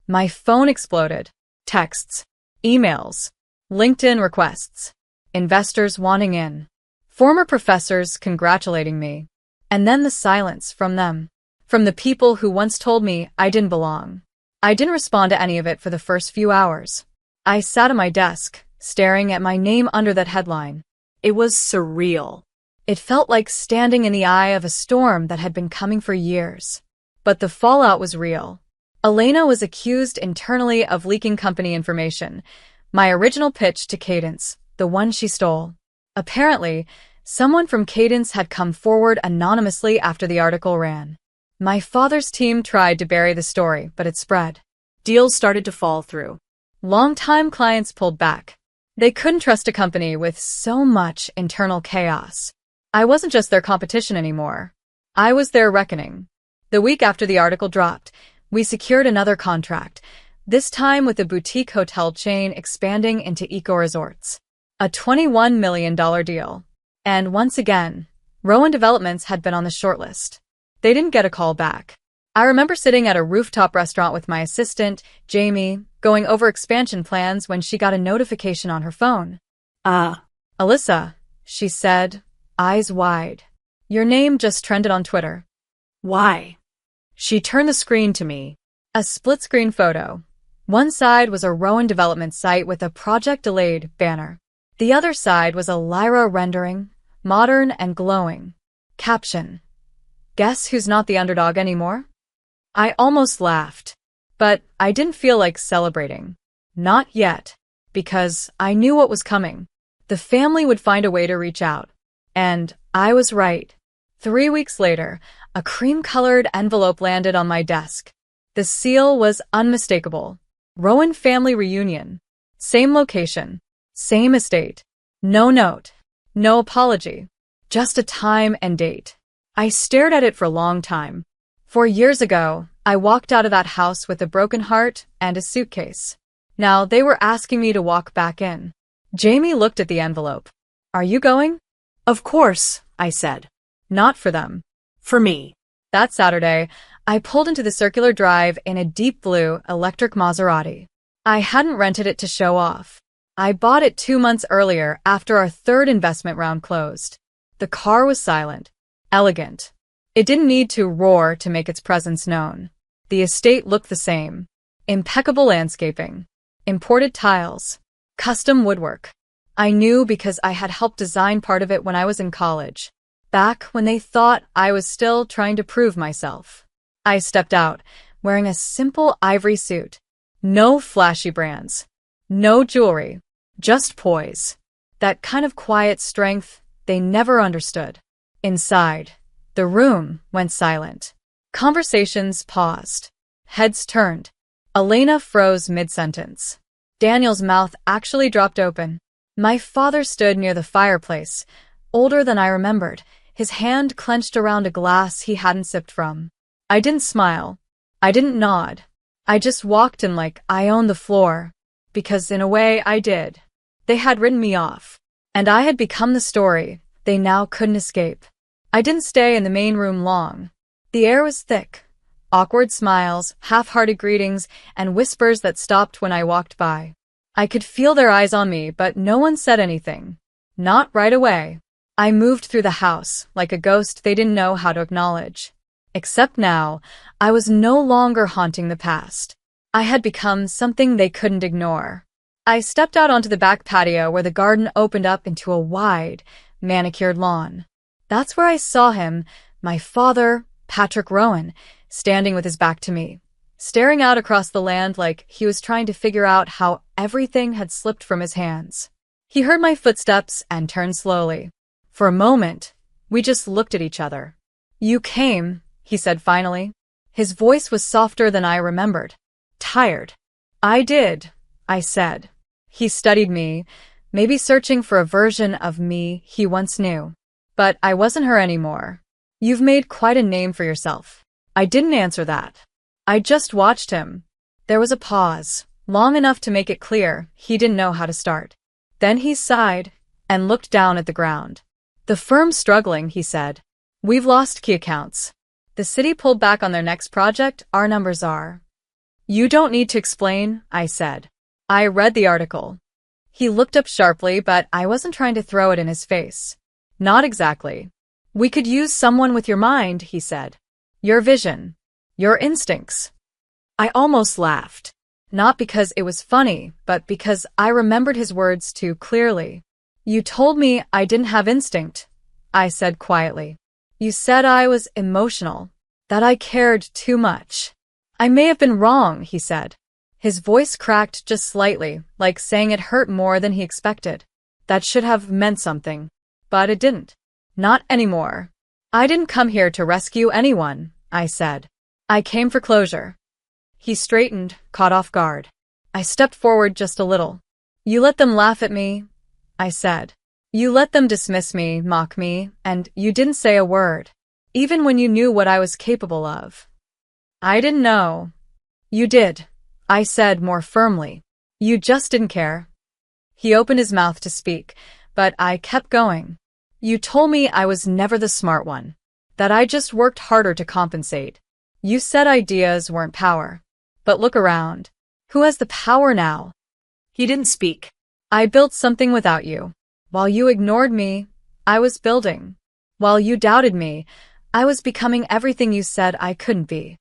My phone exploded. Texts. Emails. LinkedIn requests. Investors wanting in. Former professors congratulating me. And then the silence from them. From the people who once told me I didn't belong. I didn't respond to any of it for the first few hours. I sat at my desk, staring at my name under that headline. It was surreal. It felt like standing in the eye of a storm that had been coming for years. But the fallout was real. Elena was accused internally of leaking company information. My original pitch to Cadence, the one she stole. Apparently, someone from Cadence had come forward anonymously after the article ran. My father's team tried to bury the story, but it spread. Deals started to fall through. Longtime clients pulled back. They couldn't trust a company with so much internal chaos. I wasn't just their competition anymore. I was their reckoning. The week after the article dropped, we secured another contract, this time with a boutique hotel chain expanding into eco-resorts. A $21 million deal. And once again, Rowan Developments had been on the shortlist. They didn't get a call back. I remember sitting at a rooftop restaurant with my assistant, Jamie, going over expansion plans when she got a notification on her phone. Alyssa, she said, eyes wide. Your name just trended on Twitter. Why? She turned the screen to me. A split-screen photo. One side was a Rowan Development site with a project delayed banner. The other side was a Lyra rendering, modern and glowing. Caption. Guess who's not the underdog anymore? I almost laughed. But I didn't feel like celebrating. Not yet. Because I knew what was coming. The family would find a way to reach out. And I was right. 3 weeks later, a cream-colored envelope landed on my desk. The seal was unmistakable. Rowan family reunion. Same location. Same estate. No note. No apology. Just a time and date. I stared at it for a long time. 4 years ago, I walked out of that house with a broken heart and a suitcase. Now they were asking me to walk back in. Jamie looked at the envelope. Are you going? Of course, I said. Not for them. For me. That Saturday, I pulled into the circular drive in a deep blue electric Maserati. I hadn't rented it to show off. I bought it 2 months earlier after our third investment round closed. The car was silent, elegant. It didn't need to roar to make its presence known. The estate looked the same. Impeccable landscaping, imported tiles, custom woodwork. I knew because I had helped design part of it when I was in college, back when they thought I was still trying to prove myself. I stepped out, wearing a simple ivory suit. No flashy brands. No jewelry. Just poise. That kind of quiet strength they never understood. Inside, the room went silent. Conversations paused. Heads turned. Elena froze mid-sentence. Daniel's mouth actually dropped open. My father stood near the fireplace, older than I remembered, his hand clenched around a glass he hadn't sipped from. I didn't smile. I didn't nod. I just walked in like I owned the floor, because in a way I did. They had written me off, and I had become the story they now couldn't escape. I didn't stay in the main room long. The air was thick. Awkward smiles, half-hearted greetings, and whispers that stopped when I walked by. I could feel their eyes on me, but no one said anything. Not right away. I moved through the house, like a ghost they didn't know how to acknowledge. Except now, I was no longer haunting the past. I had become something they couldn't ignore. I stepped out onto the back patio where the garden opened up into a wide, manicured lawn. That's where I saw him, my father, Patrick Rowan, standing with his back to me, staring out across the land like he was trying to figure out how everything had slipped from his hands. He heard my footsteps and turned slowly. For a moment, we just looked at each other. "You came," he said finally. His voice was softer than I remembered. Tired. "I did," I said. He studied me, maybe searching for a version of me he once knew. But I wasn't her anymore. "You've made quite a name for yourself." I didn't answer that. I just watched him. There was a pause, long enough to make it clear he didn't know how to start. Then he sighed and looked down at the ground. "The firm's struggling," he said. "We've lost key accounts. The city pulled back on their next project, our numbers are." "You don't need to explain," I said. "I read the article." He looked up sharply, but I wasn't trying to throw it in his face. "Not exactly. We could use someone with your mind," he said. "Your vision. Your instincts." I almost laughed. Not because it was funny, but because I remembered his words too clearly. "You told me I didn't have instinct," I said quietly. "You said I was emotional, that I cared too much." "I may have been wrong," he said. His voice cracked just slightly, like saying it hurt more than he expected. That should have meant something. But it didn't. Not anymore. "I didn't come here to rescue anyone," I said. "I came for closure." He straightened, caught off guard. I stepped forward just a little. "You let them laugh at me," I said. "You let them dismiss me, mock me, and you didn't say a word, even when you knew what I was capable of." "I didn't know." "You did," I said more firmly. "You just didn't care." He opened his mouth to speak, but I kept going. "You told me I was never the smart one, that I just worked harder to compensate. You said ideas weren't power. But look around. Who has the power now?" He didn't speak. "I built something without you. While you ignored me, I was building. While you doubted me, I was becoming everything you said I couldn't be."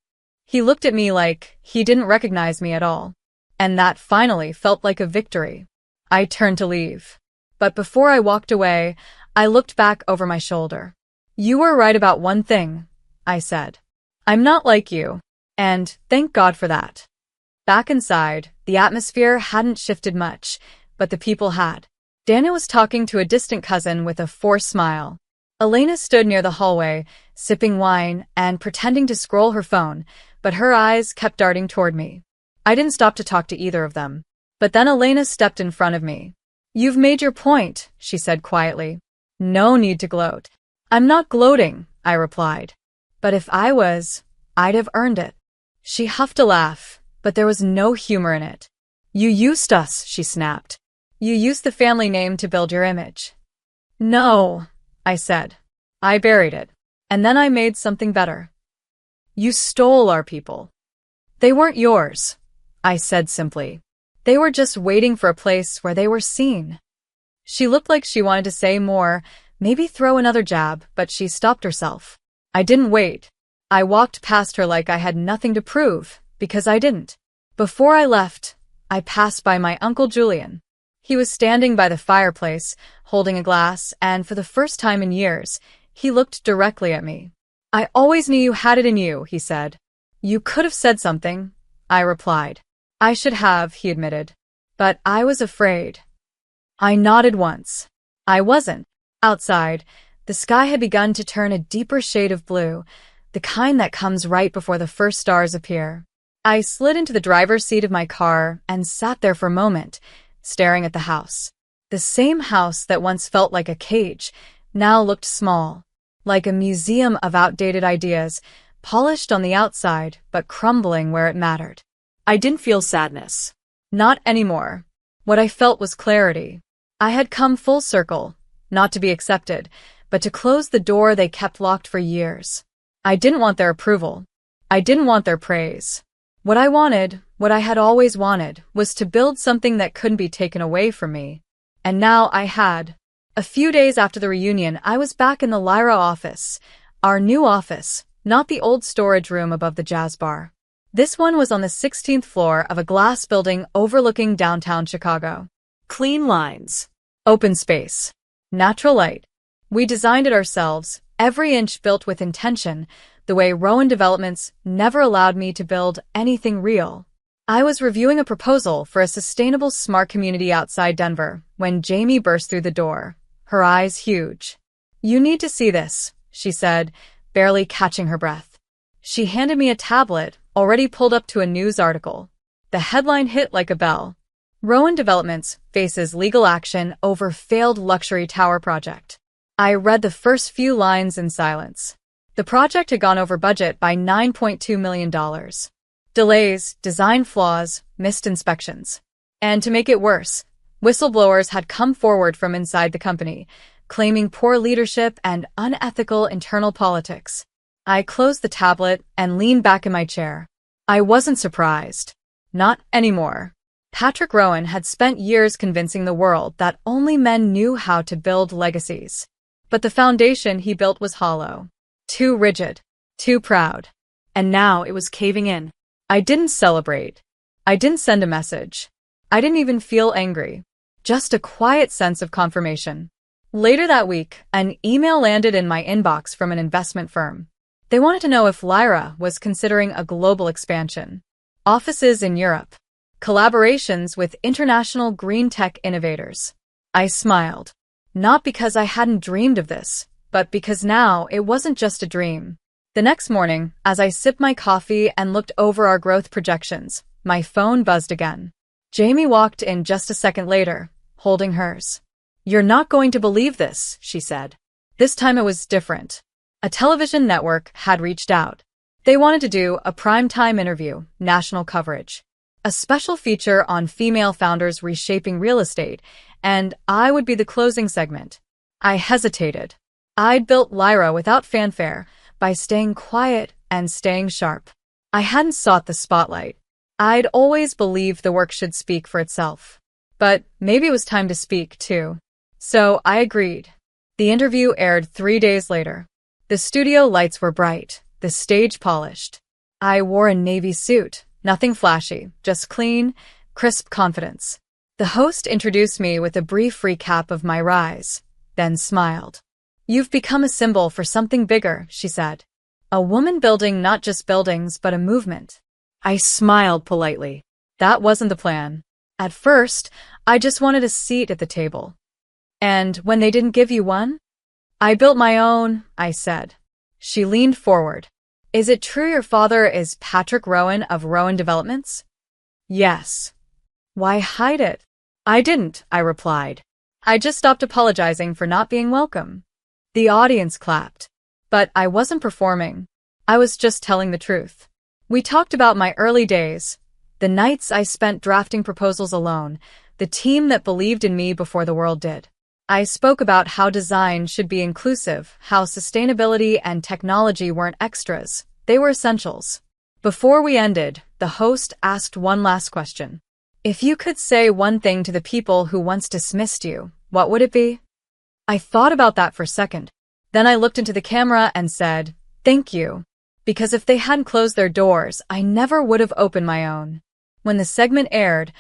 He looked at me like he didn't recognize me at all. And that finally felt like a victory. I turned to leave. But before I walked away, I looked back over my shoulder. "You were right about one thing," I said. "I'm not like you. And thank God for that." Back inside, the atmosphere hadn't shifted much, but the people had. Daniel was talking to a distant cousin with a forced smile. Elena stood near the hallway, sipping wine and pretending to scroll her phone, but her eyes kept darting toward me. I didn't stop to talk to either of them. But then Elena stepped in front of me. "You've made your point," she said quietly. "No need to gloat." "I'm not gloating," I replied. "But if I was, I'd have earned it." She huffed a laugh, but there was no humor in it. "You used us," she snapped. "You used the family name to build your image." "No," I said. "I buried it. And then I made something better." "You stole our people." "They weren't yours," I said simply. They were just waiting for a place where they were seen. She looked like she wanted to say more, maybe throw another jab, but she stopped herself. I didn't wait. I walked past her like I had nothing to prove, because I didn't. Before I left, I passed by my Uncle Julian. He was standing by the fireplace, holding a glass, and for the first time in years, he looked directly at me. I always knew you had it in you, he said. You could have said something, I replied. I should have, he admitted. But I was afraid. I nodded once. I wasn't. Outside, the sky had begun to turn a deeper shade of blue, the kind that comes right before the first stars appear. I slid into the driver's seat of my car and sat there for a moment, staring at the house. The same house that once felt like a cage now looked small, like a museum of outdated ideas, polished on the outside but crumbling where it mattered. I didn't feel sadness. Not anymore. What I felt was clarity. I had come full circle, not to be accepted, but to close the door they kept locked for years. I didn't want their approval. I didn't want their praise. What I wanted, what I had always wanted, was to build something that couldn't be taken away from me. And now I had. A few days after the reunion, I was back in the Lyra office, our new office, not the old storage room above the jazz bar. This one was on the 16th floor of a glass building overlooking downtown Chicago. Clean lines. Open space. Natural light. We designed it ourselves, every inch built with intention, the way Rowan Developments never allowed me to build anything real. I was reviewing a proposal for a sustainable smart community outside Denver when Jamie burst through the door, her eyes huge. You need to see this, she said, barely catching her breath. She handed me a tablet, already pulled up to a news article. The headline hit like a bell. Rowan Developments faces legal action over failed luxury tower project. I read the first few lines in silence. The project had gone over budget by $9.2 million. Delays, design flaws, missed inspections. And to make it worse, whistleblowers had come forward from inside the company, claiming poor leadership and unethical internal politics. I closed the tablet and leaned back in my chair. I wasn't surprised. Not anymore. Patrick Rowan had spent years convincing the world that only men knew how to build legacies. But the foundation he built was hollow. Too rigid. Too proud. And now it was caving in. I didn't celebrate. I didn't send a message. I didn't even feel angry. Just a quiet sense of confirmation. Later that week, an email landed in my inbox from an investment firm. They wanted to know if Lyra was considering a global expansion. Offices in Europe. Collaborations with international green tech innovators. I smiled. Not because I hadn't dreamed of this, but because now it wasn't just a dream. The next morning, as I sipped my coffee and looked over our growth projections, my phone buzzed again. Jamie walked in just a second later, holding hers. You're not going to believe this, she said. This time it was different. A television network had reached out. They wanted to do a primetime interview, national coverage. A special feature on female founders reshaping real estate, and I would be the closing segment. I hesitated. I'd built Lyra without fanfare, by staying quiet and staying sharp. I hadn't sought the spotlight. I'd always believed the work should speak for itself. But maybe it was time to speak, too. So I agreed. The interview aired 3 days later. The studio lights were bright, the stage polished. I wore a navy suit, nothing flashy, just clean, crisp confidence. The host introduced me with a brief recap of my rise, then smiled. You've become a symbol for something bigger, she said. A woman building not just buildings but a movement. I smiled politely. That wasn't the plan. At first, I just wanted a seat at the table. And when they didn't give you one? I built my own, I said. She leaned forward. Is it true your father is Patrick Rowan of Rowan Developments? Yes. Why hide it? I didn't, I replied. I just stopped apologizing for not being welcome. The audience clapped. But I wasn't performing. I was just telling the truth. We talked about my early days, the nights I spent drafting proposals alone, the team that believed in me before the world did. I spoke about how design should be inclusive, how sustainability and technology weren't extras, they were essentials. Before we ended, the host asked one last question. If you could say one thing to the people who once dismissed you, what would it be? I thought about that for a second. Then I looked into the camera and said, thank you. Because if they hadn't closed their doors, I never would have opened my own. When the segment aired,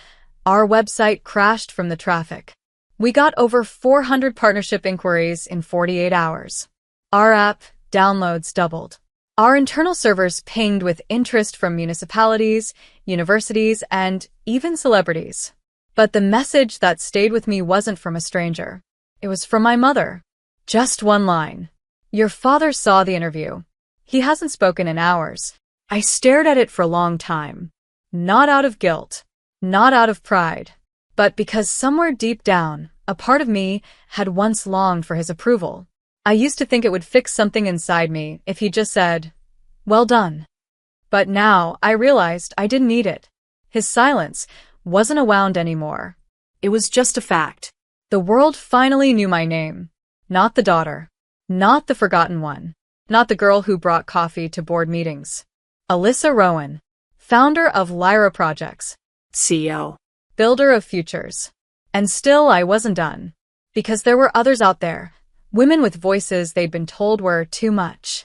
our website crashed from the traffic. We got over 400 partnership inquiries in 48 hours. Our app downloads doubled. Our internal servers pinged with interest from municipalities, universities, and even celebrities. But the message that stayed with me wasn't from a stranger. It was from my mother. Just one line. Your father saw the interview. He hasn't spoken in hours. I stared at it for a long time. Not out of guilt, not out of pride, but because somewhere deep down, a part of me had once longed for his approval. I used to think it would fix something inside me if he just said, well done. But now I realized I didn't need it. His silence wasn't a wound anymore. It was just a fact. The world finally knew my name. Not the daughter. Not the forgotten one. Not the girl who brought coffee to board meetings. Alyssa Rowan, founder of Lyra Projects. CEO. Builder of futures. And still I wasn't done. Because there were others out there. Women with voices they'd been told were too much.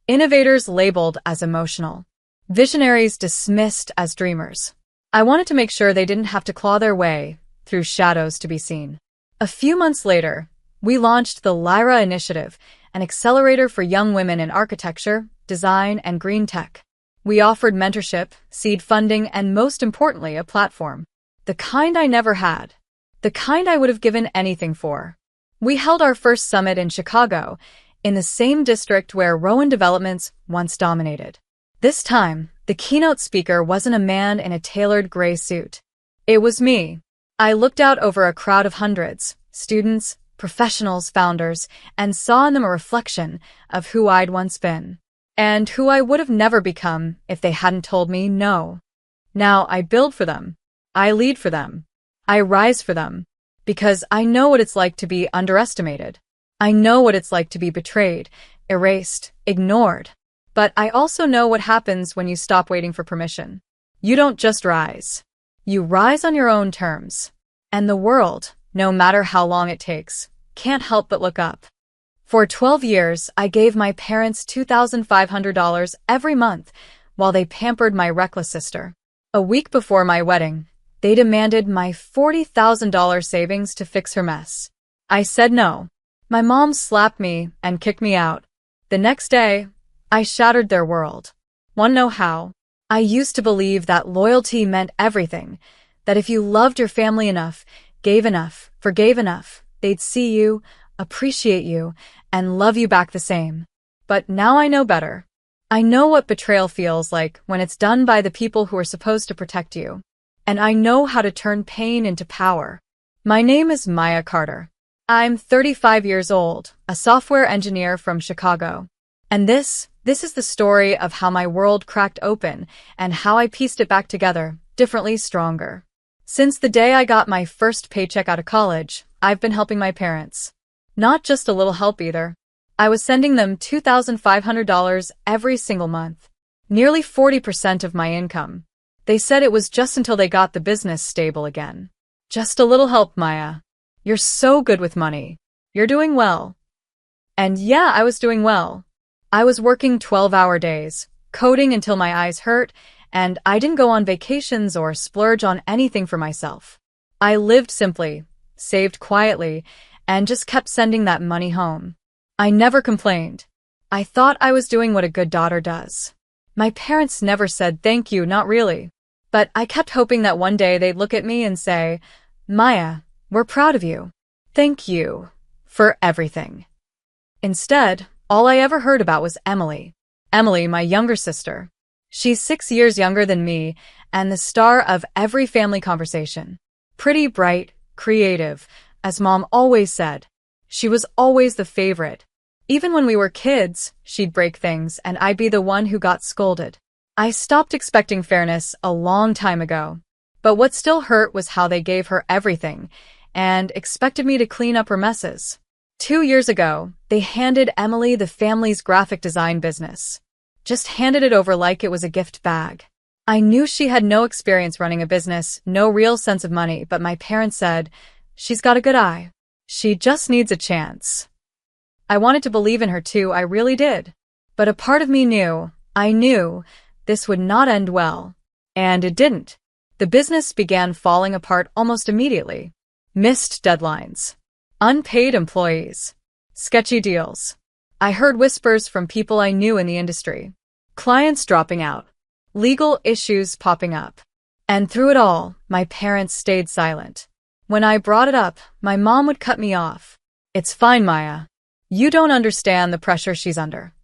Innovators labeled as emotional. Visionaries dismissed as dreamers. I wanted to make sure they didn't have to claw their way through shadows to be seen. A few months later, we launched the Lyra Initiative, an accelerator for young women in architecture, design, and green tech. We offered mentorship, seed funding, and most importantly, a platform. The kind I never had. The kind I would have given anything for. We held our first summit in Chicago, in the same district where Rowan Developments once dominated. This time, the keynote speaker wasn't a man in a tailored gray suit. It was me. I looked out over a crowd of hundreds, students, professionals, founders, and saw in them a reflection of who I'd once been, and who I would have never become if they hadn't told me no. Now I build for them. I lead for them. I rise for them. Because I know what it's like to be underestimated. I know what it's like to be betrayed, erased, ignored. But I also know what happens when you stop waiting for permission. You don't just rise. You rise on your own terms. And the world, no matter how long it takes, can't help but look up. For 12 years, I gave my parents $2,500 every month while they pampered my reckless sister. A week before my wedding, they demanded my $40,000 savings to fix her mess. I said no. My mom slapped me and kicked me out. The next day, I shattered their world. Want to know how? I used to believe that loyalty meant everything, that if you loved your family enough, gave enough, forgave enough, they'd see you, appreciate you, and love you back the same. But now I know better. I know what betrayal feels like when it's done by the people who are supposed to protect you. And I know how to turn pain into power. My name is Maya Carter. I'm 35 years old, a software engineer from Chicago. And this is the story of how my world cracked open and how I pieced it back together, differently, stronger. Since the day I got my first paycheck out of college, I've been helping my parents. Not just a little help either. I was sending them $2,500 every single month. Nearly 40% of my income. They said it was just until they got the business stable again. Just a little help, Maya. You're so good with money. You're doing well. And yeah, I was doing well. I was working 12-hour days, coding until my eyes hurt, and I didn't go on vacations or splurge on anything for myself. I lived simply, saved quietly, and just kept sending that money home. I never complained. I thought I was doing what a good daughter does. My parents never said thank you, not really. But I kept hoping that one day they'd look at me and say, Maya, we're proud of you. Thank you for everything. Instead, all I ever heard about was Emily. Emily, my younger sister. She's 6 years younger than me and the star of every family conversation. Pretty, bright, creative, as Mom always said. She was always the favorite. Even when we were kids, she'd break things and I'd be the one who got scolded. I stopped expecting fairness a long time ago. But what still hurt was how they gave her everything and expected me to clean up her messes. 2 years ago, they handed Emily the family's graphic design business. Just handed it over like it was a gift bag. I knew she had no experience running a business, no real sense of money, but my parents said, "She's got a good eye. She just needs a chance." I wanted to believe in her too, I really did. But a part of me knew, I knew, this would not end well. And it didn't. The business began falling apart almost immediately. Missed deadlines. Unpaid employees. Sketchy deals. I heard whispers from people I knew in the industry. Clients dropping out. Legal issues popping up. And through it all, my parents stayed silent. When I brought it up, my mom would cut me off. "It's fine, Maya. You don't understand the pressure she's under."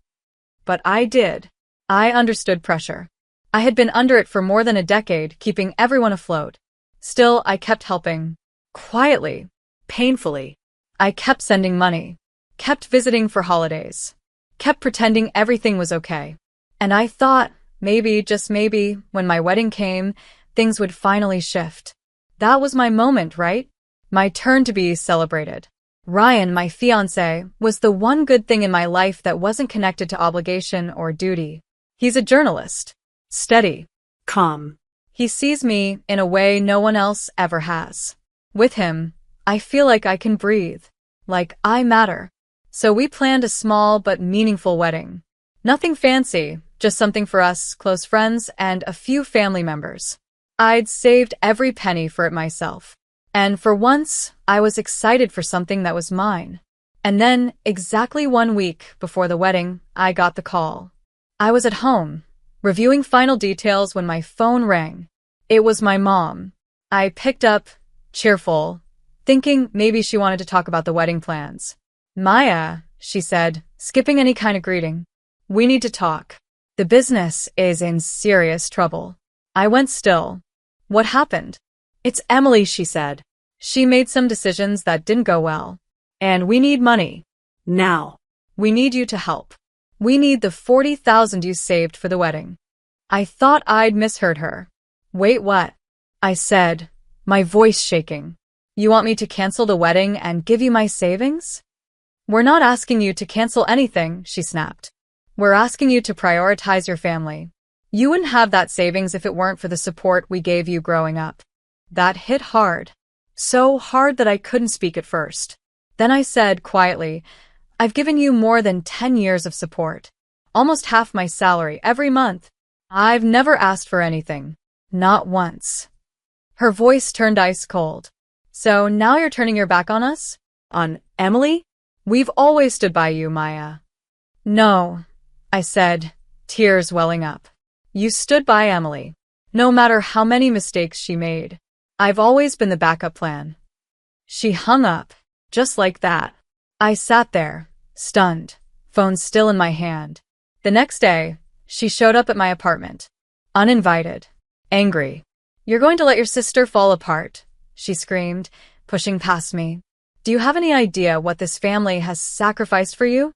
But I did. I understood pressure. I had been under it for more than a decade, keeping everyone afloat. Still, I kept helping. Quietly. Painfully. I kept sending money. Kept visiting for holidays. Kept pretending everything was okay. And I thought, maybe, just maybe, when my wedding came, things would finally shift. That was my moment, right? My turn to be celebrated. Ryan, my fiancé, was the one good thing in my life that wasn't connected to obligation or duty. He's a journalist. Steady. Calm. He sees me in a way no one else ever has. With him, I feel like I can breathe. Like I matter. So we planned a small but meaningful wedding. Nothing fancy, just something for us, close friends, and a few family members. I'd saved every penny for it myself. And for once, I was excited for something that was mine. And then, exactly 1 week before the wedding, I got the call. I was at home, reviewing final details when my phone rang. It was my mom. I picked up, cheerful, thinking maybe she wanted to talk about the wedding plans. "Maya," she said, skipping any kind of greeting. "We need to talk. The business is in serious trouble." I went still. "What happened?" "It's Emily," she said. "She made some decisions that didn't go well. And we need money. Now. We need you to help. We need the 40,000 you saved for the wedding." I thought I'd misheard her. "Wait, what?" I said, my voice shaking. "You want me to cancel the wedding and give you my savings?" "We're not asking you to cancel anything," she snapped. "We're asking you to prioritize your family. You wouldn't have that savings if it weren't for the support we gave you growing up." That hit hard. So hard that I couldn't speak at first. Then I said quietly, "I've given you more than 10 years of support. Almost half my salary every month. I've never asked for anything. Not once." Her voice turned ice cold. "So now you're turning your back on us? On Emily? We've always stood by you, Maya." "No," I said, tears welling up. "You stood by Emily. No matter how many mistakes she made. I've always been the backup plan." She hung up, just like that. I sat there, stunned, phone still in my hand. The next day, she showed up at my apartment. Uninvited. Angry. "You're going to let your sister fall apart," she screamed, pushing past me. "Do you have any idea what this family has sacrificed for you?"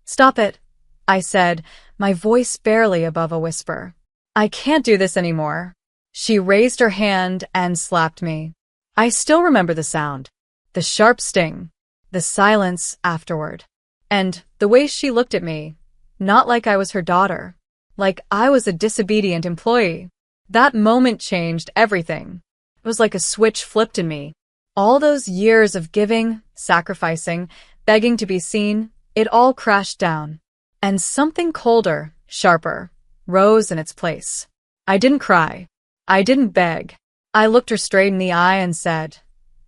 "Stop it," I said, my voice barely above a whisper. "I can't do this anymore." She raised her hand and slapped me. I still remember the sound, the sharp sting, the silence afterward, and the way she looked at me, not like I was her daughter, like I was a disobedient employee. That moment changed everything. It was like a switch flipped in me. All those years of giving, sacrificing, begging to be seen, it all crashed down. And something colder, sharper, rose in its place. I didn't cry. I didn't beg. I looked her straight in the eye and said,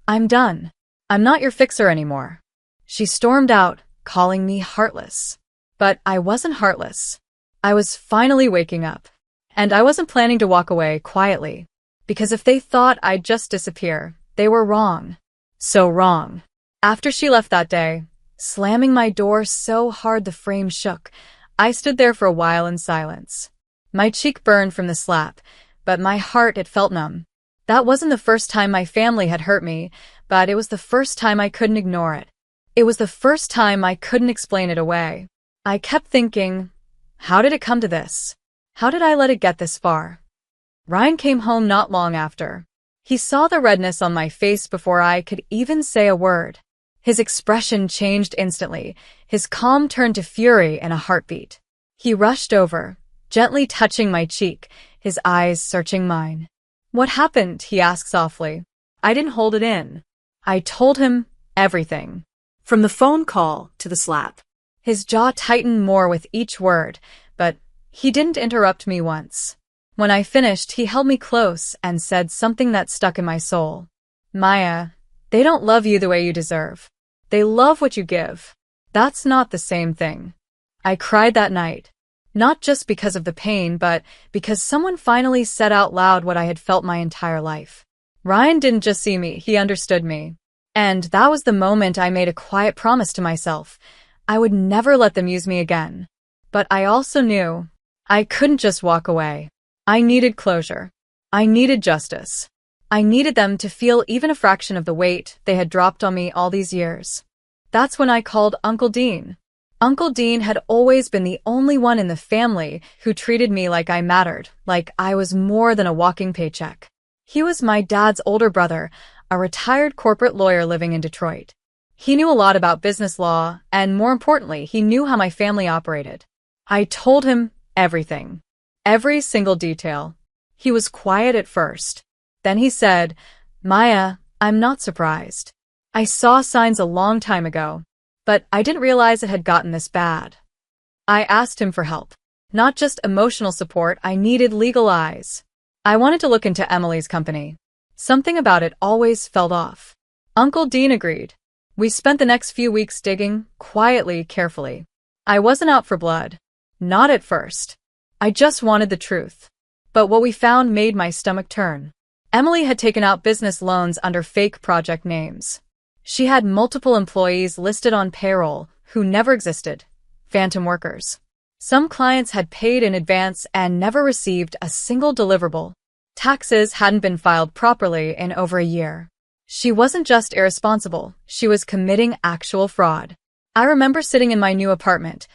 "I'm done. I'm not your fixer anymore." She stormed out, calling me heartless. But I wasn't heartless. I was finally waking up. And I wasn't planning to walk away quietly. Because if they thought I'd just disappear, they were wrong. So wrong. After she left that day, slamming my door so hard the frame shook, I stood there for a while in silence. My cheek burned from the slap, but my heart, it felt numb. That wasn't the first time my family had hurt me, but it was the first time I couldn't ignore it. It was the first time I couldn't explain it away. I kept thinking, how did it come to this? How did I let it get this far? Ryan came home not long after. He saw the redness on my face before I could even say a word. His expression changed instantly. His calm turned to fury in a heartbeat. He rushed over, gently touching my cheek, his eyes searching mine. "What happened?" he asked softly. I didn't hold it in. I told him everything. From the phone call to the slap. His jaw tightened more with each word, but he didn't interrupt me once. When I finished, he held me close and said something that stuck in my soul. "Maya, they don't love you the way you deserve. They love what you give. That's not the same thing." I cried that night. Not just because of the pain, but because someone finally said out loud what I had felt my entire life. Ryan didn't just see me, he understood me. And that was the moment I made a quiet promise to myself. I would never let them use me again. But I also knew I couldn't just walk away. I needed closure. I needed justice. I needed them to feel even a fraction of the weight they had dropped on me all these years. That's when I called Uncle Dean. Uncle Dean had always been the only one in the family who treated me like I mattered, like I was more than a walking paycheck. He was my dad's older brother, a retired corporate lawyer living in Detroit. He knew a lot about business law, and more importantly, he knew how my family operated. I told him everything. Every single detail. He was quiet at first. Then he said, "Maya, I'm not surprised. I saw signs a long time ago, but I didn't realize it had gotten this bad." I asked him for help. Not just emotional support, I needed legal eyes. I wanted to look into Emily's company. Something about it always felt off. Uncle Dean agreed. We spent the next few weeks digging, quietly, carefully. I wasn't out for blood. Not at first. I just wanted the truth. But what we found made my stomach turn. Emily had taken out business loans under fake project names. She had multiple employees listed on payroll who never existed, phantom workers. Some clients had paid in advance and never received a single deliverable. Taxes hadn't been filed properly in over a year. She wasn't just irresponsible, she was committing actual fraud. I remember sitting in my new apartment.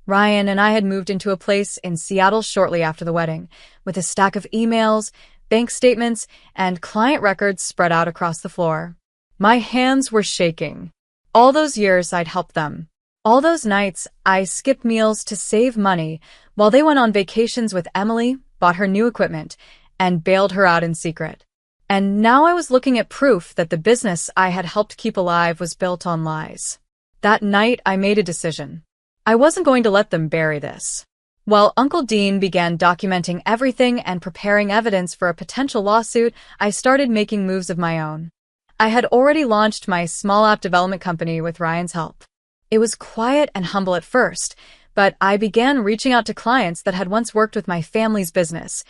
Ryan and I had moved into a place in Seattle shortly after the wedding, with a stack of emails, bank statements, and client records spread out across the floor. My hands were shaking. All those years I'd helped them. All those nights I skipped meals to save money while they went on vacations with Emily, bought her new equipment, and bailed her out in secret. And now I was looking at proof that the business I had helped keep alive was built on lies. That night I made a decision. I wasn't going to let them bury this. While Uncle Dean began documenting everything and preparing evidence for a potential lawsuit, I started making moves of my own. I had already launched my small app development company with Ryan's help. It was quiet and humble at first, but I began reaching out to clients that had once worked with my family's business,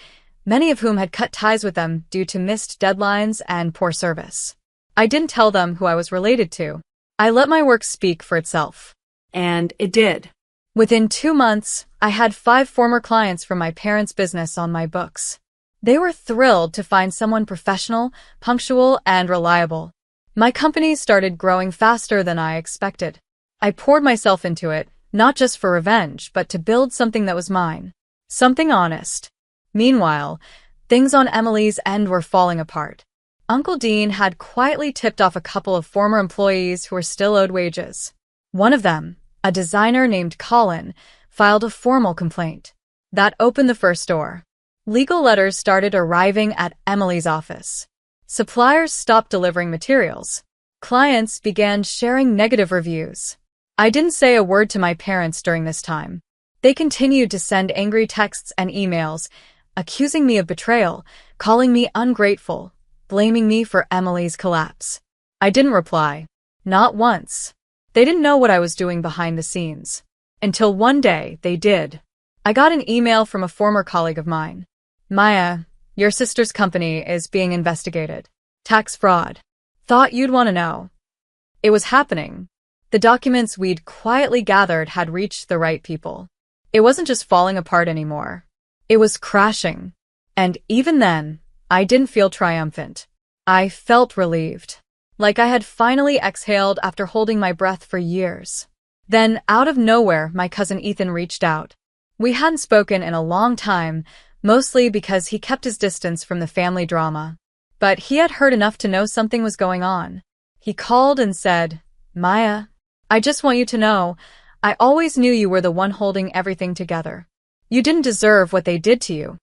many of whom had cut ties with them due to missed deadlines and poor service. I didn't tell them who I was related to. I let my work speak for itself. And it did. Within 2 months, I had 5 former clients from my parents' business on my books. They were thrilled to find someone professional, punctual, and reliable. My company started growing faster than I expected. I poured myself into it, not just for revenge, but to build something that was mine. Something honest. Meanwhile, things on Emily's end were falling apart. Uncle Dean had quietly tipped off a couple of former employees who were still owed wages. One of them, a designer named Colin, filed a formal complaint. That opened the first door. Legal letters started arriving at Emily's office. Suppliers stopped delivering materials. Clients began sharing negative reviews. I didn't say a word to my parents during this time. They continued to send angry texts and emails, accusing me of betrayal, calling me ungrateful, blaming me for Emily's collapse. I didn't reply. Not once. They didn't know what I was doing behind the scenes. Until one day, they did. I got an email from a former colleague of mine. "Maya, your sister's company is being investigated. Tax fraud. Thought you'd want to know." It was happening. The documents we'd quietly gathered had reached the right people. It wasn't just falling apart anymore. It was crashing. And even then, I didn't feel triumphant. I felt relieved. Like I had finally exhaled after holding my breath for years. Then, out of nowhere, my cousin Ethan reached out. We hadn't spoken in a long time, mostly because he kept his distance from the family drama. But he had heard enough to know something was going on. He called and said, "Maya, I just want you to know, I always knew you were the one holding everything together. You didn't deserve what they did to you.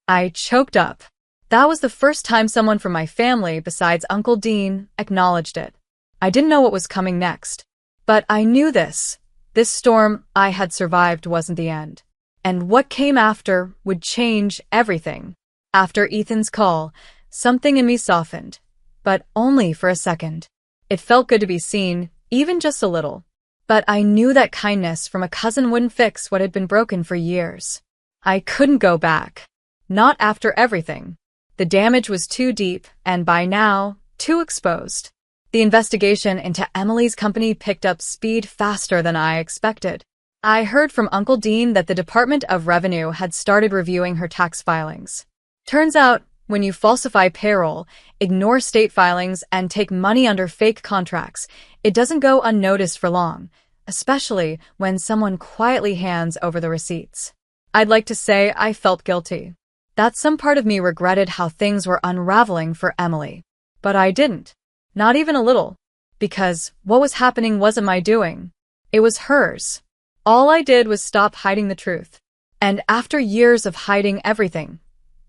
I choked up. That was the first time someone from my family besides Uncle Dean acknowledged it. I didn't know what was coming next. But I knew this. This storm I had survived wasn't the end. And what came after would change everything. After Ethan's call, something in me softened. But only for a second. It felt good to be seen, even just a little. But I knew that kindness from a cousin wouldn't fix what had been broken for years. I couldn't go back. Not after everything. The damage was too deep, and by now, too exposed. The investigation into Emily's company picked up speed faster than I expected. I heard from Uncle Dean that the Department of Revenue had started reviewing her tax filings. Turns out, when you falsify payroll, ignore state filings, and take money under fake contracts, it doesn't go unnoticed for long, especially when someone quietly hands over the receipts. I'd like to say I felt guilty. That some part of me regretted how things were unraveling for Emily. But I didn't. Not even a little. Because what was happening wasn't my doing. It was hers. All I did was stop hiding the truth. And after years of hiding everything,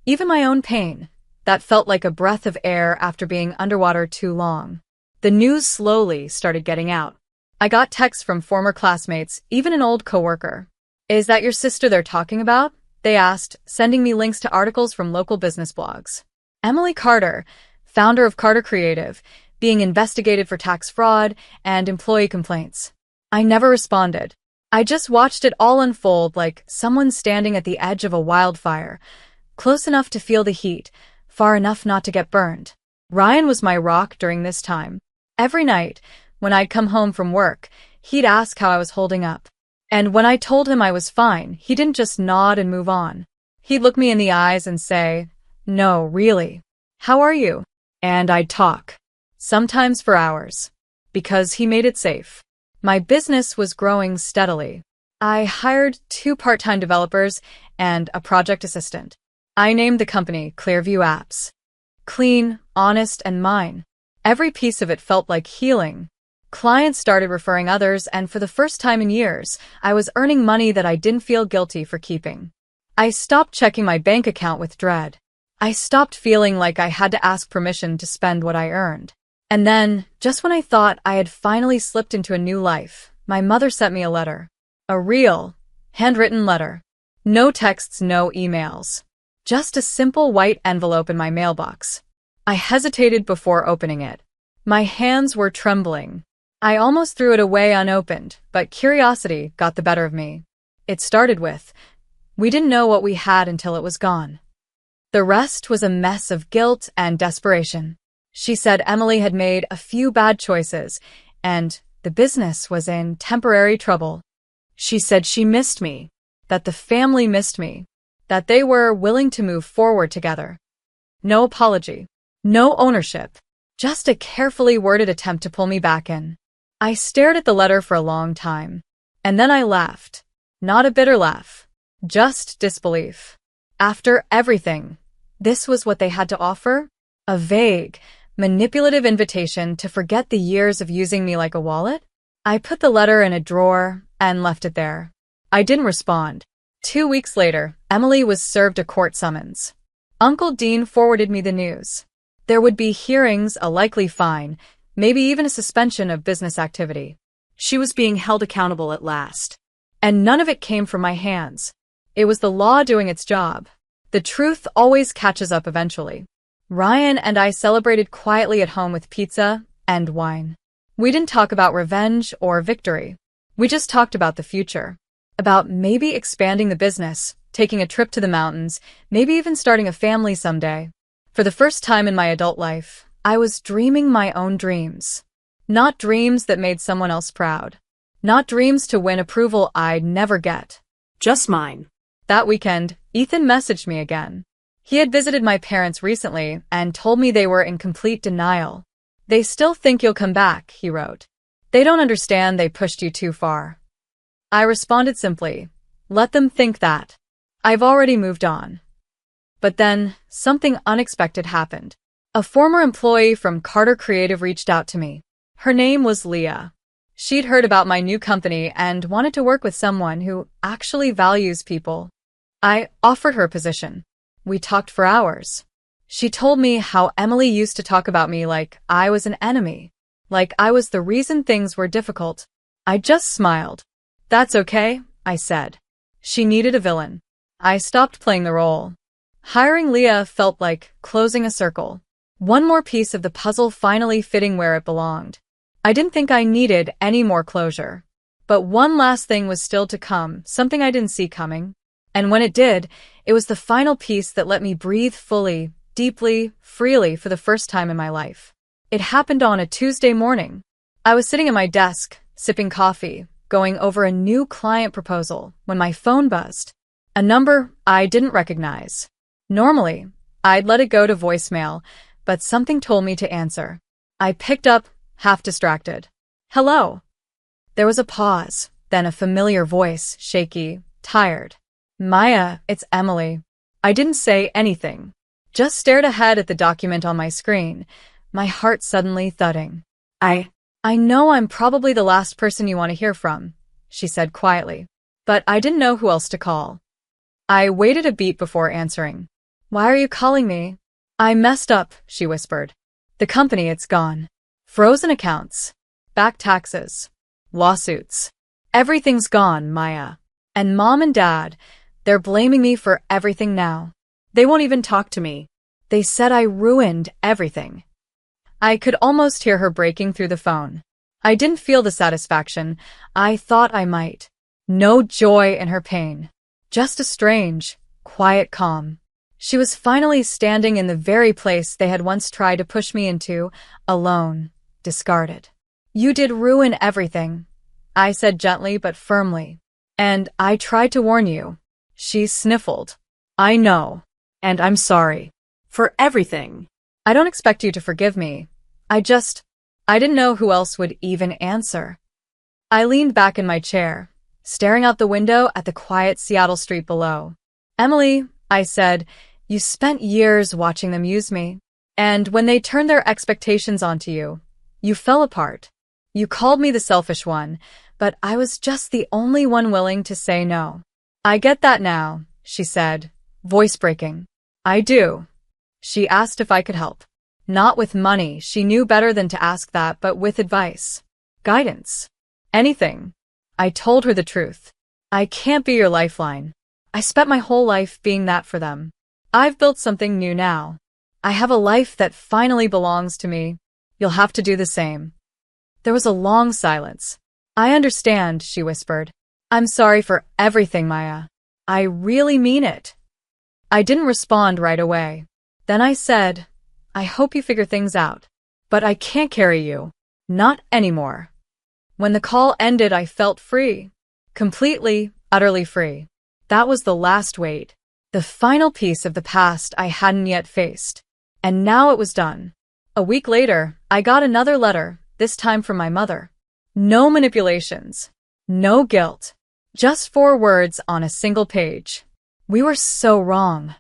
even my own pain, that felt like a breath of air after being underwater too long, the news slowly started getting out. I got texts from former classmates, even an old coworker. "Is that your sister they're talking about?" they asked, sending me links to articles from local business blogs. Emily Carter, founder of Carter Creative, being investigated for tax fraud and employee complaints. I never responded. I just watched it all unfold like someone standing at the edge of a wildfire, close enough to feel the heat, far enough not to get burned. Ryan was my rock during this time. Every night, when I'd come home from work, he'd ask how I was holding up. And when I told him I was fine, he didn't just nod and move on. He'd look me in the eyes and say, "No, really. How are you?" And I'd talk. Sometimes for hours. Because he made it safe. My business was growing steadily. I hired 2 part-time developers and a project assistant. I named the company Clearview Apps. Clean, honest, and mine. Every piece of it felt like healing. Clients started referring others, and for the first time in years, I was earning money that I didn't feel guilty for keeping. I stopped checking my bank account with dread. I stopped feeling like I had to ask permission to spend what I earned. And then, just when I thought I had finally slipped into a new life, my mother sent me a letter. A real, handwritten letter. No texts, no emails. Just a simple white envelope in my mailbox. I hesitated before opening it. My hands were trembling. I almost threw it away unopened, but curiosity got the better of me. It started with, "We didn't know what we had until it was gone." The rest was a mess of guilt and desperation. She said Emily had made a few bad choices, and the business was in temporary trouble. She said she missed me, that the family missed me, that they were willing to move forward together. No apology, no ownership, just a carefully worded attempt to pull me back in. I stared at the letter for a long time, and then I laughed. Not a bitter laugh, just disbelief. After everything, this was what they had to offer? A vague, manipulative invitation to forget the years of using me like a wallet? I put the letter in a drawer and left it there. I didn't respond. 2 weeks later, Emily was served a court summons. Uncle Dean forwarded me the news. There would be hearings, a likely fine, maybe even a suspension of business activity. She was being held accountable at last. And none of it came from my hands. It was the law doing its job. The truth always catches up eventually. Ryan and I celebrated quietly at home with pizza and wine. We didn't talk about revenge or victory. We just talked about the future. About maybe expanding the business, taking a trip to the mountains, maybe even starting a family someday. For the first time in my adult life, I was dreaming my own dreams. Not dreams that made someone else proud. Not dreams to win approval I'd never get. Just mine. That weekend, Ethan messaged me again. He had visited my parents recently and told me they were in complete denial. "They still think you'll come back," he wrote. "They don't understand they pushed you too far." I responded simply, "Let them think that. I've already moved on." But then, something unexpected happened. A former employee from Carter Creative reached out to me. Her name was Leah. She'd heard about my new company and wanted to work with someone who actually values people. I offered her a position. We talked for hours. She told me how Emily used to talk about me like I was an enemy, like I was the reason things were difficult. I just smiled. That's okay, I said. She needed a villain. I stopped playing the role. Hiring Leah felt like closing a circle. One more piece of the puzzle finally fitting where it belonged. I didn't think I needed any more closure. But one last thing was still to come, something I didn't see coming. And when it did, it was the final piece that let me breathe fully, deeply, freely for the first time in my life. It happened on a Tuesday morning. I was sitting at my desk, sipping coffee, going over a new client proposal, when my phone buzzed. A number I didn't recognize. Normally, I'd let it go to voicemail, but something told me to answer. I picked up, half distracted. Hello. There was a pause, then a familiar voice, shaky, tired. Maya, it's Emily. I didn't say anything. Just stared ahead at the document on my screen, my heart suddenly thudding. I know I'm probably the last person you want to hear from, she said quietly. But I didn't know who else to call. I waited a beat before answering. Why are you calling me? I messed up, she whispered. The company, it's gone. Frozen accounts. Back taxes. Lawsuits. Everything's gone, Maya. And Mom and Dad, they're blaming me for everything now. They won't even talk to me. They said I ruined everything. I could almost hear her breaking through the phone. I didn't feel the satisfaction I thought I might. No joy in her pain. Just a strange, quiet calm. She was finally standing in the very place they had once tried to push me into, alone, discarded. You did ruin everything, I said gently but firmly. And I tried to warn you. She sniffled. I know. And I'm sorry. For everything. I don't expect you to forgive me. I didn't know who else would even answer. I leaned back in my chair, staring out the window at the quiet Seattle street below. Emily, I said, you spent years watching them use me. And when they turned their expectations onto you, you fell apart. You called me the selfish one, but I was just the only one willing to say no. I get that now, she said, voice breaking. I do. She asked if I could help. Not with money, she knew better than to ask that, but with advice. Guidance. Anything. I told her the truth. I can't be your lifeline. I spent my whole life being that for them. I've built something new now. I have a life that finally belongs to me. You'll have to do the same. There was a long silence. I understand, she whispered. I'm sorry for everything, Maya. I really mean it. I didn't respond right away. Then I said, I hope you figure things out. But I can't carry you. Not anymore. When the call ended, I felt free. Completely, utterly free. That was the last weight. The final piece of the past I hadn't yet faced. And now it was done. A week later, I got another letter, this time from my mother. No manipulations. No guilt. Just 4 words on a single page. We were so wrong.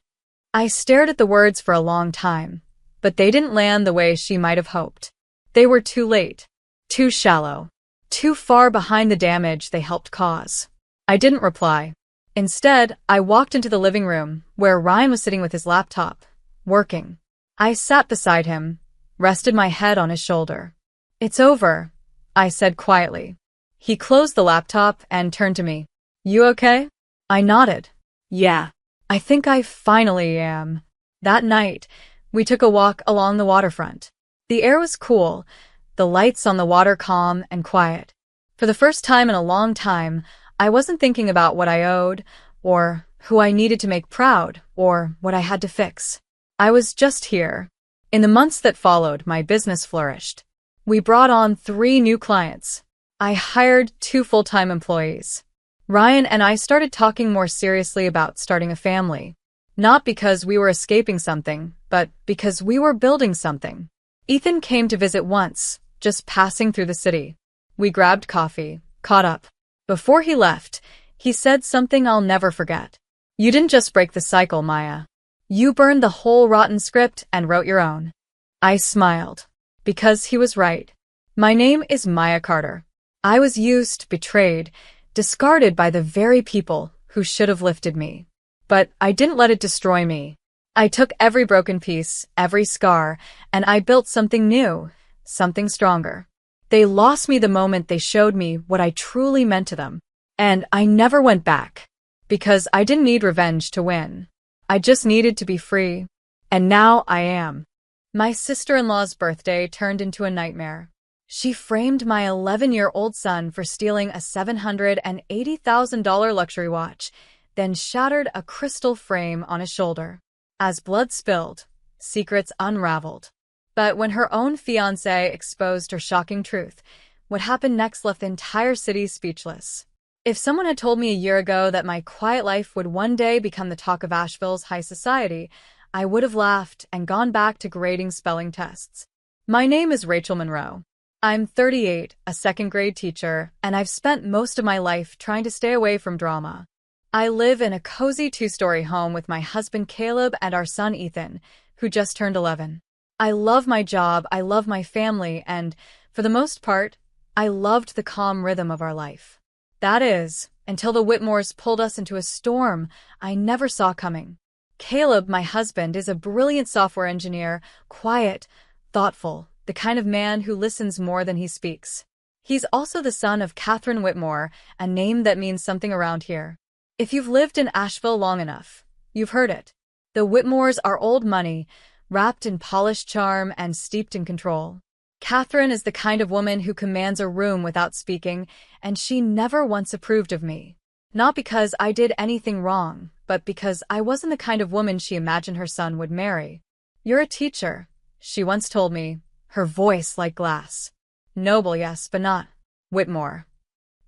I stared at the words for a long time, but they didn't land the way she might have hoped. They were too late. Too shallow. Too far behind the damage they helped cause. I didn't reply. Instead, I walked into the living room, where Ryan was sitting with his laptop, working. I sat beside him, rested my head on his shoulder. It's over, I said quietly. He closed the laptop and turned to me. You okay? I nodded. Yeah, I think I finally am. That night, we took a walk along the waterfront. The air was cool, the lights on the water calm and quiet. For the first time in a long time, I wasn't thinking about what I owed, or who I needed to make proud, or what I had to fix. I was just here. In the months that followed, my business flourished. We brought on 3 new clients. I hired 2 full-time employees. Ryan and I started talking more seriously about starting a family. Not because we were escaping something, but because we were building something. Ethan came to visit once, just passing through the city. We grabbed coffee, caught up. Before he left, he said something I'll never forget. You didn't just break the cycle, Maya. You burned the whole rotten script and wrote your own. I smiled. Because he was right. My name is Maya Carter. I was used, betrayed, discarded by the very people who should have lifted me. But I didn't let it destroy me. I took every broken piece, every scar, and I built something new, something stronger. They lost me the moment they showed me what I truly meant to them. And I never went back. Because I didn't need revenge to win. I just needed to be free. And now I am. My sister-in-law's birthday turned into a nightmare. She framed my 11-year-old son for stealing a $780,000 luxury watch, then shattered a crystal frame on his shoulder. As blood spilled, secrets unraveled. But when her own fiancé exposed her shocking truth, what happened next left the entire city speechless. If someone had told me a year ago that my quiet life would one day become the talk of Asheville's high society, I would have laughed and gone back to grading spelling tests. My name is Rachel Monroe. I'm 38, a second-grade teacher, and I've spent most of my life trying to stay away from drama. I live in a cozy 2-story home with my husband Caleb and our son Ethan, who just turned 11. I love my job, I love my family, and, for the most part, I loved the calm rhythm of our life. That is, until the Whitmores pulled us into a storm I never saw coming. Caleb, my husband, is a brilliant software engineer, quiet, thoughtful, the kind of man who listens more than he speaks. He's also the son of Catherine Whitmore, a name that means something around here. If you've lived in Asheville long enough, you've heard it. The Whitmores are old money, wrapped in polished charm and steeped in control. Catherine is the kind of woman who commands a room without speaking, and she never once approved of me. Not because I did anything wrong, but because I wasn't the kind of woman she imagined her son would marry. "You're a teacher," she once told me, her voice like glass. Noble, yes, but not Whitmore.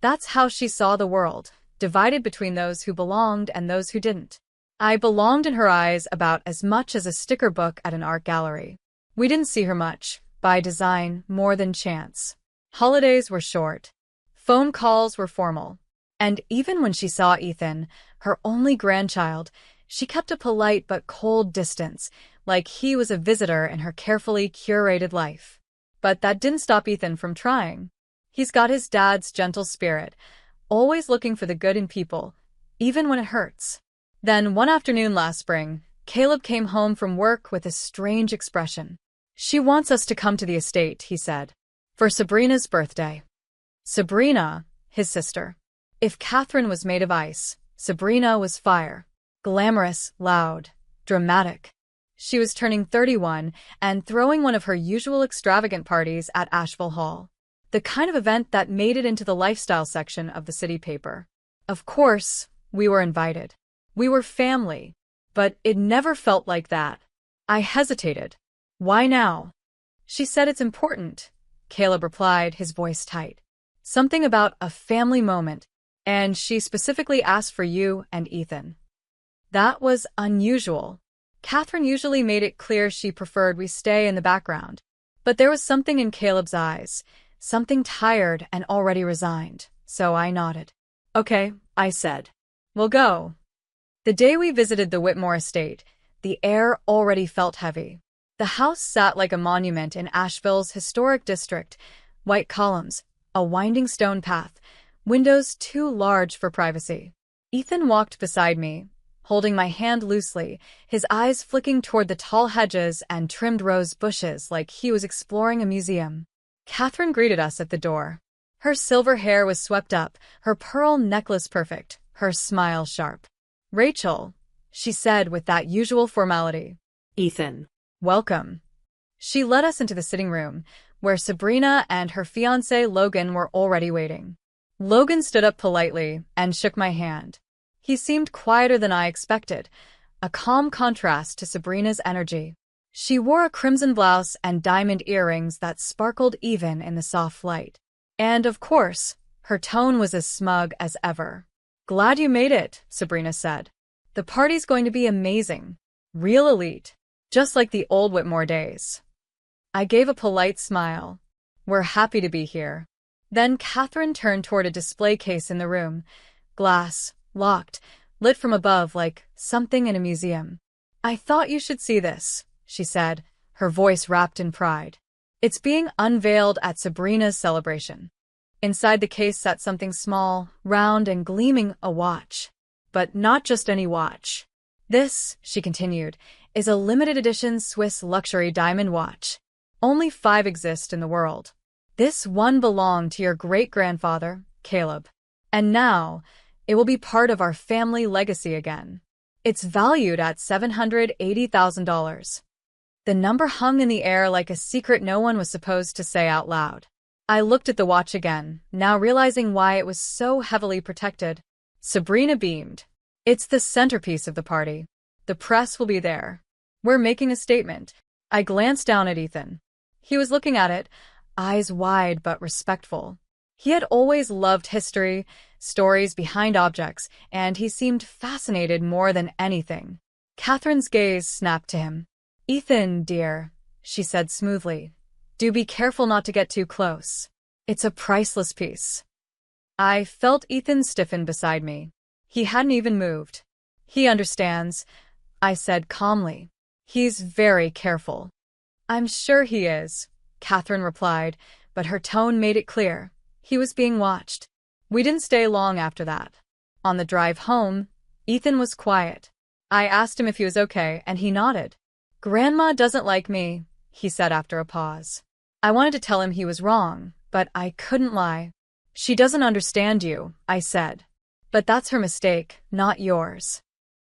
That's how she saw the world, divided between those who belonged and those who didn't. I belonged in her eyes about as much as a sticker book at an art gallery. We didn't see her much, by design, more than chance. Holidays were short. Phone calls were formal. And even when she saw Ethan, her only grandchild, she kept a polite but cold distance, like he was a visitor in her carefully curated life. But that didn't stop Ethan from trying. He's got his dad's gentle spirit, always looking for the good in people, even when it hurts. Then one afternoon last spring, Caleb came home from work with a strange expression. "She wants us to come to the estate," he said, "for Sabrina's birthday." Sabrina, his sister. If Catherine was made of ice, Sabrina was fire. Glamorous, loud, dramatic. She was turning 31 and throwing one of her usual extravagant parties at Asheville Hall. The kind of event that made it into the lifestyle section of the city paper. Of course, we were invited. We were family, but it never felt like that. I hesitated. "Why now?" She said it's important, Caleb replied, his voice tight. "Something about a family moment, and she specifically asked for you and Ethan." That was unusual. Catherine usually made it clear she preferred we stay in the background. But there was something in Caleb's eyes, something tired and already resigned, so I nodded. "Okay," I said. "We'll go." The day we visited the Whitmore estate, the air already felt heavy. The house sat like a monument in Asheville's historic district, white columns, a winding stone path, windows too large for privacy. Ethan walked beside me, holding my hand loosely, his eyes flicking toward the tall hedges and trimmed rose bushes like he was exploring a museum. Catherine greeted us at the door. Her silver hair was swept up, her pearl necklace perfect, her smile sharp. "Rachel," she said with that usual formality. "Ethan. "Welcome." She led us into the sitting room, where Sabrina and her fiancé Logan were already waiting. Logan stood up politely and shook my hand. He seemed quieter than I expected, a calm contrast to Sabrina's energy. She wore a crimson blouse and diamond earrings that sparkled even in the soft light. And, of course, her tone was as smug as ever. "Glad you made it," Sabrina said. "The party's going to be amazing. Real elite. Just like the old Whitmore days." I gave a polite smile. "We're happy to be here." Then Catherine turned toward a display case in the room. Glass, locked, lit from above like something in a museum. "I thought you should see this," she said, her voice wrapped in pride. "It's being unveiled at Sabrina's celebration." Inside the case sat something small, round and gleaming, a watch. But not just any watch. "This," she continued, is a limited edition Swiss luxury diamond watch. Only 5 exist in the world. This one belonged to your great-grandfather, Caleb. And now, it will be part of our family legacy again. It's valued at $780,000. The number hung in the air like a secret no one was supposed to say out loud. I looked at the watch again, now realizing why it was so heavily protected. Sabrina beamed. It's the centerpiece of the party. The press will be there. We're making a statement. I glanced down at Ethan. He was looking at it, eyes wide but respectful. He had always loved history, stories behind objects, and he seemed fascinated more than anything. Catherine's gaze snapped to him. "Ethan, dear," she said smoothly, "do be careful not to get too close. It's a priceless piece." I felt Ethan stiffen beside me. He hadn't even moved. "He understands," I said calmly. "He's very careful." "I'm sure he is," Catherine replied, but her tone made it clear. He was being watched. We didn't stay long after that. On the drive home, Ethan was quiet. I asked him if he was okay, and he nodded. "Grandma doesn't like me," he said after a pause. I wanted to tell him he was wrong, but I couldn't lie. "She doesn't understand you," I said. "But that's her mistake, not yours."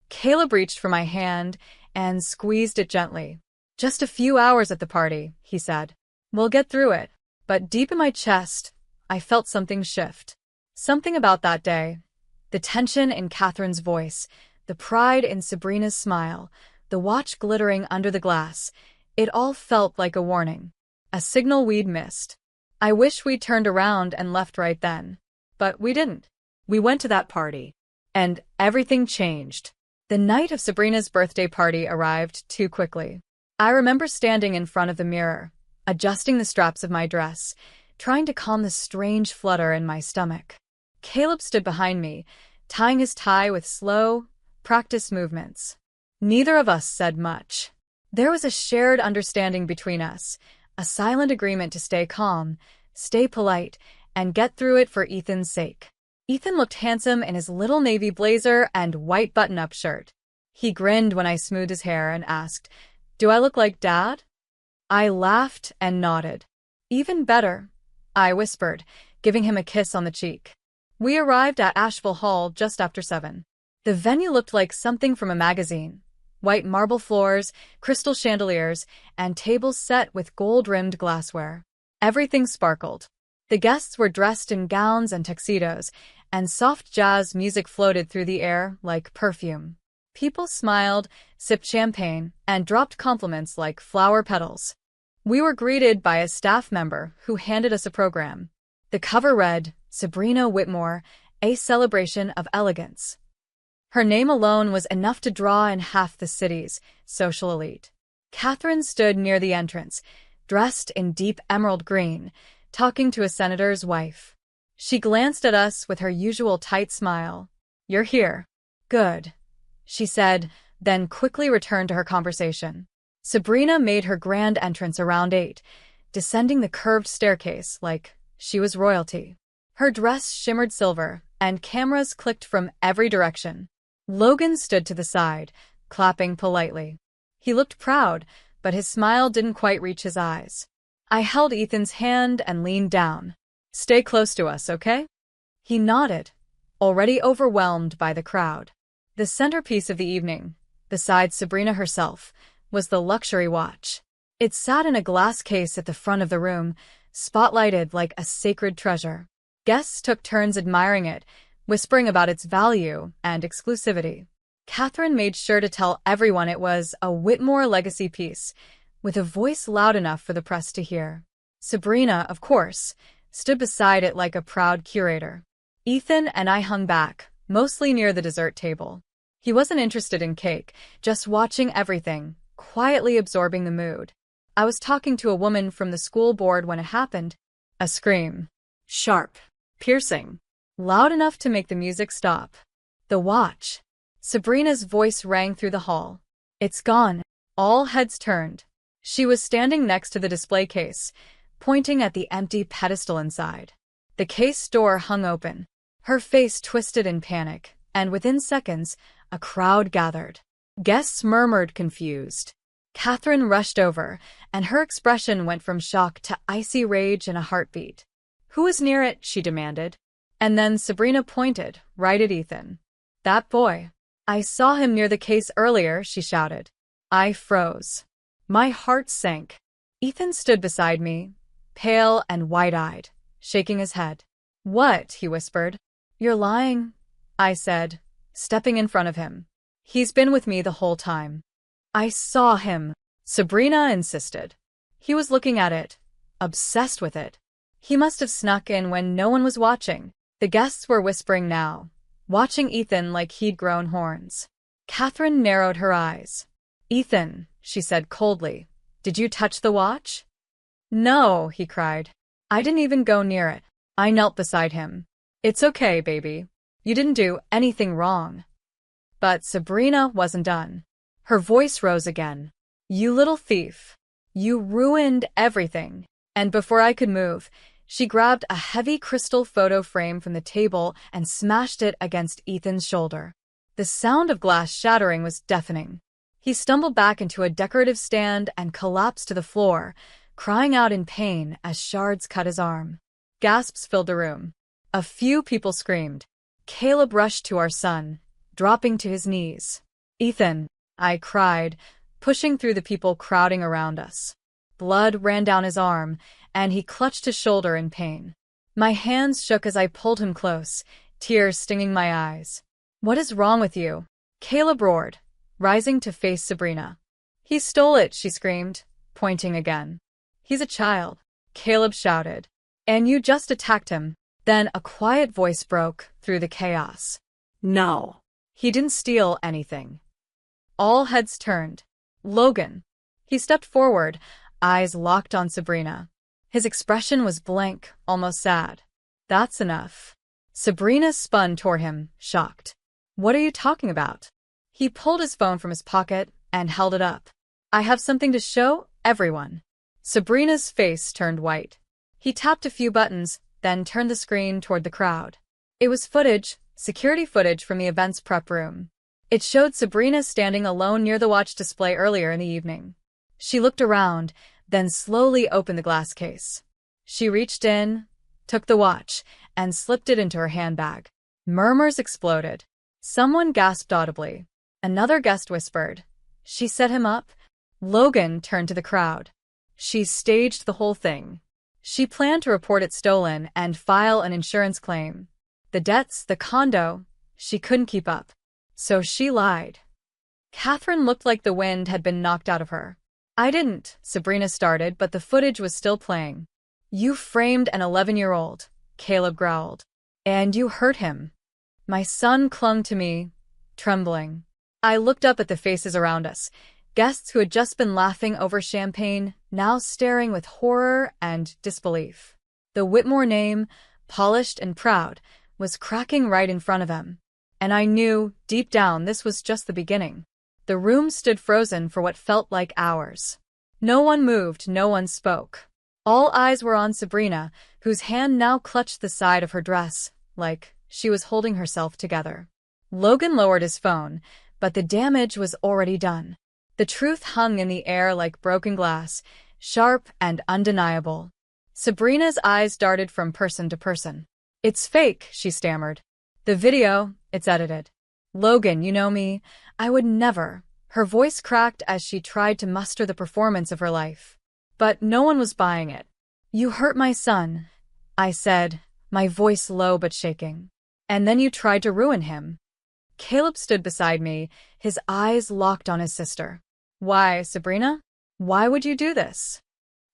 Caleb reached for my hand and squeezed it gently. "Just a few hours at the party," he said. "We'll get through it." But deep in my chest, I felt something shift. Something about that day. The tension in Catherine's voice, the pride in Sabrina's smile, the watch glittering under the glass. It all felt like a warning. A signal we'd missed. I wish we'd turned around and left right then. But we didn't. We went to that party. And everything changed. The night of Sabrina's birthday party arrived too quickly. I remember standing in front of the mirror, adjusting the straps of my dress, trying to calm the strange flutter in my stomach. Caleb stood behind me, tying his tie with slow, practiced movements. Neither of us said much. There was a shared understanding between us, a silent agreement to stay calm, stay polite, and get through it for Ethan's sake. Ethan looked handsome in his little navy blazer and white button-up shirt. He grinned when I smoothed his hair and asked, "Do I look like Dad?" I laughed and nodded. "Even better," I whispered, giving him a kiss on the cheek. We arrived at Asheville Hall just after 7. The venue looked like something from a magazine. White marble floors, crystal chandeliers, and tables set with gold-rimmed glassware. Everything sparkled. The guests were dressed in gowns and tuxedos, and soft jazz music floated through the air like perfume. People smiled, sipped champagne, and dropped compliments like flower petals. We were greeted by a staff member who handed us a program. The cover read, "Sabrina Whitmore, a celebration of elegance." Her name alone was enough to draw in half the city's social elite. Catherine stood near the entrance, dressed in deep emerald green, talking to a senator's wife. She glanced at us with her usual tight smile. "You're here." "Good," she said, then quickly returned to her conversation. Sabrina made her grand entrance around 8, descending the curved staircase like she was royalty. Her dress shimmered silver, and cameras clicked from every direction. Logan stood to the side, clapping politely. He looked proud, but his smile didn't quite reach his eyes. I held Ethan's hand and leaned down. "Stay close to us, okay?" He nodded, already overwhelmed by the crowd. The centerpiece of the evening, besides Sabrina herself, was the luxury watch. It sat in a glass case at the front of the room, spotlighted like a sacred treasure. Guests took turns admiring it, whispering about its value and exclusivity. Catherine made sure to tell everyone it was a Whitmore legacy piece, with a voice loud enough for the press to hear. Sabrina, of course, stood beside it like a proud curator. Ethan and I hung back, mostly near the dessert table. He wasn't interested in cake, just watching everything, quietly absorbing the mood. I was talking to a woman from the school board when it happened. A scream. Sharp. Piercing. Loud enough to make the music stop. The watch. Sabrina's voice rang through the hall. "It's gone." All heads turned. She was standing next to the display case, pointing at the empty pedestal inside. The case door hung open. Her face twisted in panic, and within seconds, a crowd gathered. Guests murmured, confused. Catherine rushed over, and her expression went from shock to icy rage in a heartbeat. "Who was near it?" she demanded. And then Sabrina pointed, right at Ethan. "That boy. I saw him near the case earlier," she shouted. I froze. My heart sank. Ethan stood beside me, pale and wide-eyed, shaking his head. "What?" he whispered. "You're lying," I said, stepping in front of him. "He's been with me the whole time." "I saw him," Sabrina insisted. "He was looking at it, obsessed with it. He must have snuck in when no one was watching." The guests were whispering now, watching Ethan like he'd grown horns. Catherine narrowed her eyes. "Ethan," she said coldly, "did you touch the watch?" "No," he cried. "I didn't even go near it." I knelt beside him. "It's okay, baby. You didn't do anything wrong." But Sabrina wasn't done. Her voice rose again. "You little thief. You ruined everything." And before I could move, she grabbed a heavy crystal photo frame from the table and smashed it against Ethan's shoulder. The sound of glass shattering was deafening. He stumbled back into a decorative stand and collapsed to the floor, crying out in pain as shards cut his arm. Gasps filled the room. A few people screamed. Caleb rushed to our son, dropping to his knees. "Ethan," I cried, pushing through the people crowding around us. Blood ran down his arm, and he clutched his shoulder in pain. My hands shook as I pulled him close, tears stinging my eyes. "What is wrong with you?" Caleb roared, rising to face Sabrina. "He stole it," she screamed, pointing again. "He's a child," Caleb shouted. "And you just attacked him." Then a quiet voice broke through the chaos. "No. He didn't steal anything." All heads turned. "Logan." He stepped forward, eyes locked on Sabrina. His expression was blank, almost sad. "That's enough." Sabrina spun toward him, shocked. "What are you talking about?" He pulled his phone from his pocket and held it up. "I have something to show everyone." Sabrina's face turned white. He tapped a few buttons, then turned the screen toward the crowd. It was footage, security footage from the event's prep room. It showed Sabrina standing alone near the watch display earlier in the evening. She looked around, then slowly opened the glass case. She reached in, took the watch, and slipped it into her handbag. Murmurs exploded. Someone gasped audibly. Another guest whispered, "She set him up?" Logan turned to the crowd. "She staged the whole thing. She planned to report it stolen and file an insurance claim. The debts, the condo, she couldn't keep up. So she lied." Catherine looked like the wind had been knocked out of her. "I didn't," Sabrina started, but the footage was still playing. "You framed an 11-year-old, Caleb growled. "And you hurt him." My son clung to me, trembling. I looked up at the faces around us, guests who had just been laughing over champagne, now staring with horror and disbelief. The Whitmore name, polished and proud, was cracking right in front of them. And I knew, deep down, this was just the beginning. The room stood frozen for what felt like hours. No one moved, no one spoke. All eyes were on Sabrina, whose hand now clutched the side of her dress, like she was holding herself together. Logan lowered his phone, but the damage was already done. The truth hung in the air like broken glass, sharp and undeniable. Sabrina's eyes darted from person to person. "It's fake," she stammered. "The video, it's edited." "Logan, you know me. I would never." Her voice cracked as she tried to muster the performance of her life. But no one was buying it. "You hurt my son," I said, my voice low but shaking. "And then you tried to ruin him." Caleb stood beside me, his eyes locked on his sister. "Why, Sabrina? Why would you do this?"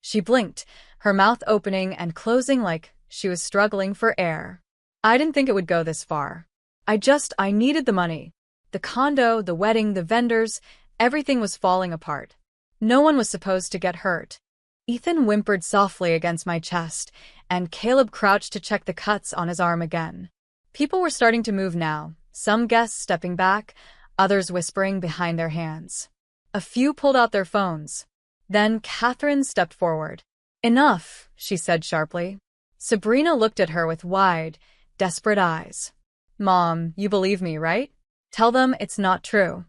She blinked, her mouth opening and closing like she was struggling for air. "I didn't think it would go this far. I needed the money. The condo, the wedding, the vendors, everything was falling apart. No one was supposed to get hurt." Ethan whimpered softly against my chest, and Caleb crouched to check the cuts on his arm again. People were starting to move now, some guests stepping back, others whispering behind their hands. A few pulled out their phones. Then Catherine stepped forward. "Enough," she said sharply. Sabrina looked at her with wide, desperate eyes. "Mom, you believe me, right? Tell them it's not true."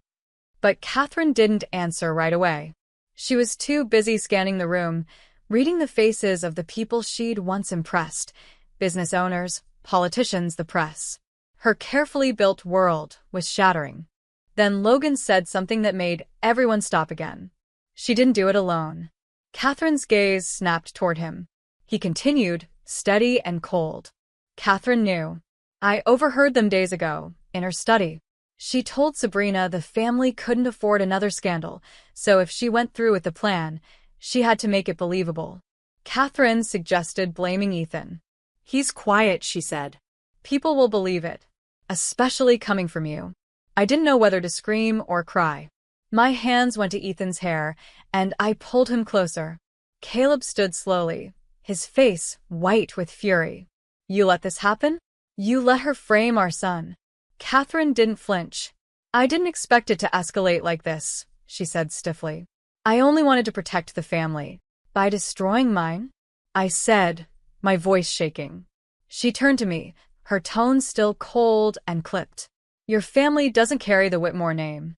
But Catherine didn't answer right away. She was too busy scanning the room, reading the faces of the people she'd once impressed: business owners, politicians, the press. Her carefully built world was shattering. Then Logan said something that made everyone stop again. She didn't do it alone. Catherine's gaze snapped toward him. He continued, steady and cold. Catherine knew. I overheard them days ago, in her study. She told Sabrina the family couldn't afford another scandal, so if she went through with the plan, she had to make it believable. Catherine suggested blaming Ethan. He's quiet, she said. People will believe it, especially coming from you. I didn't know whether to scream or cry. My hands went to Ethan's hair, and I pulled him closer. Caleb stood slowly, his face white with fury. You let this happen? You let her frame our son. Catherine didn't flinch. I didn't expect it to escalate like this, she said stiffly. I only wanted to protect the family. By destroying mine? I said, my voice shaking. She turned to me, her tone still cold and clipped. Your family doesn't carry the Whitmore name.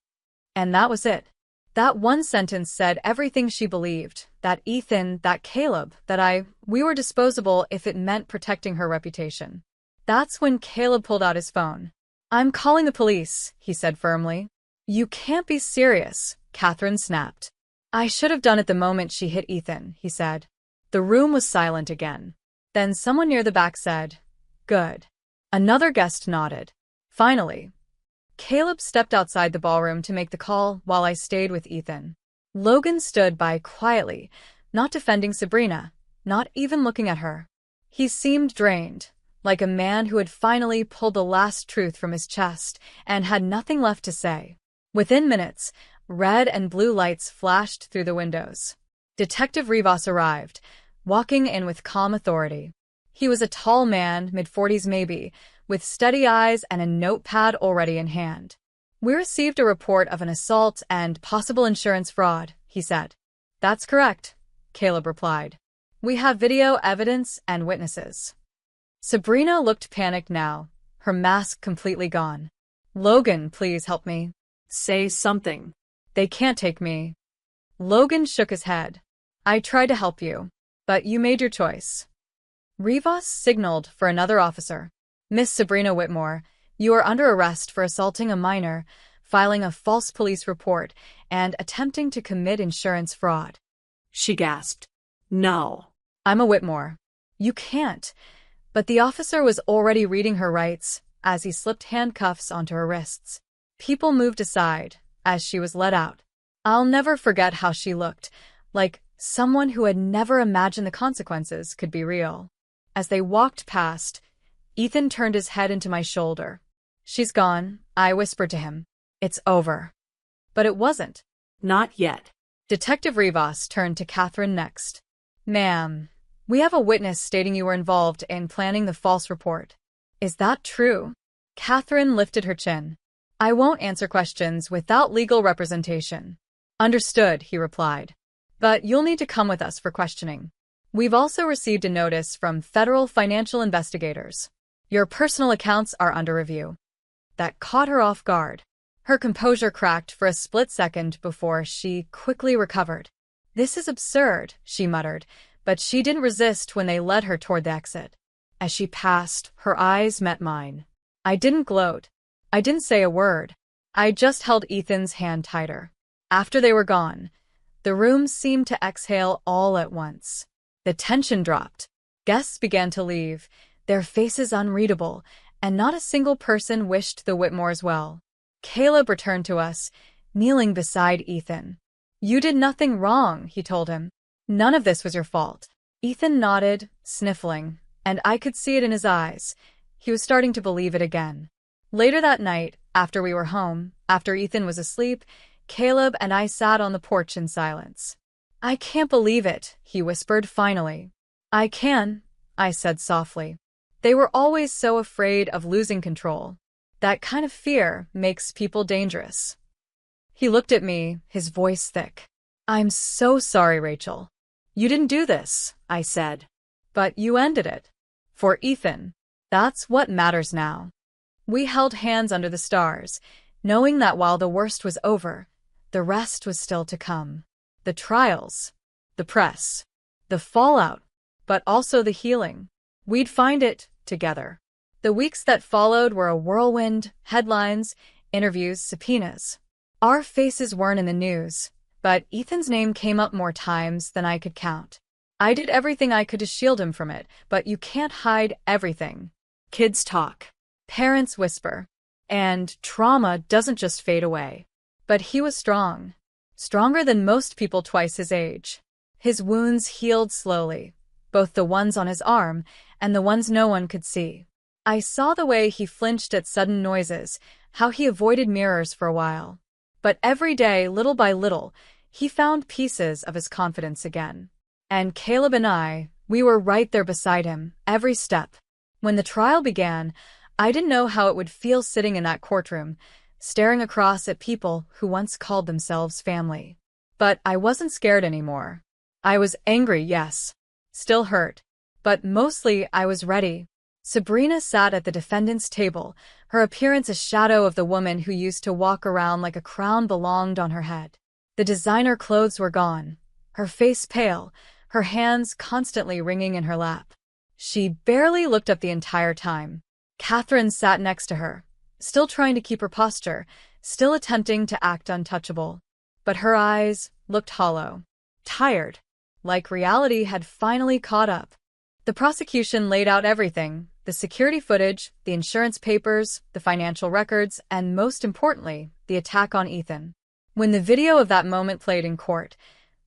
And that was it. That one sentence said everything she believed, that Ethan, that Caleb, we were disposable if it meant protecting her reputation. That's when Caleb pulled out his phone. I'm calling the police, he said firmly. You can't be serious, Catherine snapped. I should have done it the moment she hit Ethan, he said. The room was silent again. Then someone near the back said, Good. Another guest nodded. Finally, Caleb stepped outside the ballroom to make the call while I stayed with Ethan. Logan stood by quietly, not defending Sabrina, not even looking at her. He seemed drained, like a man who had finally pulled the last truth from his chest and had nothing left to say. Within minutes, red and blue lights flashed through the windows. Detective Rivas arrived, walking in with calm authority. He was a tall man, mid-40s maybe, with steady eyes and a notepad already in hand. We received a report of an assault and possible insurance fraud, he said. That's correct, Caleb replied. We have video evidence and witnesses. Sabrina looked panicked now, her mask completely gone. Logan, please help me. Say something. They can't take me. Logan shook his head. I tried to help you, but you made your choice. Rivas signaled for another officer. Miss Sabrina Whitmore, you are under arrest for assaulting a minor, filing a false police report, and attempting to commit insurance fraud. She gasped. No. I'm a Whitmore. You can't. But the officer was already reading her rights as he slipped handcuffs onto her wrists. People moved aside as she was let out. I'll never forget how she looked, like someone who had never imagined the consequences could be real. As they walked past, Ethan turned his head into my shoulder. She's gone, I whispered to him. It's over. But it wasn't. Not yet. Detective Rivas turned to Catherine next. Ma'am, we have a witness stating you were involved in planning the false report. Is that true? Catherine lifted her chin. I won't answer questions without legal representation. Understood, he replied. But you'll need to come with us for questioning. We've also received a notice from federal financial investigators. Your personal accounts are under review. That caught her off guard. Her composure cracked for a split second before she quickly recovered. This is absurd, she muttered, but she didn't resist when they led her toward the exit. As she passed, her eyes met mine. I didn't gloat. I didn't say a word. I just held Ethan's hand tighter. After they were gone, the room seemed to exhale all at once. The tension dropped. Guests began to leave, their faces unreadable, and not a single person wished the Whitmores well. Caleb returned to us, kneeling beside Ethan. You did nothing wrong, he told him. None of this was your fault. Ethan nodded, sniffling, and I could see it in his eyes. He was starting to believe it again. Later that night, after we were home, after Ethan was asleep, Caleb and I sat on the porch in silence. I can't believe it, he whispered finally. I can, I said softly. They were always so afraid of losing control. That kind of fear makes people dangerous. He looked at me, his voice thick. I'm so sorry, Rachel. You didn't do this, I said. But you ended it. For Ethan. That's what matters now. We held hands under the stars, knowing that while the worst was over, The rest was still to come. The trials, the press, the fallout, but also the healing. We'd find it together. The weeks that followed were a whirlwind: headlines, interviews, subpoenas. Our faces weren't in the news, but Ethan's name came up more times than I could count. I did everything I could to shield him from it, but you can't hide everything. Kids talk. Parents whisper. And trauma doesn't just fade away. But he was strong. Stronger than most people twice his age. His wounds healed slowly, both the ones on his arm and the ones no one could see. I saw the way he flinched at sudden noises, how he avoided mirrors for a while. But every day, little by little, he found pieces of his confidence again. And Caleb and I, we were right there beside him, every step. When the trial began, I didn't know how it would feel sitting in that courtroom, staring across at people who once called themselves family. But I wasn't scared anymore. I was angry, yes. Still hurt. But mostly I was ready. Sabrina sat at the defendant's table, her appearance a shadow of the woman who used to walk around like a crown belonged on her head. The designer clothes were gone, her face pale, her hands constantly wringing in her lap. She barely looked up the entire time. Catherine sat next to her, still trying to keep her posture, still attempting to act untouchable. But her eyes looked hollow, tired, like reality had finally caught up. The prosecution laid out everything: the security footage, the insurance papers, the financial records, and most importantly, the attack on Ethan. When the video of that moment played in court,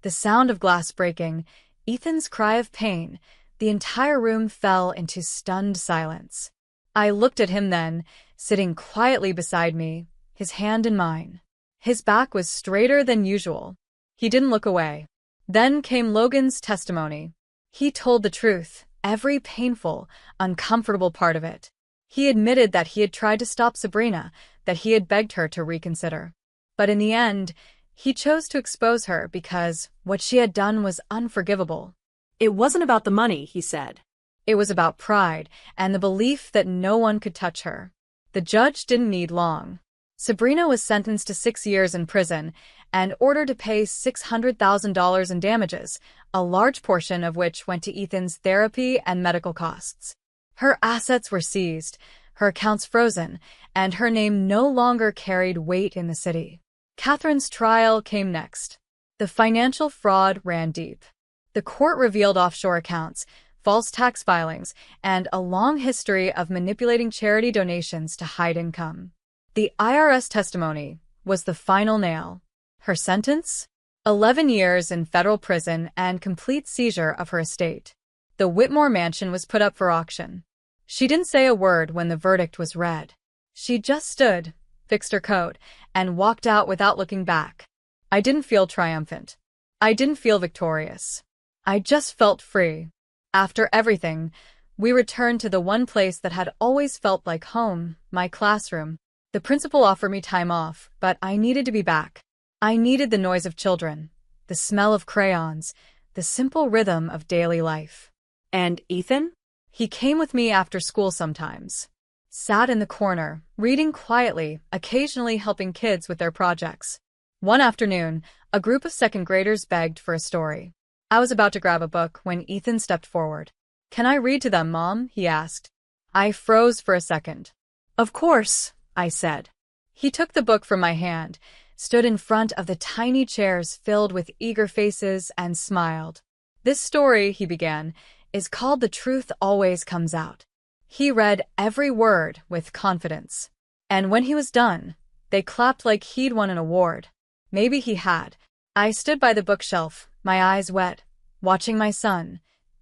the sound of glass breaking, Ethan's cry of pain, the entire room fell into stunned silence. I looked at him then, sitting quietly beside me, his hand in mine. His back was straighter than usual. He didn't look away. Then came Logan's testimony. He told the truth, every painful, uncomfortable part of it. He admitted that he had tried to stop Sabrina, that he had begged her to reconsider. But in the end, he chose to expose her because what she had done was unforgivable. It wasn't about the money, he said. It was about pride and the belief that no one could touch her. The judge didn't need long. Sabrina was sentenced to 6 years in prison and ordered to pay $600,000 in damages, a large portion of which went to Ethan's therapy and medical costs. Her assets were seized, her accounts frozen, and her name no longer carried weight in the city. Catherine's trial came next. The financial fraud ran deep. The court revealed offshore accounts, false tax filings, and a long history of manipulating charity donations to hide income. The IRS testimony was the final nail. Her sentence? 11 years in federal prison and complete seizure of her estate. The Whitmore mansion was put up for auction. She didn't say a word when the verdict was read. She just stood, fixed her coat, and walked out without looking back. I didn't feel triumphant. I didn't feel victorious. I just felt free. After everything, we returned to the one place that had always felt like home, my classroom. The principal offered me time off, but I needed to be back. I needed the noise of children, the smell of crayons, the simple rhythm of daily life. And Ethan? He came with me after school sometimes. Sat in the corner, reading quietly, occasionally helping kids with their projects. One afternoon, a group of second graders begged for a story. I was about to grab a book when Ethan stepped forward. "Can I read to them, Mom?" he asked. I froze for a second. "Of course," I said. He took the book from my hand, stood in front of the tiny chairs filled with eager faces, and smiled. "This story," he began, "is called The Truth Always Comes Out." He read every word with confidence. And when he was done, they clapped like he'd won an award. Maybe he had. I stood by the bookshelf, my eyes wet, watching my son.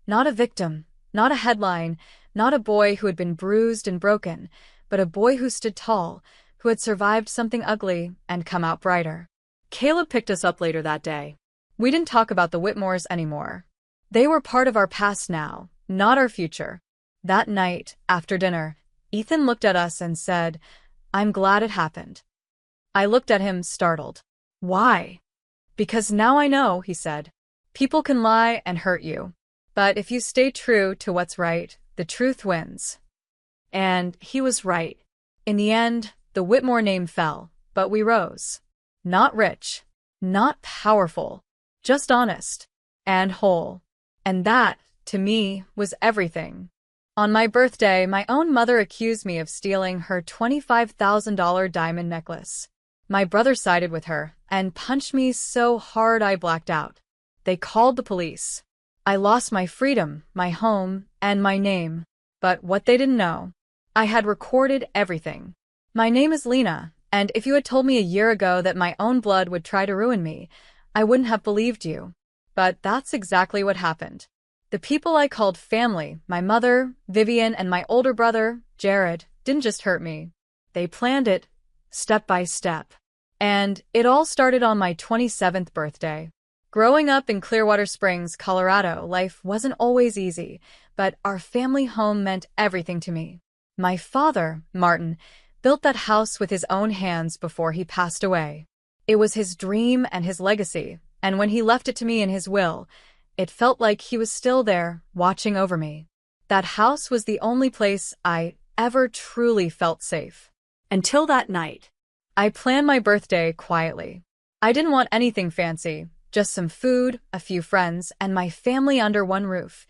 Not a victim, not a headline, not a boy who had been bruised and broken, but a boy who stood tall, who had survived something ugly and come out brighter. Caleb picked us up later that day. We didn't talk about the Whitmores anymore. They were part of our past now, not our future. That night, after dinner, Ethan looked at us and said, "I'm glad it happened." I looked at him, startled. "Why?" "Because now I know," he said. "People can lie and hurt you. But if you stay true to what's right, the truth wins." And he was right. In the end, the Whitmore name fell, but we rose. Not rich, Not powerful, just honest and whole. And that, to me, was everything. On my birthday, my own mother accused me of stealing her $25,000 diamond necklace. My brother sided with her and punched me so hard I blacked out. They called the police. I lost my freedom, my home, and my name. But what they didn't know, I had recorded everything. My name is Lena, and if you had told me a year ago that my own blood would try to ruin me, I wouldn't have believed you. But that's exactly what happened. The people I called family, my mother, Vivian, and my older brother, Jared, didn't just hurt me. They planned it, step by step. And it all started on my 27th birthday. Growing up in Clearwater Springs, Colorado, life wasn't always easy, but our family home meant everything to me. My father, Martin, built that house with his own hands before he passed away. It was his dream and his legacy, and when he left it to me in his will, it felt like he was still there, watching over me. That house was the only place I ever truly felt safe. Until that night. I planned my birthday quietly. I didn't want anything fancy, just some food, a few friends, and my family under one roof,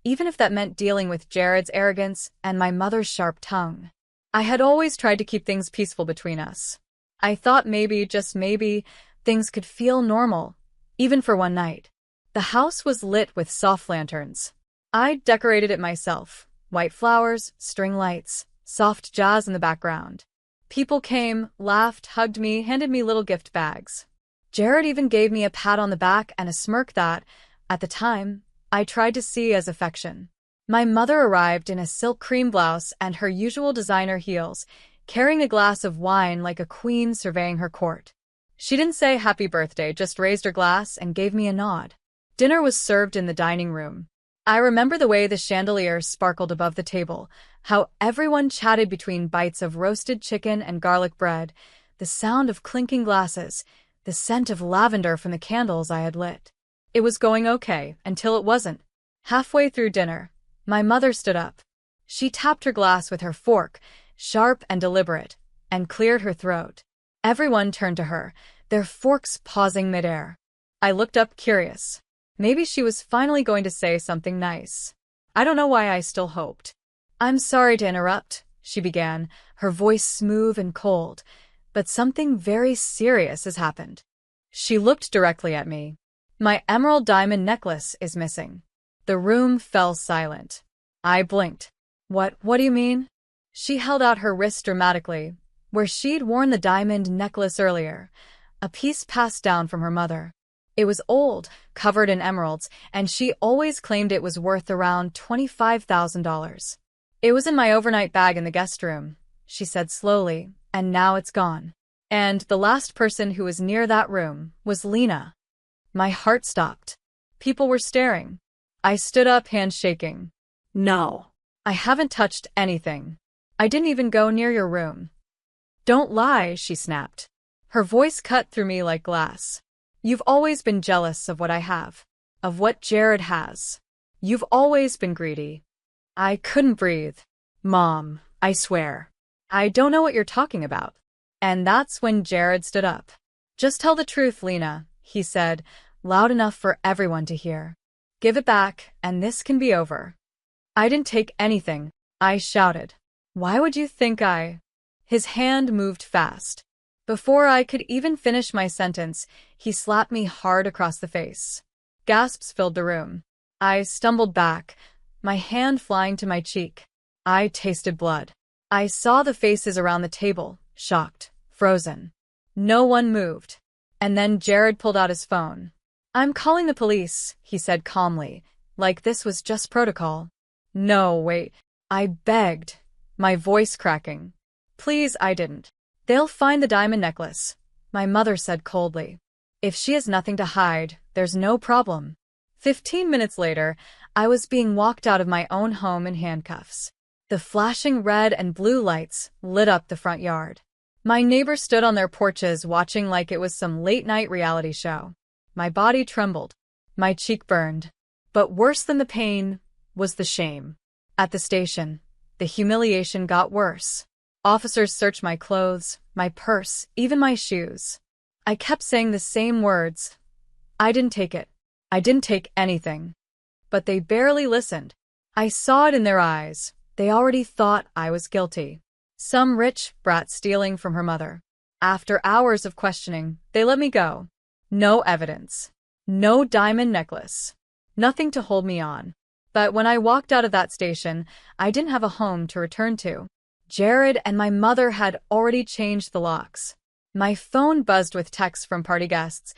even if that meant dealing with Jared's arrogance and my mother's sharp tongue. I had always tried to keep things peaceful between us. I thought maybe, just maybe, things could feel normal, even for one night. The house was lit with soft lanterns. I decorated it myself. White flowers, string lights, soft jazz in the background. People came, laughed, hugged me, handed me little gift bags. Jared even gave me a pat on the back and a smirk that, at the time, I tried to see as affection. My mother arrived in a silk cream blouse and her usual designer heels, carrying a glass of wine like a queen surveying her court. She didn't say happy birthday, just raised her glass and gave me a nod. Dinner was served in the dining room. I remember the way the chandelier sparkled above the table, how everyone chatted between bites of roasted chicken and garlic bread, the sound of clinking glasses, the scent of lavender from the candles I had lit. It was going okay, until it wasn't. Halfway through dinner, my mother stood up. She tapped her glass with her fork, sharp and deliberate, and cleared her throat. Everyone turned to her, their forks pausing midair. I looked up curious. Maybe she was finally going to say something nice. I don't know why I still hoped. "I'm sorry to interrupt," she began, her voice smooth and cold, "but something very serious has happened." She looked directly at me. "My emerald diamond necklace is missing." The room fell silent. I blinked. What do you mean?" She held out her wrist dramatically, where she'd worn the diamond necklace earlier, a piece passed down from her mother. It was old, covered in emeralds, and she always claimed it was worth around $25,000. "It was in my overnight bag in the guest room," she said slowly, "and now it's gone." And the last person who was near that room was Lena. My heart stopped. People were staring. I stood up, hands shaking. "No. I haven't touched anything. I didn't even go near your room." "Don't lie," she snapped. Her voice cut through me like glass. "You've always been jealous of what I have, of what Jared has. You've always been greedy." I couldn't breathe. "Mom, I swear. I don't know what you're talking about." And that's when Jared stood up. "Just tell the truth, Lena," he said, loud enough for everyone to hear. "Give it back, and this can be over." "I didn't take anything," I shouted. "Why would you think I—" His hand moved fast. Before I could even finish my sentence, he slapped me hard across the face. Gasps filled the room. I stumbled back, my hand flying to my cheek. I tasted blood. I saw the faces around the table, shocked, frozen. No one moved. And then Jared pulled out his phone. "I'm calling the police," he said calmly, like this was just protocol. "No, wait," I begged, my voice cracking. "Please, I didn't." "They'll find the diamond necklace," my mother said coldly. "If she has nothing to hide, there's no problem." 15 minutes later, I was being walked out of my own home in handcuffs. The flashing red and blue lights lit up the front yard. My neighbors stood on their porches watching like it was some late-night reality show. My body trembled. My cheek burned. But worse than the pain was the shame. At the station, the humiliation got worse. Officers searched my clothes, my purse, even my shoes. I kept saying the same words. I didn't take it. I didn't take anything. But they barely listened. I saw it in their eyes. They already thought I was guilty. Some rich brat stealing from her mother. After hours of questioning, they let me go. No evidence. No diamond necklace. Nothing to hold me on. But when I walked out of that station, I didn't have a home to return to. Jared and my mother had already changed the locks. My phone buzzed with texts from party guests.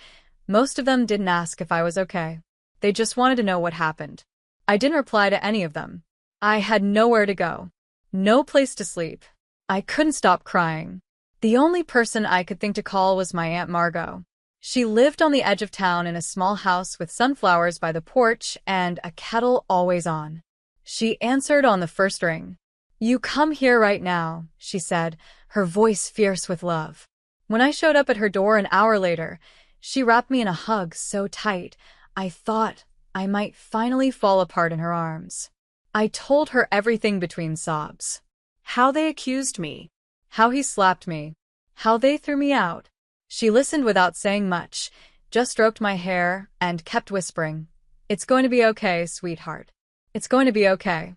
Most of them didn't ask if I was okay. They just wanted to know what happened. I didn't reply to any of them. I had nowhere to go. No place to sleep. I couldn't stop crying. The only person I could think to call was my Aunt Margot. She lived on the edge of town in a small house with sunflowers by the porch and a kettle always on. She answered on the first ring. "You come here right now," she said, her voice fierce with love. When I showed up at her door an hour later, she wrapped me in a hug so tight, I thought I might finally fall apart in her arms. I told her everything between sobs. How they accused me. How he slapped me. How they threw me out. She listened without saying much, just stroked my hair and kept whispering, "It's going to be okay, sweetheart. It's going to be okay."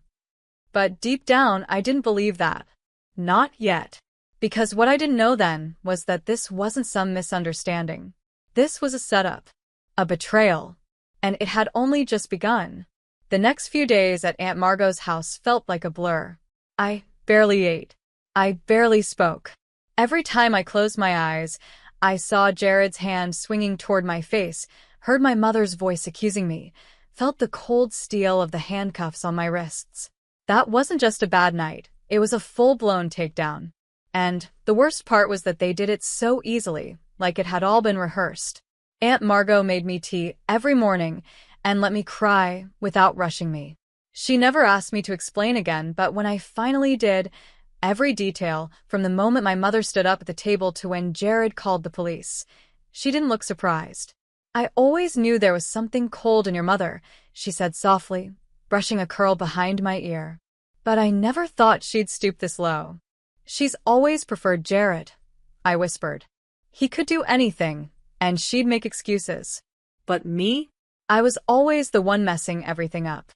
But deep down, I didn't believe that. Not yet. Because what I didn't know then was that this wasn't some misunderstanding. This was a setup. A betrayal. And it had only just begun. The next few days at Aunt Margot's house felt like a blur. I barely ate. I barely spoke. Every time I closed my eyes, I saw Jared's hand swinging toward my face, heard my mother's voice accusing me, felt the cold steel of the handcuffs on my wrists. That wasn't just a bad night. It was a full-blown takedown. And the worst part was that they did it so easily, like it had all been rehearsed. Aunt Margot made me tea every morning and let me cry without rushing me. She never asked me to explain again, but when I finally did, every detail, from the moment my mother stood up at the table to when Jared called the police, she didn't look surprised. "I always knew there was something cold in your mother," she said softly, brushing a curl behind my ear. "But I never thought she'd stoop this low." "She's always preferred Jared," I whispered. "He could do anything, and she'd make excuses. But me? I was always the one messing everything up."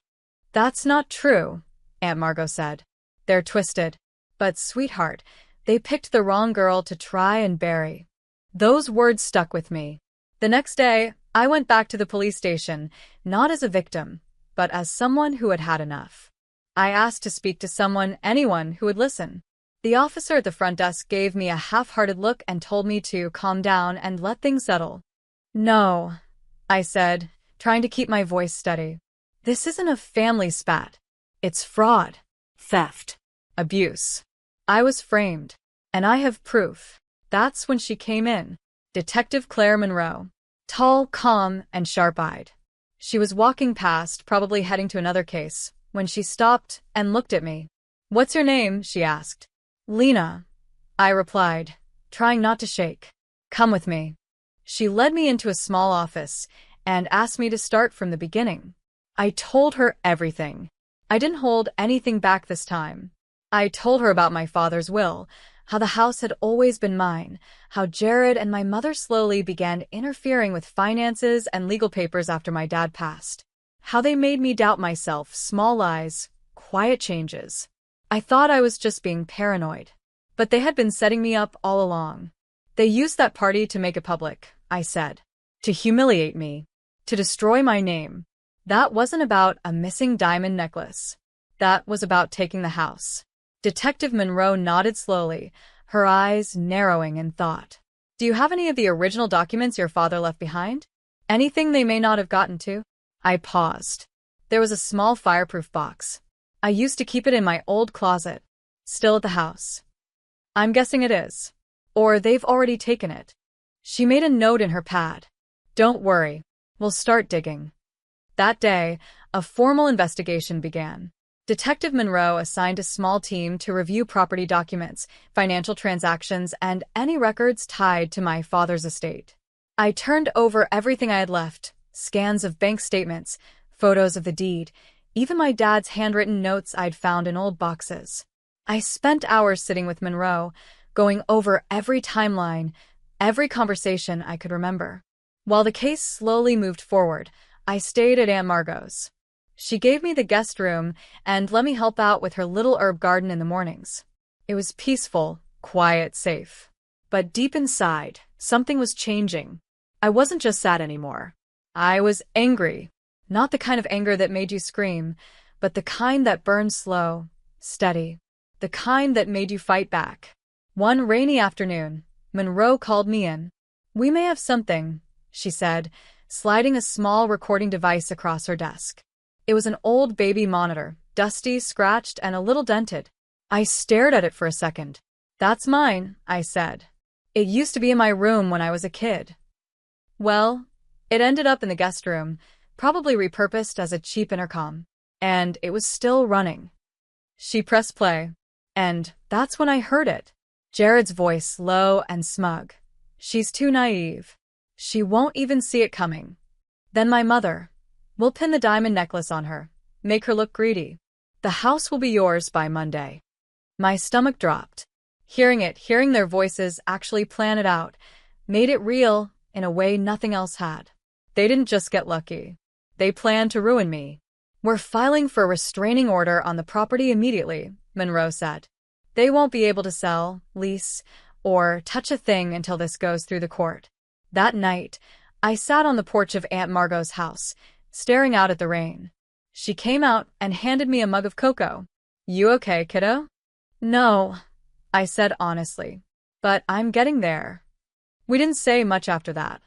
"That's not true," Aunt Margot said. "They're twisted. But sweetheart, they picked the wrong girl to try and bury." Those words stuck with me. The next day, I went back to the police station, not as a victim, but as someone who had had enough. I asked to speak to anyone who would listen. The officer at the front desk gave me a half-hearted look and told me to calm down and let things settle. "No," I said, trying to keep my voice steady. "This isn't a family spat. It's fraud. Theft. Abuse. I was framed. And I have proof." That's when she came in. Detective Claire Monroe. Tall, calm, and sharp-eyed. She was walking past, probably heading to another case, when she stopped and looked at me. "What's your name?" she asked. "Lena," I replied, trying not to shake. "Come with me." She led me into a small office and asked me to start from the beginning. I told her everything. I didn't hold anything back this time. I told her about my father's will, how the house had always been mine, how Jared and my mother slowly began interfering with finances and legal papers after my dad passed, how they made me doubt myself, small lies, quiet changes. I thought I was just being paranoid. But they had been setting me up all along. "They used that party to make it public," I said. "To humiliate me. To destroy my name. That wasn't about a missing diamond necklace. That was about taking the house." Detective Monroe nodded slowly, her eyes narrowing in thought. "Do you have any of the original documents your father left behind? Anything they may not have gotten to?" I paused. There was a small fireproof box. I used to keep it in my old closet. Still at the house. "I'm guessing it is. Or they've already taken it." She made a note in her pad. "Don't worry. We'll start digging." That day, a formal investigation began. Detective Monroe assigned a small team to review property documents, financial transactions, and any records tied to my father's estate. I turned over everything I had left, scans of bank statements, photos of the deed, even my dad's handwritten notes I'd found in old boxes. I spent hours sitting with Monroe, going over every timeline, Every conversation I could remember. While the case slowly moved forward, I stayed at Aunt Margot's. She gave me the guest room and let me help out with her little herb garden in the mornings. It was peaceful, quiet, safe. But deep inside, something was changing. I wasn't just sad anymore. I was angry. Not the kind of anger that made you scream, but the kind that burned slow, steady. The kind that made you fight back. One rainy afternoon, Monroe called me in. "We may have something," she said, sliding a small recording device across her desk. It was an old baby monitor, dusty, scratched, and a little dented. I stared at it for a second. "That's mine," I said. "It used to be in my room when I was a kid." Well, it ended up in the guest room, probably repurposed as a cheap intercom. And it was still running. She pressed play. And that's when I heard it. Jared's voice, low and smug. "She's too naive. She won't even see it coming." Then my mother. "We'll pin the diamond necklace on her. Make her look greedy. The house will be yours by Monday." My stomach dropped. Hearing their voices actually plan it out, made it real in a way nothing else had. They didn't just get lucky. They planned to ruin me. "We're filing for a restraining order on the property immediately," Monroe said. "They won't be able to sell, lease, or touch a thing until this goes through the court." That night, I sat on the porch of Aunt Margot's house, staring out at the rain. She came out and handed me a mug of cocoa. "You okay, kiddo?" "No," I said honestly. "But I'm getting there." We didn't say much after that.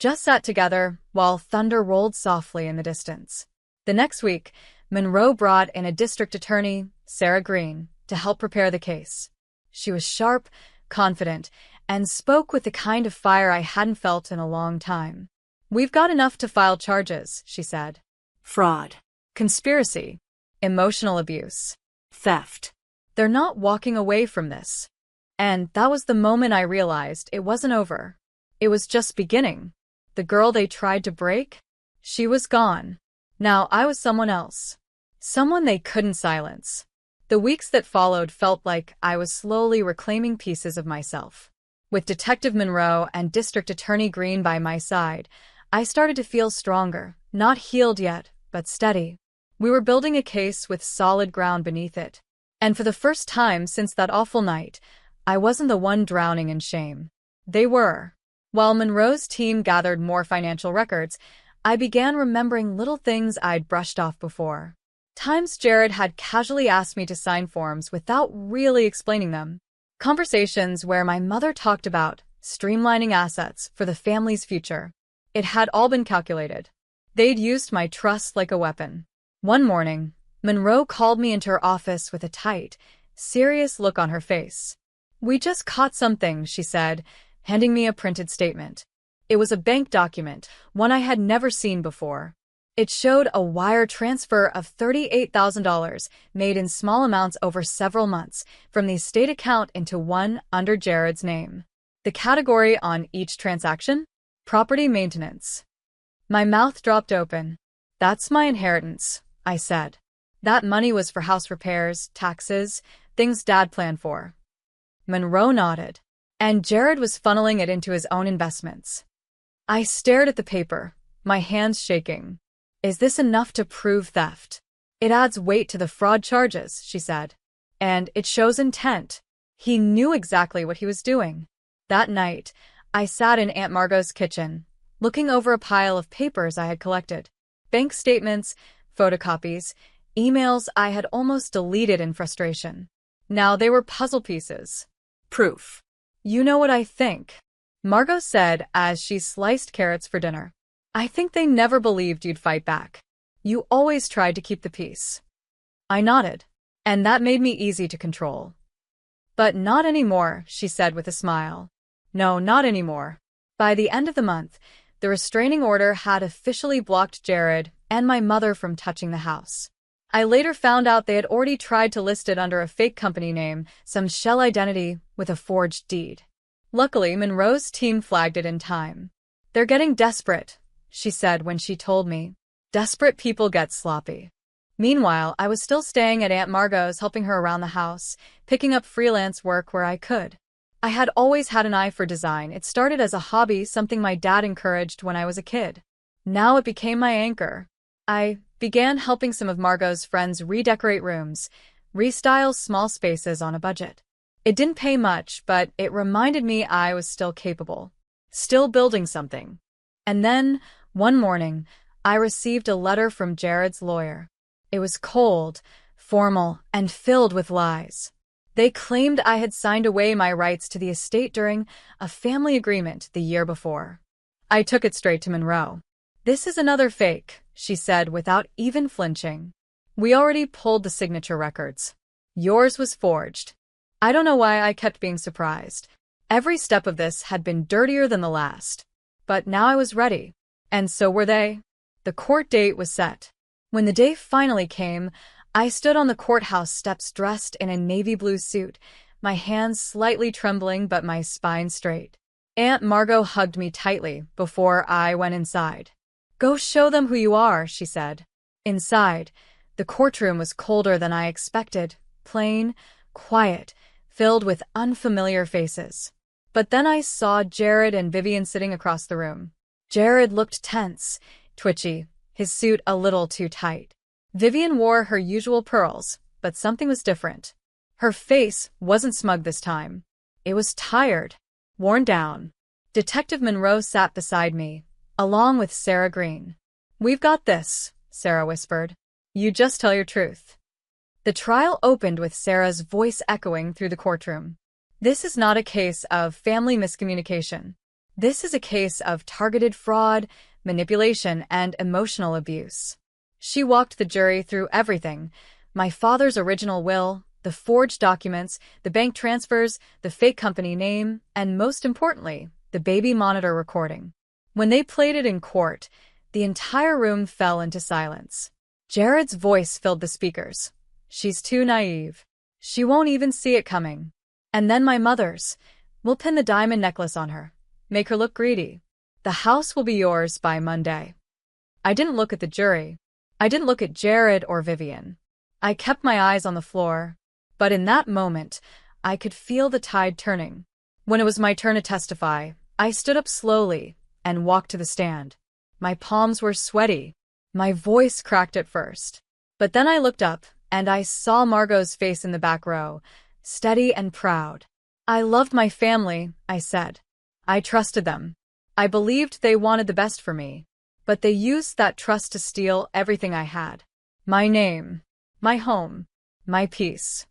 Just sat together while thunder rolled softly in the distance. The next week, Monroe brought in a district attorney, Sarah Green, to help prepare the case. She was sharp, confident, and spoke with the kind of fire I hadn't felt in a long time. "We've got enough to file charges," she said. Fraud. "Conspiracy. Emotional abuse. Theft." They're not walking away from this. And that was the moment I realized it wasn't over. It was just beginning. The girl they tried to break? She was gone. Now I was someone else. Someone they couldn't silence. The weeks that followed felt like I was slowly reclaiming pieces of myself. With Detective Monroe and District Attorney Green by my side, I started to feel stronger, not healed yet, but steady. We were building a case with solid ground beneath it. And for the first time since that awful night, I wasn't the one drowning in shame. They were. While Monroe's team gathered more financial records, I began remembering little things I'd brushed off before. Times Jared had casually asked me to sign forms without really explaining them. Conversations where my mother talked about streamlining assets for the family's future. It had all been calculated. They'd used my trust like a weapon. One morning, Monroe called me into her office with a tight, serious look on her face. "We just caught something," she said, handing me a printed statement. It was a bank document, one I had never seen before. It showed a wire transfer of $38,000 made in small amounts over several months from the estate account into one under Jared's name. The category on each transaction? Property maintenance. My mouth dropped open. "That's my inheritance," I said. That money was for house repairs, taxes, things Dad planned for. Monroe nodded. And Jared was funneling it into his own investments. I stared at the paper, my hands shaking. "Is this enough to prove theft?" "It adds weight to the fraud charges," she said. "And it shows intent." He knew exactly what he was doing. That night, I sat in Aunt Margot's kitchen, looking over a pile of papers I had collected. Bank statements, photocopies, emails I had almost deleted in frustration. Now they were puzzle pieces. Proof. "You know what I think," Margot said as she sliced carrots for dinner. "I think they never believed you'd fight back. You always tried to keep the peace." I nodded, and that made me easy to control. "But not anymore," she said with a smile. "No, not anymore." By the end of the month, the restraining order had officially blocked Jared and my mother from touching the house. I later found out they had already tried to list it under a fake company name, some shell identity with a forged deed. Luckily, Monroe's team flagged it in time. "They're getting desperate," she said when she told me. "Desperate people get sloppy." Meanwhile, I was still staying at Aunt Margot's, helping her around the house, picking up freelance work where I could. I had always had an eye for design. It started as a hobby, something my dad encouraged when I was a kid. Now it became my anchor. I began helping some of Margot's friends redecorate rooms, restyle small spaces on a budget. It didn't pay much, but it reminded me I was still capable, still building something. And then, one morning, I received a letter from Jared's lawyer. It was cold, formal, and filled with lies. They claimed I had signed away my rights to the estate during a family agreement the year before. I took it straight to Monroe. "This is another fake," she said without even flinching. "We already pulled the signature records. Yours was forged." I don't know why I kept being surprised. Every step of this had been dirtier than the last. But now I was ready. And so were they. The court date was set. When the day finally came, I stood on the courthouse steps dressed in a navy blue suit, my hands slightly trembling but my spine straight. Aunt Margot hugged me tightly before I went inside. "Go show them who you are," she said. Inside, the courtroom was colder than I expected, plain, quiet, filled with unfamiliar faces. But then I saw Jared and Vivian sitting across the room. Jared looked tense, twitchy, his suit a little too tight. Vivian wore her usual pearls, but something was different. Her face wasn't smug this time. It was tired, worn down. Detective Monroe sat beside me, along with Sarah Green. "We've got this," Sarah whispered. "You just tell your truth." The trial opened with Sarah's voice echoing through the courtroom. "This is not a case of family miscommunication. This is a case of targeted fraud, manipulation, and emotional abuse." She walked the jury through everything: my father's original will, the forged documents, the bank transfers, the fake company name, and most importantly, the baby monitor recording. When they played it in court, the entire room fell into silence. Jared's voice filled the speakers. "She's too naive. She won't even see it coming." And then my mother's. "We'll pin the diamond necklace on her. Make her look greedy. The house will be yours by Monday." I didn't look at the jury. I didn't look at Jared or Vivian. I kept my eyes on the floor. But in that moment, I could feel the tide turning. When it was my turn to testify, I stood up slowly and walked to the stand. My palms were sweaty. My voice cracked at first. But then I looked up, and I saw Margot's face in the back row, steady and proud. "I loved my family," I said. "I trusted them. I believed they wanted the best for me. But they used that trust to steal everything I had. My name, my home, my peace."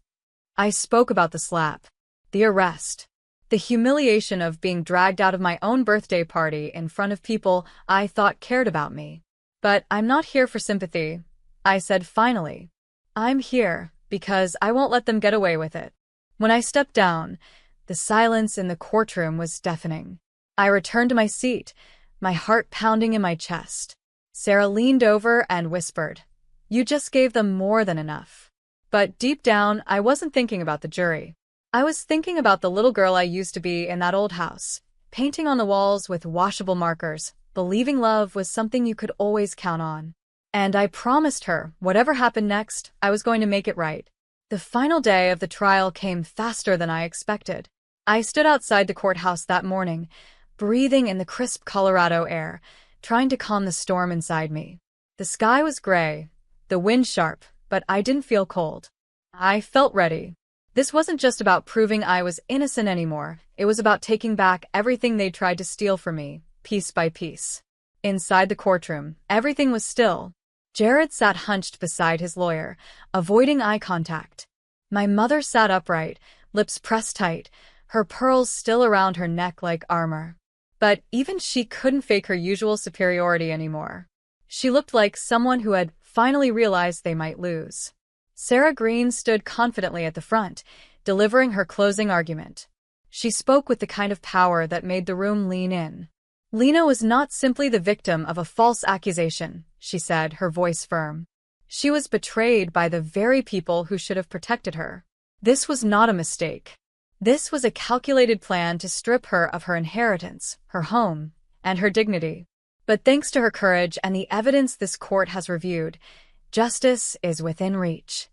I spoke about the slap, the arrest, the humiliation of being dragged out of my own birthday party in front of people I thought cared about me. "But I'm not here for sympathy," I said finally. "I'm here because I won't let them get away with it." When I stepped down, the silence in the courtroom was deafening. I returned to my seat, my heart pounding in my chest. Sarah leaned over and whispered, "You just gave them more than enough." But deep down, I wasn't thinking about the jury. I was thinking about the little girl I used to be in that old house, painting on the walls with washable markers, believing love was something you could always count on. And I promised her, whatever happened next, I was going to make it right. The final day of the trial came faster than I expected. I stood outside the courthouse that morning, breathing in the crisp Colorado air, trying to calm the storm inside me. The sky was gray, the wind sharp, but I didn't feel cold. I felt ready. This wasn't just about proving I was innocent anymore. It was about taking back everything they tried to steal from me, piece by piece. Inside the courtroom, everything was still. Jared sat hunched beside his lawyer, avoiding eye contact. My mother sat upright, lips pressed tight, her pearls still around her neck like armor. But even she couldn't fake her usual superiority anymore. She looked like someone who had finally realized they might lose. Sarah Green stood confidently at the front, delivering her closing argument. She spoke with the kind of power that made the room lean in. "Lena was not simply the victim of a false accusation," she said, her voice firm. "She was betrayed by the very people who should have protected her. This was not a mistake. This was a calculated plan to strip her of her inheritance, her home, and her dignity. But thanks to her courage and the evidence this court has reviewed, justice is within reach."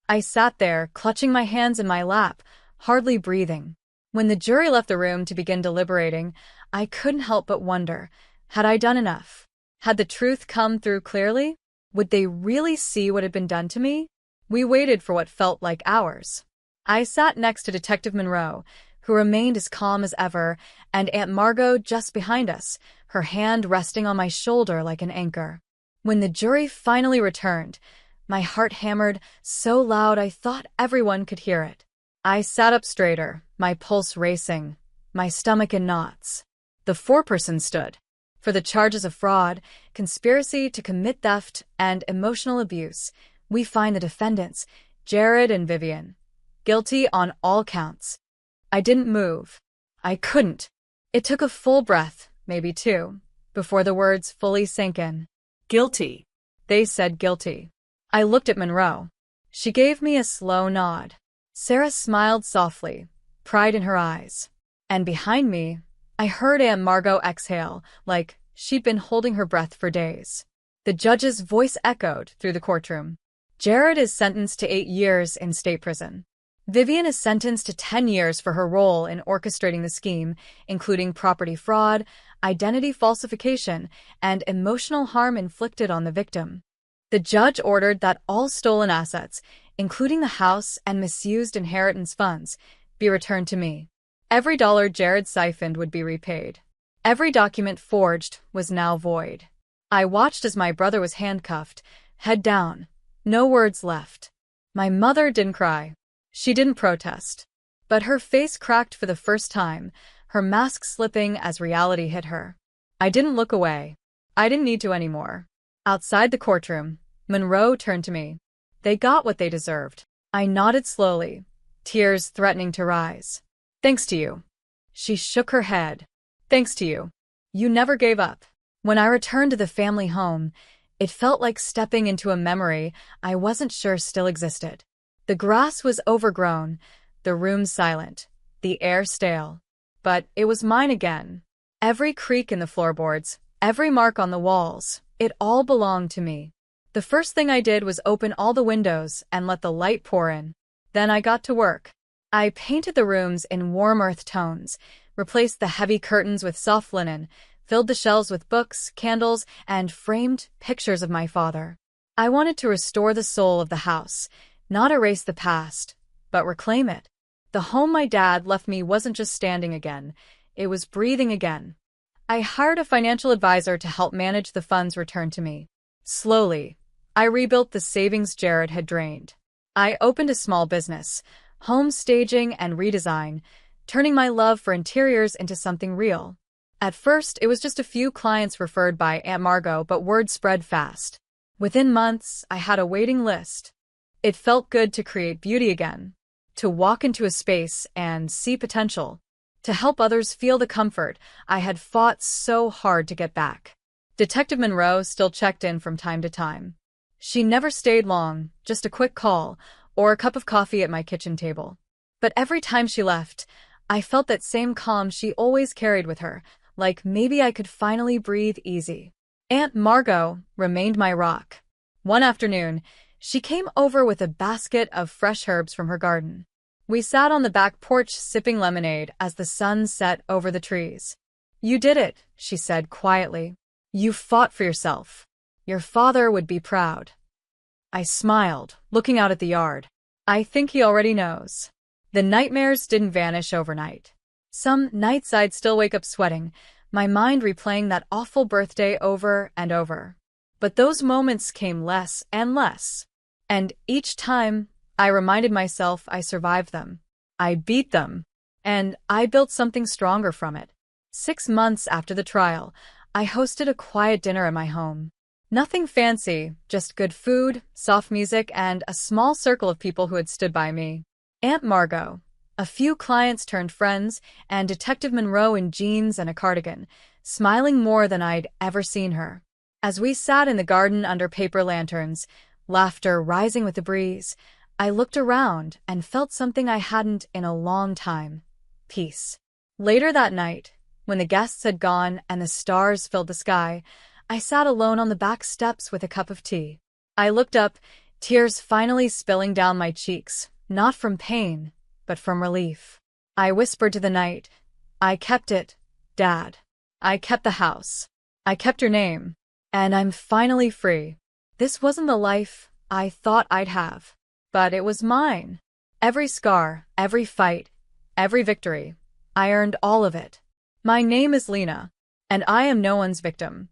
I sat there, clutching my hands in my lap, hardly breathing. When the jury left the room to begin deliberating, I couldn't help but wonder, had I done enough? Had the truth come through clearly? Would they really see what had been done to me? We waited for what felt like hours. I sat next to Detective Monroe, who remained as calm as ever, and Aunt Margot just behind us, her hand resting on my shoulder like an anchor. When the jury finally returned, my heart hammered so loud I thought everyone could hear it. I sat up straighter, my pulse racing, my stomach in knots. The foreperson stood. For the charges of fraud, conspiracy to commit theft, and emotional abuse, we find the defendants, Jared and Vivian, guilty on all counts. I didn't move. I couldn't. It took a full breath, maybe two, before the words fully sank in. Guilty. They said guilty. I looked at Monroe. She gave me a slow nod. Sarah smiled softly, pride in her eyes. And behind me, I heard Aunt Margot exhale, like she'd been holding her breath for days. The judge's voice echoed through the courtroom. Jared is sentenced to 8 years in state prison. Vivian is sentenced to 10 years for her role in orchestrating the scheme, including property fraud, identity falsification, and emotional harm inflicted on the victim. The judge ordered that all stolen assets, including the house and misused inheritance funds, be returned to me. Every dollar Jared siphoned would be repaid. Every document forged was now void. I watched as my brother was handcuffed, head down, no words left. My mother didn't cry. She didn't protest. But her face cracked for the first time, her mask slipping as reality hit her. I didn't look away. I didn't need to anymore. Outside the courtroom, Monroe turned to me. They got what they deserved. I nodded slowly, tears threatening to rise. Thanks to you. She shook her head. Thanks to you. You never gave up. When I returned to the family home, it felt like stepping into a memory I wasn't sure still existed. The grass was overgrown, the room silent, the air stale. But it was mine again. Every creak in the floorboards, every mark on the walls, it all belonged to me. The first thing I did was open all the windows and let the light pour in. Then I got to work. I painted the rooms in warm earth tones, replaced the heavy curtains with soft linen, filled the shelves with books, candles, and framed pictures of my father. I wanted to restore the soul of the house, not erase the past, but reclaim it. The home my dad left me wasn't just standing again, it was breathing again. I hired a financial advisor to help manage the funds returned to me. Slowly, I rebuilt the savings Jared had drained. I opened a small business, home staging and redesign, turning my love for interiors into something real. At first, it was just a few clients referred by Aunt Margot, but word spread fast. Within months, I had a waiting list. It felt good to create beauty again, to walk into a space and see potential, to help others feel the comfort I had fought so hard to get back. Detective Monroe still checked in from time to time. She never stayed long, just a quick call or a cup of coffee at my kitchen table. But every time she left, I felt that same calm she always carried with her, like maybe I could finally breathe easy. Aunt Margot remained my rock. One afternoon, she came over with a basket of fresh herbs from her garden. We sat on the back porch sipping lemonade as the sun set over the trees. "You did it," she said quietly. "You fought for yourself. Your father would be proud." I smiled, looking out at the yard. I think he already knows. The nightmares didn't vanish overnight. Some nights I'd still wake up sweating, my mind replaying that awful birthday over and over. But those moments came less and less. And each time, I reminded myself I survived them. I beat them. And I built something stronger from it. 6 months after the trial, I hosted a quiet dinner at my home. Nothing fancy, just good food, soft music, and a small circle of people who had stood by me. Aunt Margot, a few clients turned friends, and Detective Monroe in jeans and a cardigan, smiling more than I'd ever seen her. As we sat in the garden under paper lanterns, laughter rising with the breeze, I looked around and felt something I hadn't in a long time: peace. Later that night, when the guests had gone and the stars filled the sky, I sat alone on the back steps with a cup of tea. I looked up, tears finally spilling down my cheeks, not from pain, but from relief. I whispered to the night, I kept it, Dad. I kept the house. I kept your name. And I'm finally free. This wasn't the life I thought I'd have. But it was mine. Every scar, every fight, every victory. I earned all of it. My name is Lena. And I am no one's victim.